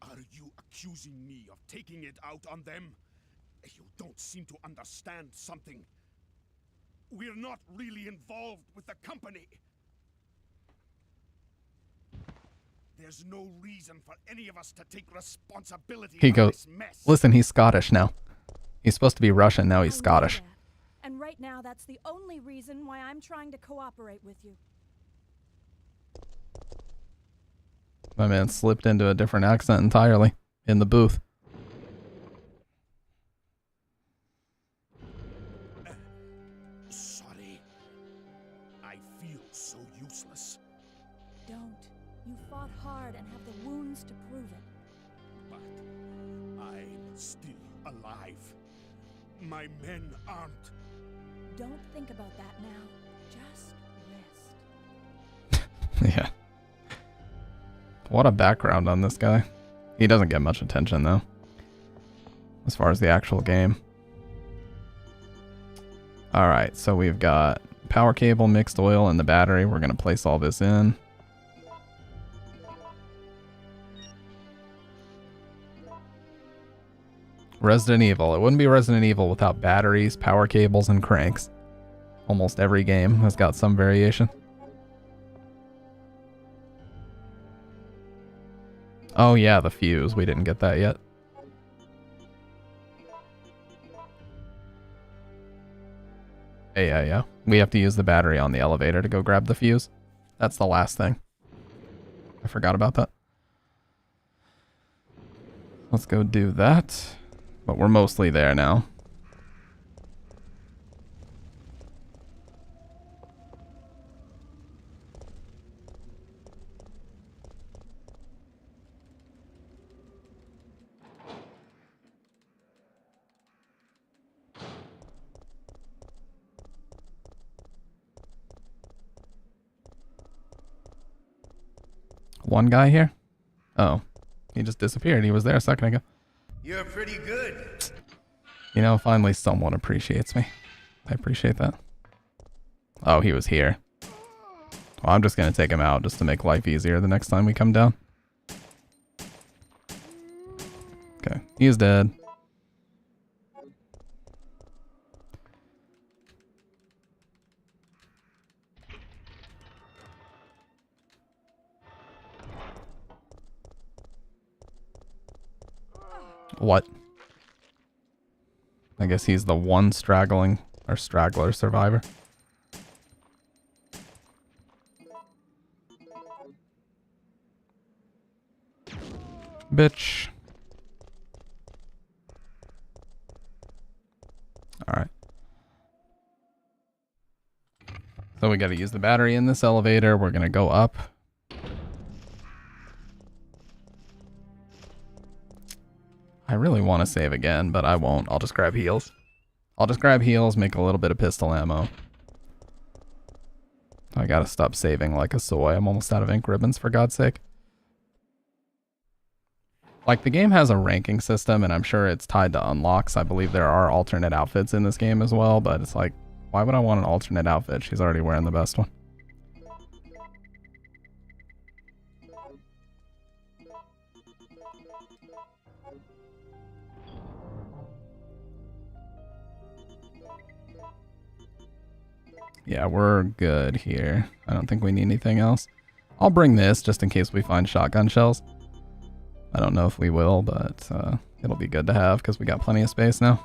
Are you accusing me of taking it out on them? You don't seem to understand something. We're not really involved with the company. There's no reason for any of us to take responsibility He for goes, this mess. listen, he's Scottish now. He's supposed to be Russian, now he's Scottish. And right now, that's the only reason why I'm trying to cooperate with you. My man slipped into a different accent entirely in the booth. fought hard and have the wounds to prove it. But I'm still alive. My men aren't. Don't think about that now. Just rest. Yeah. What a background on this guy. He doesn't get much attention though, as far as the actual game. Alright, so we've got power cable, mixed oil, and the battery. We're going to place all this in. Resident Evil. It wouldn't be Resident Evil without batteries, power cables, and cranks. Almost every game has got some variation. Oh yeah, the fuse. We didn't get that yet. Yeah. We have to use the battery on the elevator to go grab the fuse. That's the last thing. I forgot about that. Let's go do that. But we're mostly there now. One guy here? Oh, he just disappeared. He was there a second ago. You're pretty good. You know, finally someone appreciates me. I appreciate that. Oh, he was here. Well, I'm just going to take him out just to make life easier the next time we come down. Okay, he's dead. What? I guess he's the one straggling or straggler survivor. Bitch. Alright. So we gotta use the battery in this elevator. We're gonna go up. I really want to save again, but I won't. I'll just grab heals. I'll just grab heals, make a little bit of pistol ammo. I gotta stop saving like a soy. I'm almost out of ink ribbons, for God's sake. Like, the game has a ranking system, and I'm sure it's tied to unlocks. I believe there are alternate outfits in this game as well, but it's like, why would I want an alternate outfit? She's already wearing the best one. Yeah, we're good here. I don't think we need anything else. I'll bring this just in case we find shotgun shells. I don't know if we will, but it'll be good to have because we got plenty of space now.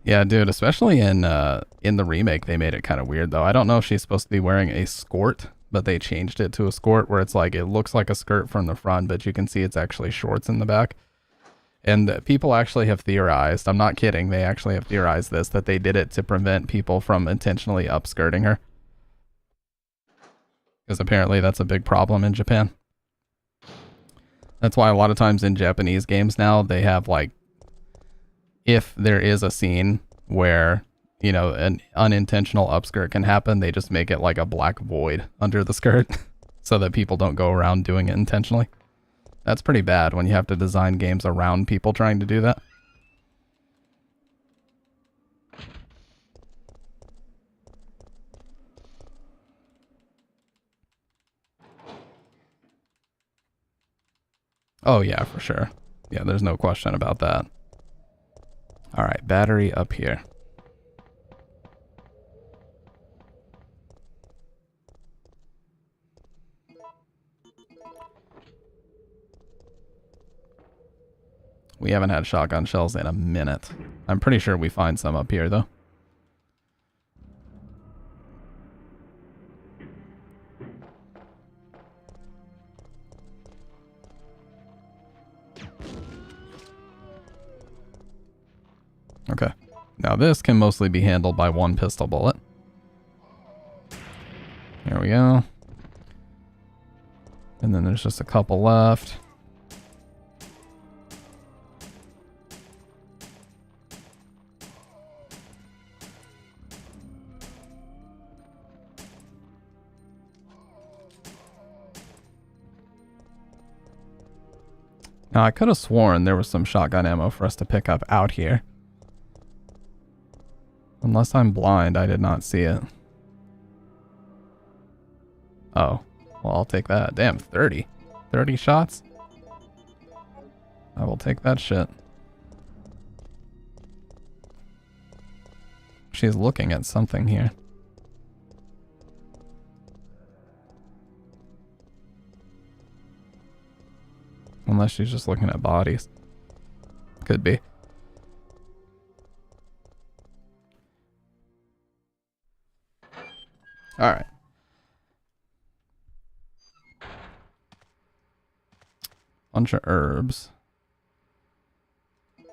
Yeah, dude, especially in the remake, they made it kind of weird, though. I don't know if she's supposed to be wearing a skirt, but they changed it to a skirt where it's like, it looks like a skirt from the front, but you can see it's actually shorts in the back. And people actually have theorized, I'm not kidding, they actually have theorized this, that they did it to prevent people from intentionally upskirting her. Because apparently that's a big problem in Japan. That's why a lot of times in Japanese games now, they have like, if there is a scene where, you know, an unintentional upskirt can happen, they just make it like a black void under the skirt so that people don't go around doing it intentionally. That's pretty bad when you have to design games around people trying to do that. Oh yeah, for sure. Yeah, there's no question about that. All right, battery up here. We haven't had shotgun shells in a minute. I'm pretty sure we find some up here, though. Okay. Now this can mostly be handled by one pistol bullet. There we go. And then there's just a couple left. Now I could have sworn there was some shotgun ammo for us to pick up out here. Unless I'm blind, I did not see it. Oh, well, I'll take that. Damn, 30. 30 shots? I will take that shit. She's looking at something here. Unless she's just looking at bodies. Could be. Alright. Bunch of herbs.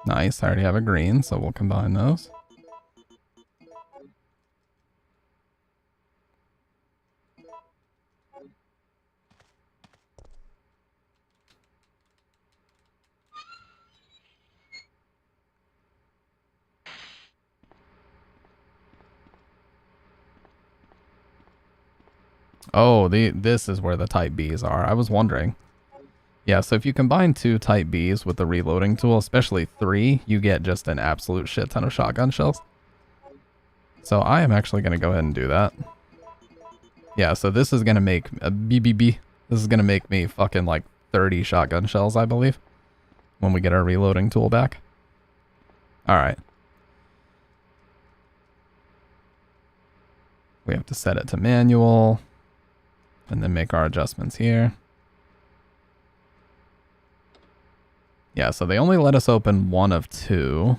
Nice, I already have a green, so we'll combine those. Oh, this is where the Type Bs are. I was wondering. Yeah, so if you combine 2 Type Bs with the reloading tool, especially 3, you get just an absolute shit ton of shotgun shells. So I am actually going to go ahead and do that. Yeah, so this is going to make a BBB. This is going to make me fucking like 30 shotgun shells, I believe, when we get our reloading tool back. Alright. We have to set it to manual. And then make our adjustments here. Yeah, so they only let us open 1 of 2.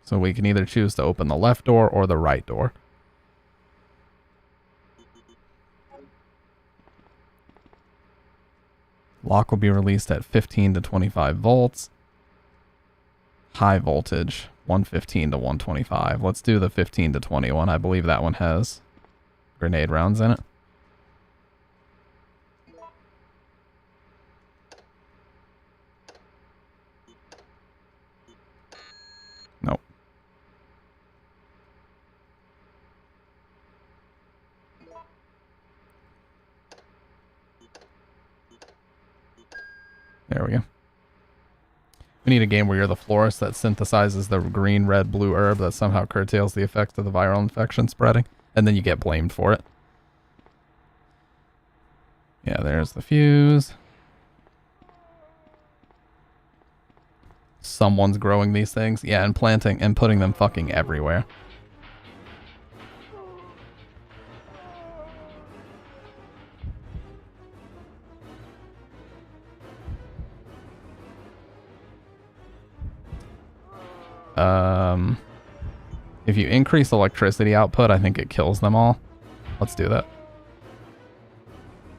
So we can either choose to open the left door or the right door. Lock will be released at 15 to 25 volts. High voltage, 115 to 125. Let's do the 15 to 21. I believe that one has grenade rounds in it. Nope. There we go. We need a game where you're the florist that synthesizes the green, red, blue herb that somehow curtails the effect of the viral infection spreading, and then you get blamed for it. Yeah, there's the fuse. Someone's growing these things. Yeah, and planting and putting them fucking everywhere. If you increase electricity output, I think it kills them all. Let's do that.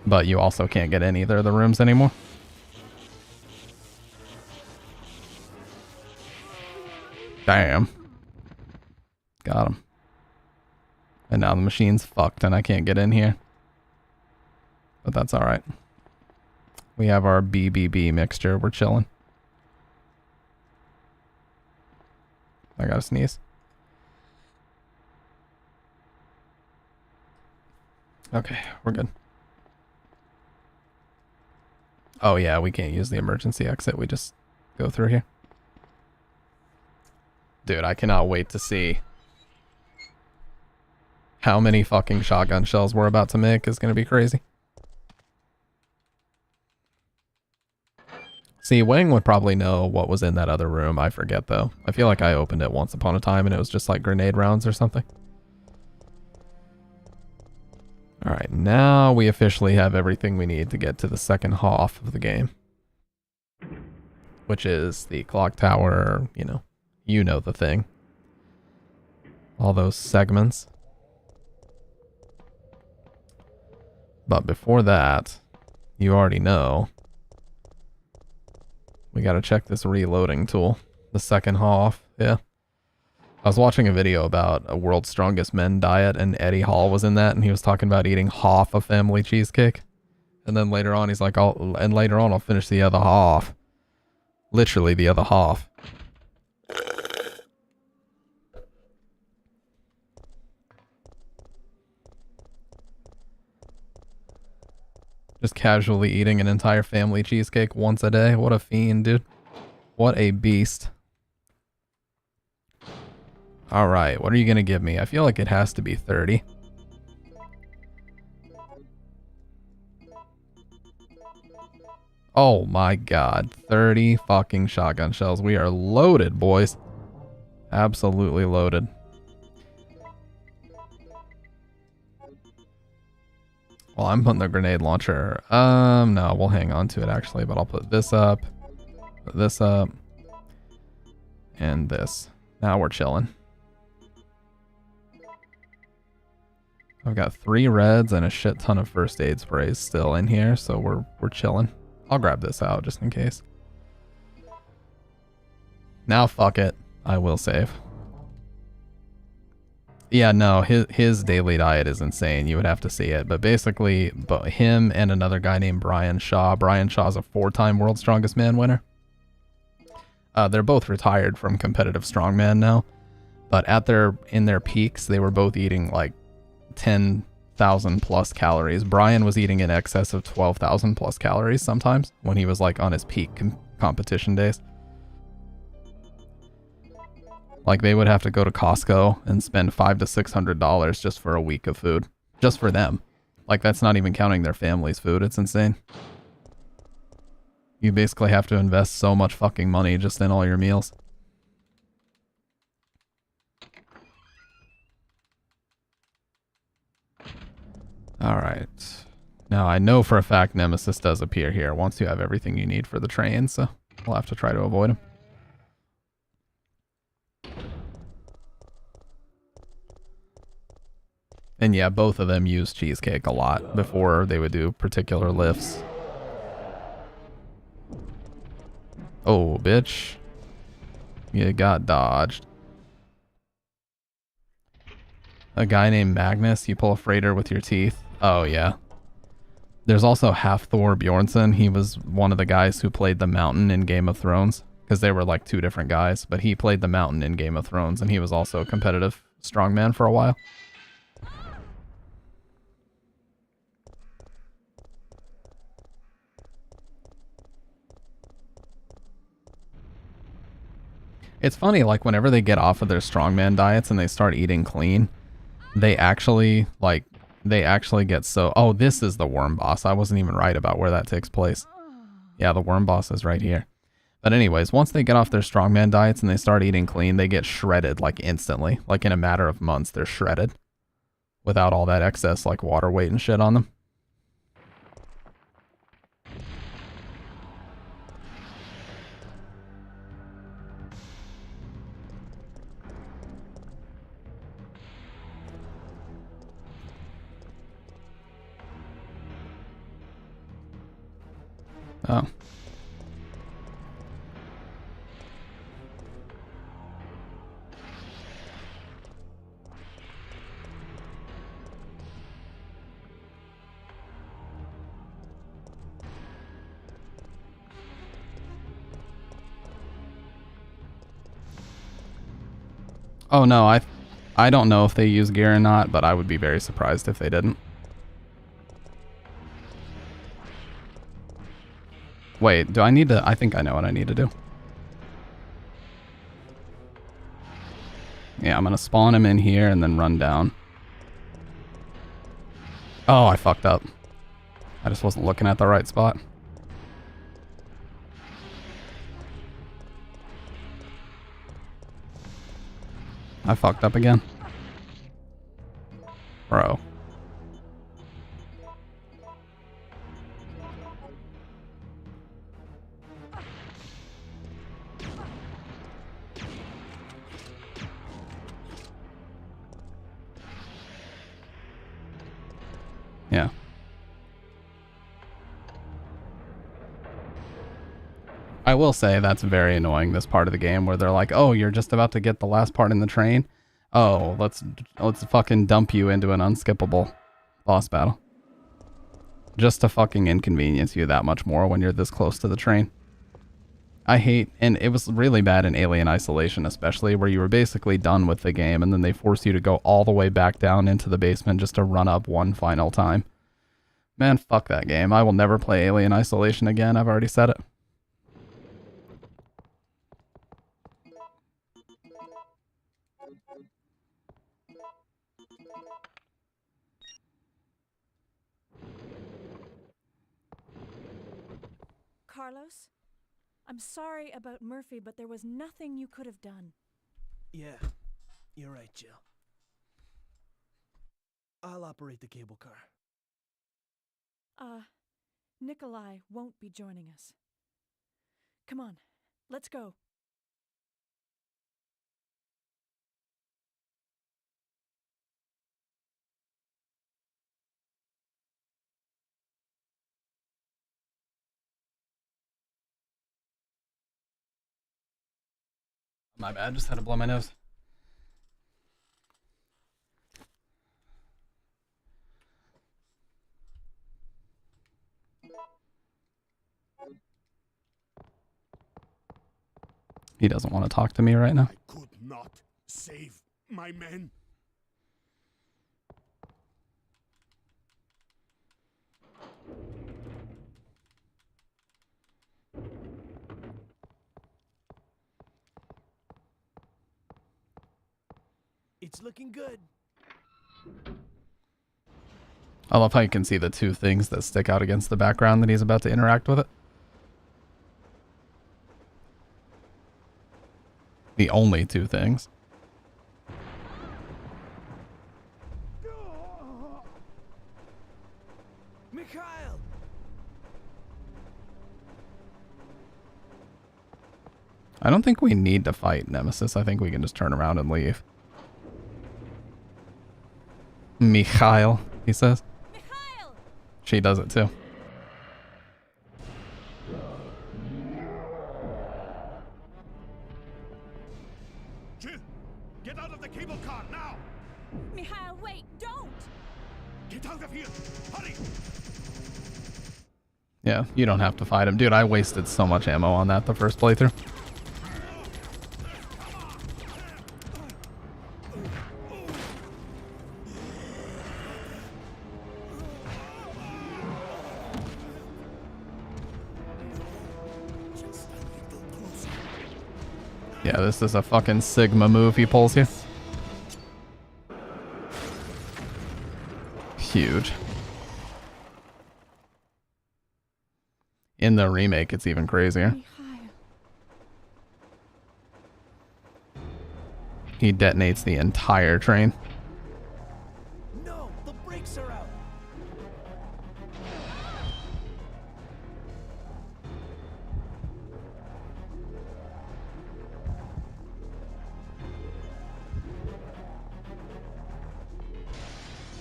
But you also can't get in either of the rooms anymore. Damn. Got him. And now the machine's fucked and I can't get in here. But that's alright. We have our BBB mixture. We're chilling. I gotta sneeze. Okay, we're good. Oh yeah, we can't use the emergency exit. We just go through here. Dude, I cannot wait to see how many fucking shotgun shells we're about to make. Is gonna be crazy. See, Wang would probably know what was in that other room. I forget though. I feel like I opened it once upon a time and it was just like grenade rounds or something. Alright, now we officially have everything we need to get to the second half of the game. Which is the clock tower, you know the thing. All those segments. But before that, you already know, we gotta check this reloading tool. The second half, yeah. I was watching a video about a World's Strongest Men diet, and Eddie Hall was in that, and he was talking about eating half a family cheesecake. And then later on, he's like, later on I'll finish the other half. Literally the other half. Just casually eating an entire family cheesecake once a day. What a fiend, dude. What a beast. Alright, what are you gonna give me? I feel like it has to be 30. Oh my god. 30 fucking shotgun shells. We are loaded, boys. Absolutely loaded. Well, I'm putting the grenade launcher. No, we'll hang on to it actually, but I'll put this up, and this. Now we're chilling. I've got 3 reds and a shit ton of first aid sprays still in here, so we're chilling. I'll grab this out just in case. Now fuck it. I will save. Yeah, no, his daily diet is insane. You would have to see it. But basically, him and another guy named Brian Shaw. Brian Shaw's a 4-time World's Strongest Man winner. They're both retired from competitive strongman now. But in their peaks, they were both eating like 10,000 plus calories. Brian was eating in excess of 12,000 plus calories sometimes when he was like on his peak competition days. Like, they would have to go to Costco and spend $500 to $600 just for a week of food. Just for them. Like, that's not even counting their family's food. It's insane. You basically have to invest so much fucking money just in all your meals. Alright. Now, I know for a fact Nemesis does appear here once you have everything you need for the train, so we'll have to try to avoid him. And yeah, both of them use cheesecake a lot before they would do particular lifts. Oh, bitch. You got dodged. A guy named Magnus, you pull a freighter with your teeth. Oh, yeah. There's also Half Thor Bjornsson. He was one of the guys who played the Mountain in Game of Thrones. Because they were like 2 different guys. But he played the Mountain in Game of Thrones. And he was also a competitive strongman for a while. It's funny, like, whenever they get off of their strongman diets and they start eating clean, they actually get so... Oh, this is the worm boss. I wasn't even right about where that takes place. Yeah, the worm boss is right here. But anyways, once they get off their strongman diets and they start eating clean, they get shredded, like, instantly. Like, in a matter of months, they're shredded. Without all that excess, like, water weight and shit on them. Oh. Oh no, I don't know if they use gear or not, but I would be very surprised if they didn't. Wait, do I need to... I think I know what I need to do. Yeah, I'm gonna spawn him in here and then run down. Oh, I fucked up. I just wasn't looking at the right spot. I fucked up again. Bro. Yeah. I will say that's very annoying, this part of the game where they're like, oh, you're just about to get the last part in the train. Oh, let's fucking dump you into an unskippable boss battle. Just to fucking inconvenience you that much more when you're this close to the train. I hate, and it was really bad in Alien Isolation especially, where you were basically done with the game and then they force you to go all the way back down into the basement just to run up one final time. Man, fuck that game. I will never play Alien Isolation again, I've already said it. Carlos, I'm sorry about Murphy, but there was nothing you could have done. Yeah, you're right, Jill. I'll operate the cable car. Nikolai won't be joining us. Come on, let's go. My bad, just had to blow my nose. He doesn't want to talk to me right now. I could not save my men. It's looking good. I love how you can see the two things that stick out against the background that he's about to interact with it. The only two things. Mikhail! I don't think we need to fight Nemesis. I think we can just turn around and leave. Mikhail, he says. Mikhail! She does it too. Jill, get out of the cable car now! Mikhail, wait, don't! Get out of here! Hurry! Yeah, you don't have to fight him. Dude, I wasted so much ammo on that the first playthrough. Yeah, this is a fucking Sigma move he pulls here. Huge. In the remake, it's even crazier. Mikhail. He detonates the entire train. No, the brakes are out.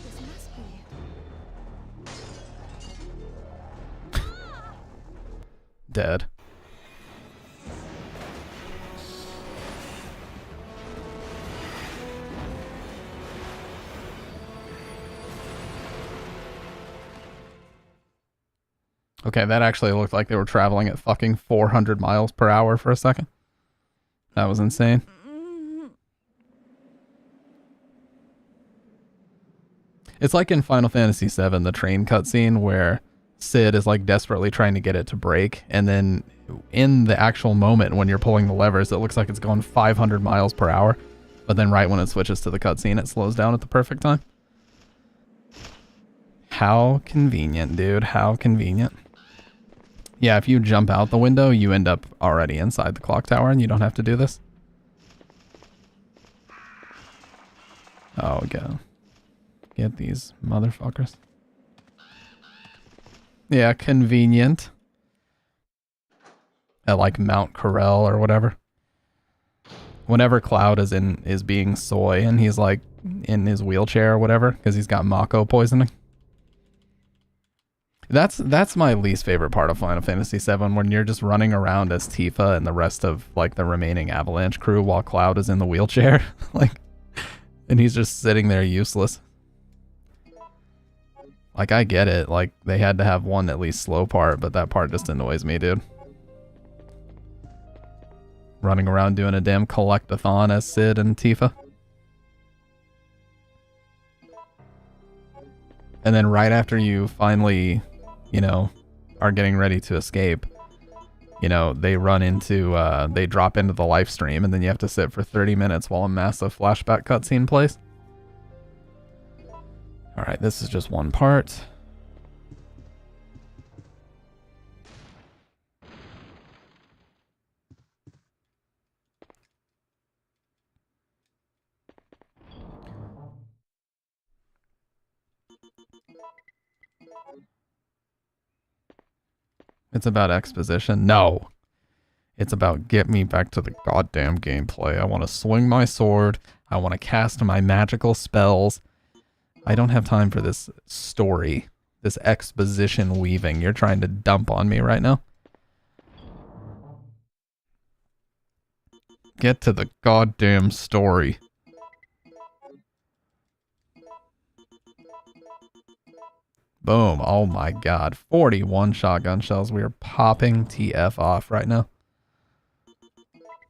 This must be it. Dead. Okay, that actually looked like they were traveling at fucking 400 miles per hour for a second. That was insane. It's like in Final Fantasy VII, the train cutscene where Sid is like desperately trying to get it to brake, and then in the actual moment when you're pulling the levers, it looks like it's going 500 miles per hour, but then right when it switches to the cutscene, it slows down at the perfect time. How convenient, dude. How convenient. Yeah, if you jump out the window, you end up already inside the clock tower and you don't have to do this. Oh, get these motherfuckers. Yeah, convenient. At like Mount Corel or whatever. Whenever Cloud is being soy and he's like in his wheelchair or whatever, because he's got Mako poisoning. That's my least favorite part of Final Fantasy VII, when you're just running around as Tifa and the rest of like the remaining Avalanche crew while Cloud is in the wheelchair, like, and he's just sitting there useless. Like, I get it, like they had to have one at least slow part, but that part just annoys me, dude. Running around doing a damn collectathon as Sid and Tifa. And then right after you finally, you know, are getting ready to escape, you know, they run into, they drop into the live stream, and then you have to sit for 30 minutes while a massive flashback cutscene plays. Alright, this is just one part. It's about exposition? No. It's about get me back to the goddamn gameplay. I want to swing my sword. I want to cast my magical spells. I don't have time for this story. This exposition weaving you're trying to dump on me right now. Get to the goddamn story. Boom. Oh my god. 41 shotgun shells. We are popping TF off right now.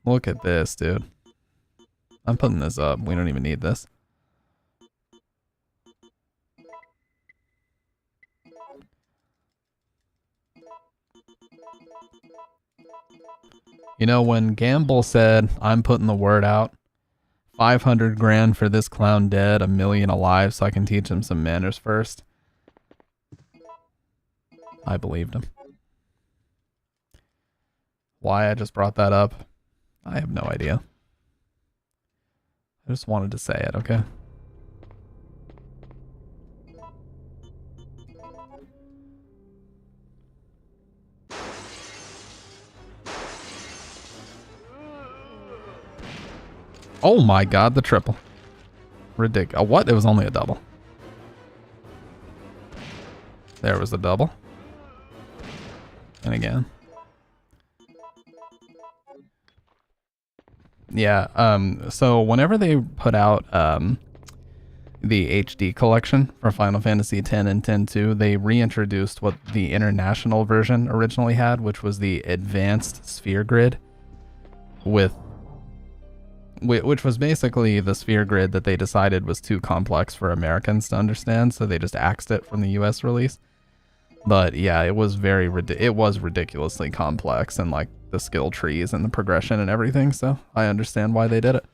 Look at this, dude. I'm putting this up. We don't even need this. You know, when Gamble said, I'm putting the word out, 500 grand for this clown dead, 1 million alive so I can teach him some manners first, I believed him. Why I just brought that up, I have no idea. I just wanted to say it, okay? Oh my god, the triple. Ridiculous. What? It was only a double. There was a double. And again. Yeah, so whenever they put out the HD collection for Final Fantasy X and X-2, they reintroduced what the international version originally had, which was the advanced sphere grid, which was basically the sphere grid that they decided was too complex for Americans to understand, so they just axed it from the US release. But yeah, it was ridiculously complex, and like the skill trees and the progression and everything, so I understand why they did it.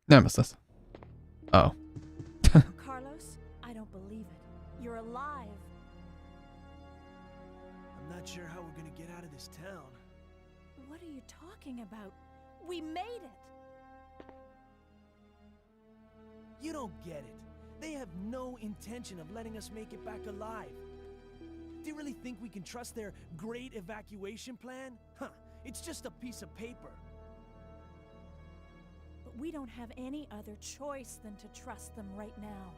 Nemesis. Oh. Carlos, I don't believe it. You're alive. I'm not sure how we're gonna get out of this town. What are you talking about? We made it. You don't get it. They have no intention of letting us make it back alive. Do you really think we can trust their great evacuation plan? Huh, it's just a piece of paper. But we don't have any other choice than to trust them right now.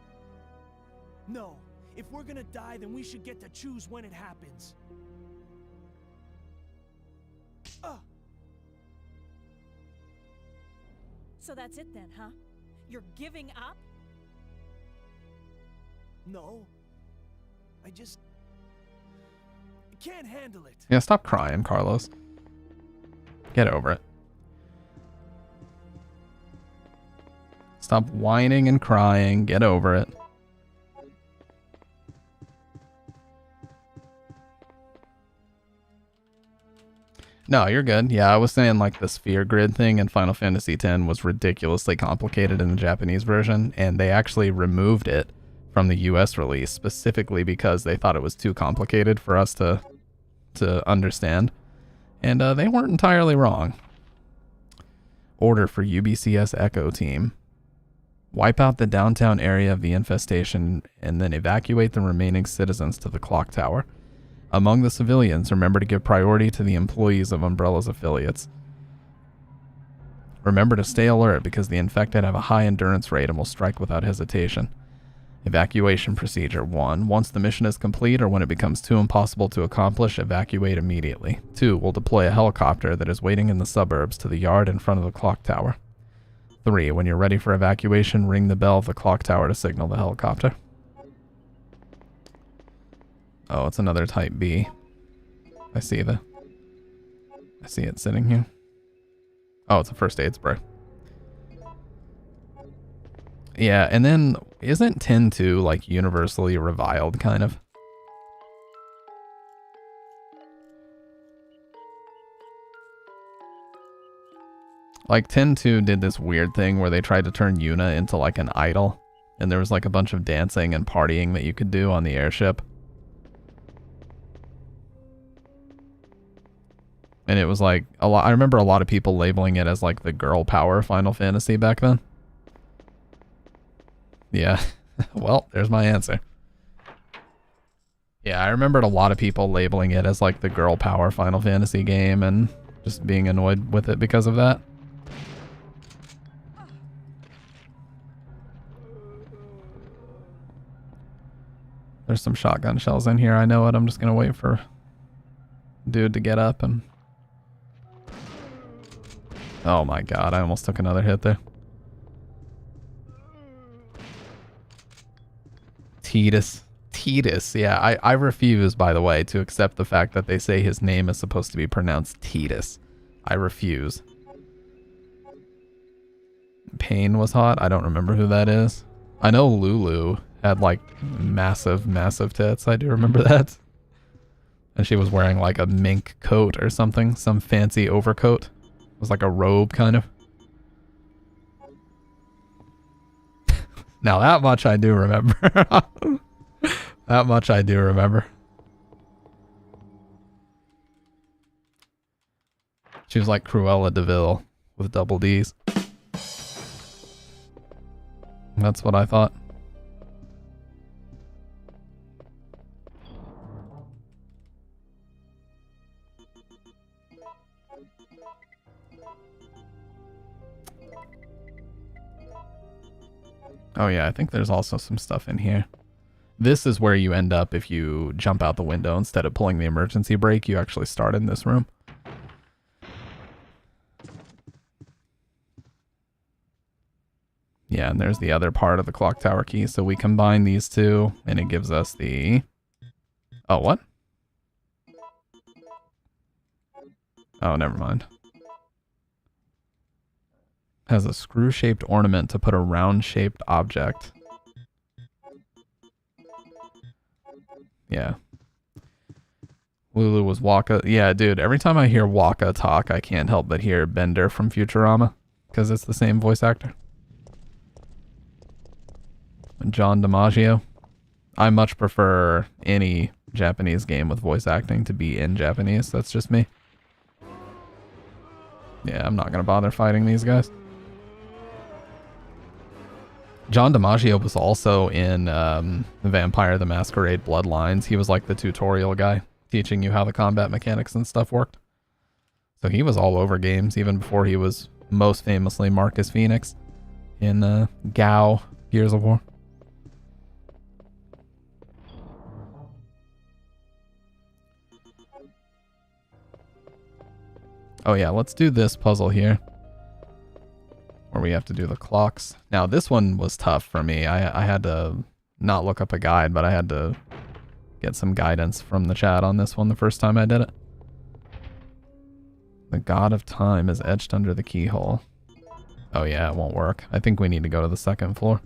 No, if we're gonna die, then we should get to choose when it happens. So that's it then, huh? You're giving up? No. I can't handle it. Yeah, stop crying, Carlos. Get over it. Stop whining and crying. Get over it. No, you're good. Yeah, I was saying like the sphere grid thing in Final Fantasy X was ridiculously complicated in the Japanese version, and they actually removed it from the US release specifically because they thought it was too complicated for us to understand. And they weren't entirely wrong. Order for UBCS Echo Team. Wipe out the downtown area of the infestation and then evacuate the remaining citizens to the clock tower. Among the civilians, remember to give priority to the employees of Umbrella's affiliates. Remember to stay alert because the infected have a high endurance rate and will strike without hesitation. Evacuation procedure. 1. Once the mission is complete or when it becomes too impossible to accomplish, evacuate immediately. 2. We'll deploy a helicopter that is waiting in the suburbs to the yard in front of the clock tower. 3. When you're ready for evacuation, ring the bell of the clock tower to signal the helicopter. Oh, it's another type B. I see it sitting here. Oh, it's a first aid spray. Yeah, and then isn't 10-2 like universally reviled, kind of? Like 10-2 did this weird thing where they tried to turn Yuna into like an idol, and there was like a bunch of dancing and partying that you could do on the airship. And it was like a lot. I remember a lot of people labeling it as like the girl power Final Fantasy back then. Yeah. Well, there's my answer. Yeah, I remembered a lot of people labeling it as like the girl power Final Fantasy game and just being annoyed with it because of that. There's some shotgun shells in here. I know it. I'm just gonna wait for dude to get up and... Oh my god, I almost took another hit there. Tidus, yeah, I refuse, by the way, to accept the fact that they say his name is supposed to be pronounced Tidus. I refuse. Pain was hot? I don't remember who that is. I know Lulu had like massive tits. I do remember that. And she was wearing like a mink coat or something, some fancy overcoat. It was like a robe, kind of. Now that much I do remember. That much I do remember. She was like Cruella de Vil with double D's. That's what I thought. Oh yeah, I think there's also some stuff in here. This is where you end up if you jump out the window instead of pulling the emergency brake. You actually start in this room. Yeah, and there's the other part of the clock tower key. So we combine these two, and it gives us the... Oh, what? Oh, never mind. Has a screw-shaped ornament to put a round-shaped object. Yeah. Lulu was Waka. Yeah, dude, every time I hear Waka talk, I can't help but hear Bender from Futurama, because it's the same voice actor. John DiMaggio. I much prefer any Japanese game with voice acting to be in Japanese. That's just me. Yeah, I'm not going to bother fighting these guys. John DiMaggio was also in Vampire the Masquerade Bloodlines. He was like the tutorial guy, teaching you how the combat mechanics and stuff worked. So he was all over games, even before he was most famously Marcus Phoenix in Gao, Gears of War. Oh yeah, let's do this puzzle here, where we have to do the clocks. Now this one was tough for me. I had to not look up a guide, but I had to get some guidance from the chat on this one the first time I did it. The God of Time is etched under the keyhole. Oh yeah, it won't work. I think we need to go to the second floor.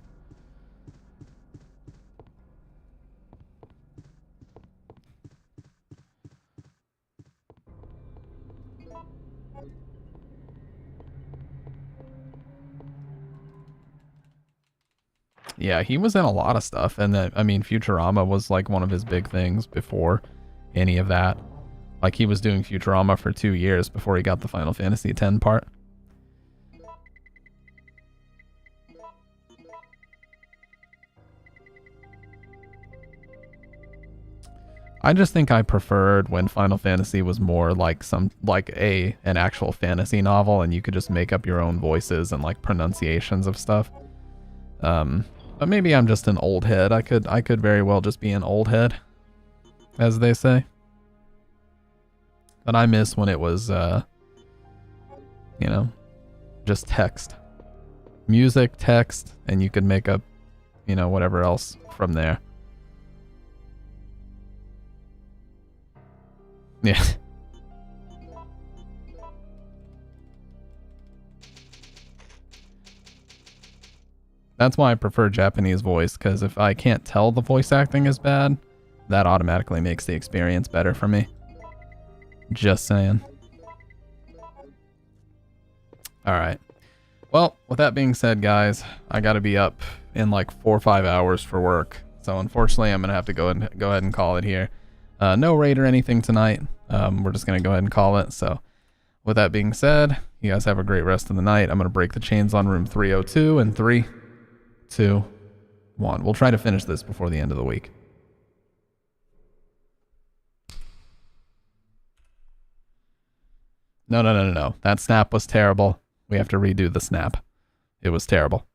Yeah, he was in a lot of stuff, and I mean, Futurama was like one of his big things before any of that. Like, he was doing Futurama for 2 years before he got the Final Fantasy X part. I just think I preferred when Final Fantasy was more like an actual fantasy novel, and you could just make up your own voices and like pronunciations of stuff. But maybe I'm just an old head. I could very well just be an old head, as they say. But I miss when it was, you know, just text. Music, text, and you could make up, you know, whatever else from there. Yeah. That's why I prefer Japanese voice, because if I can't tell the voice acting is bad, that automatically makes the experience better for me. Just saying. Alright. Well, with that being said, guys, I gotta be up in like 4 or 5 hours for work. So unfortunately, I'm gonna have to go ahead and call it here. No raid or anything tonight. We're just gonna go ahead and call it. So with that being said, you guys have a great rest of the night. I'm gonna break the chains on room 302 in 3, 2, 1. We'll try to finish this before the end of the week. No. That snap was terrible. We have to redo the snap. It was terrible.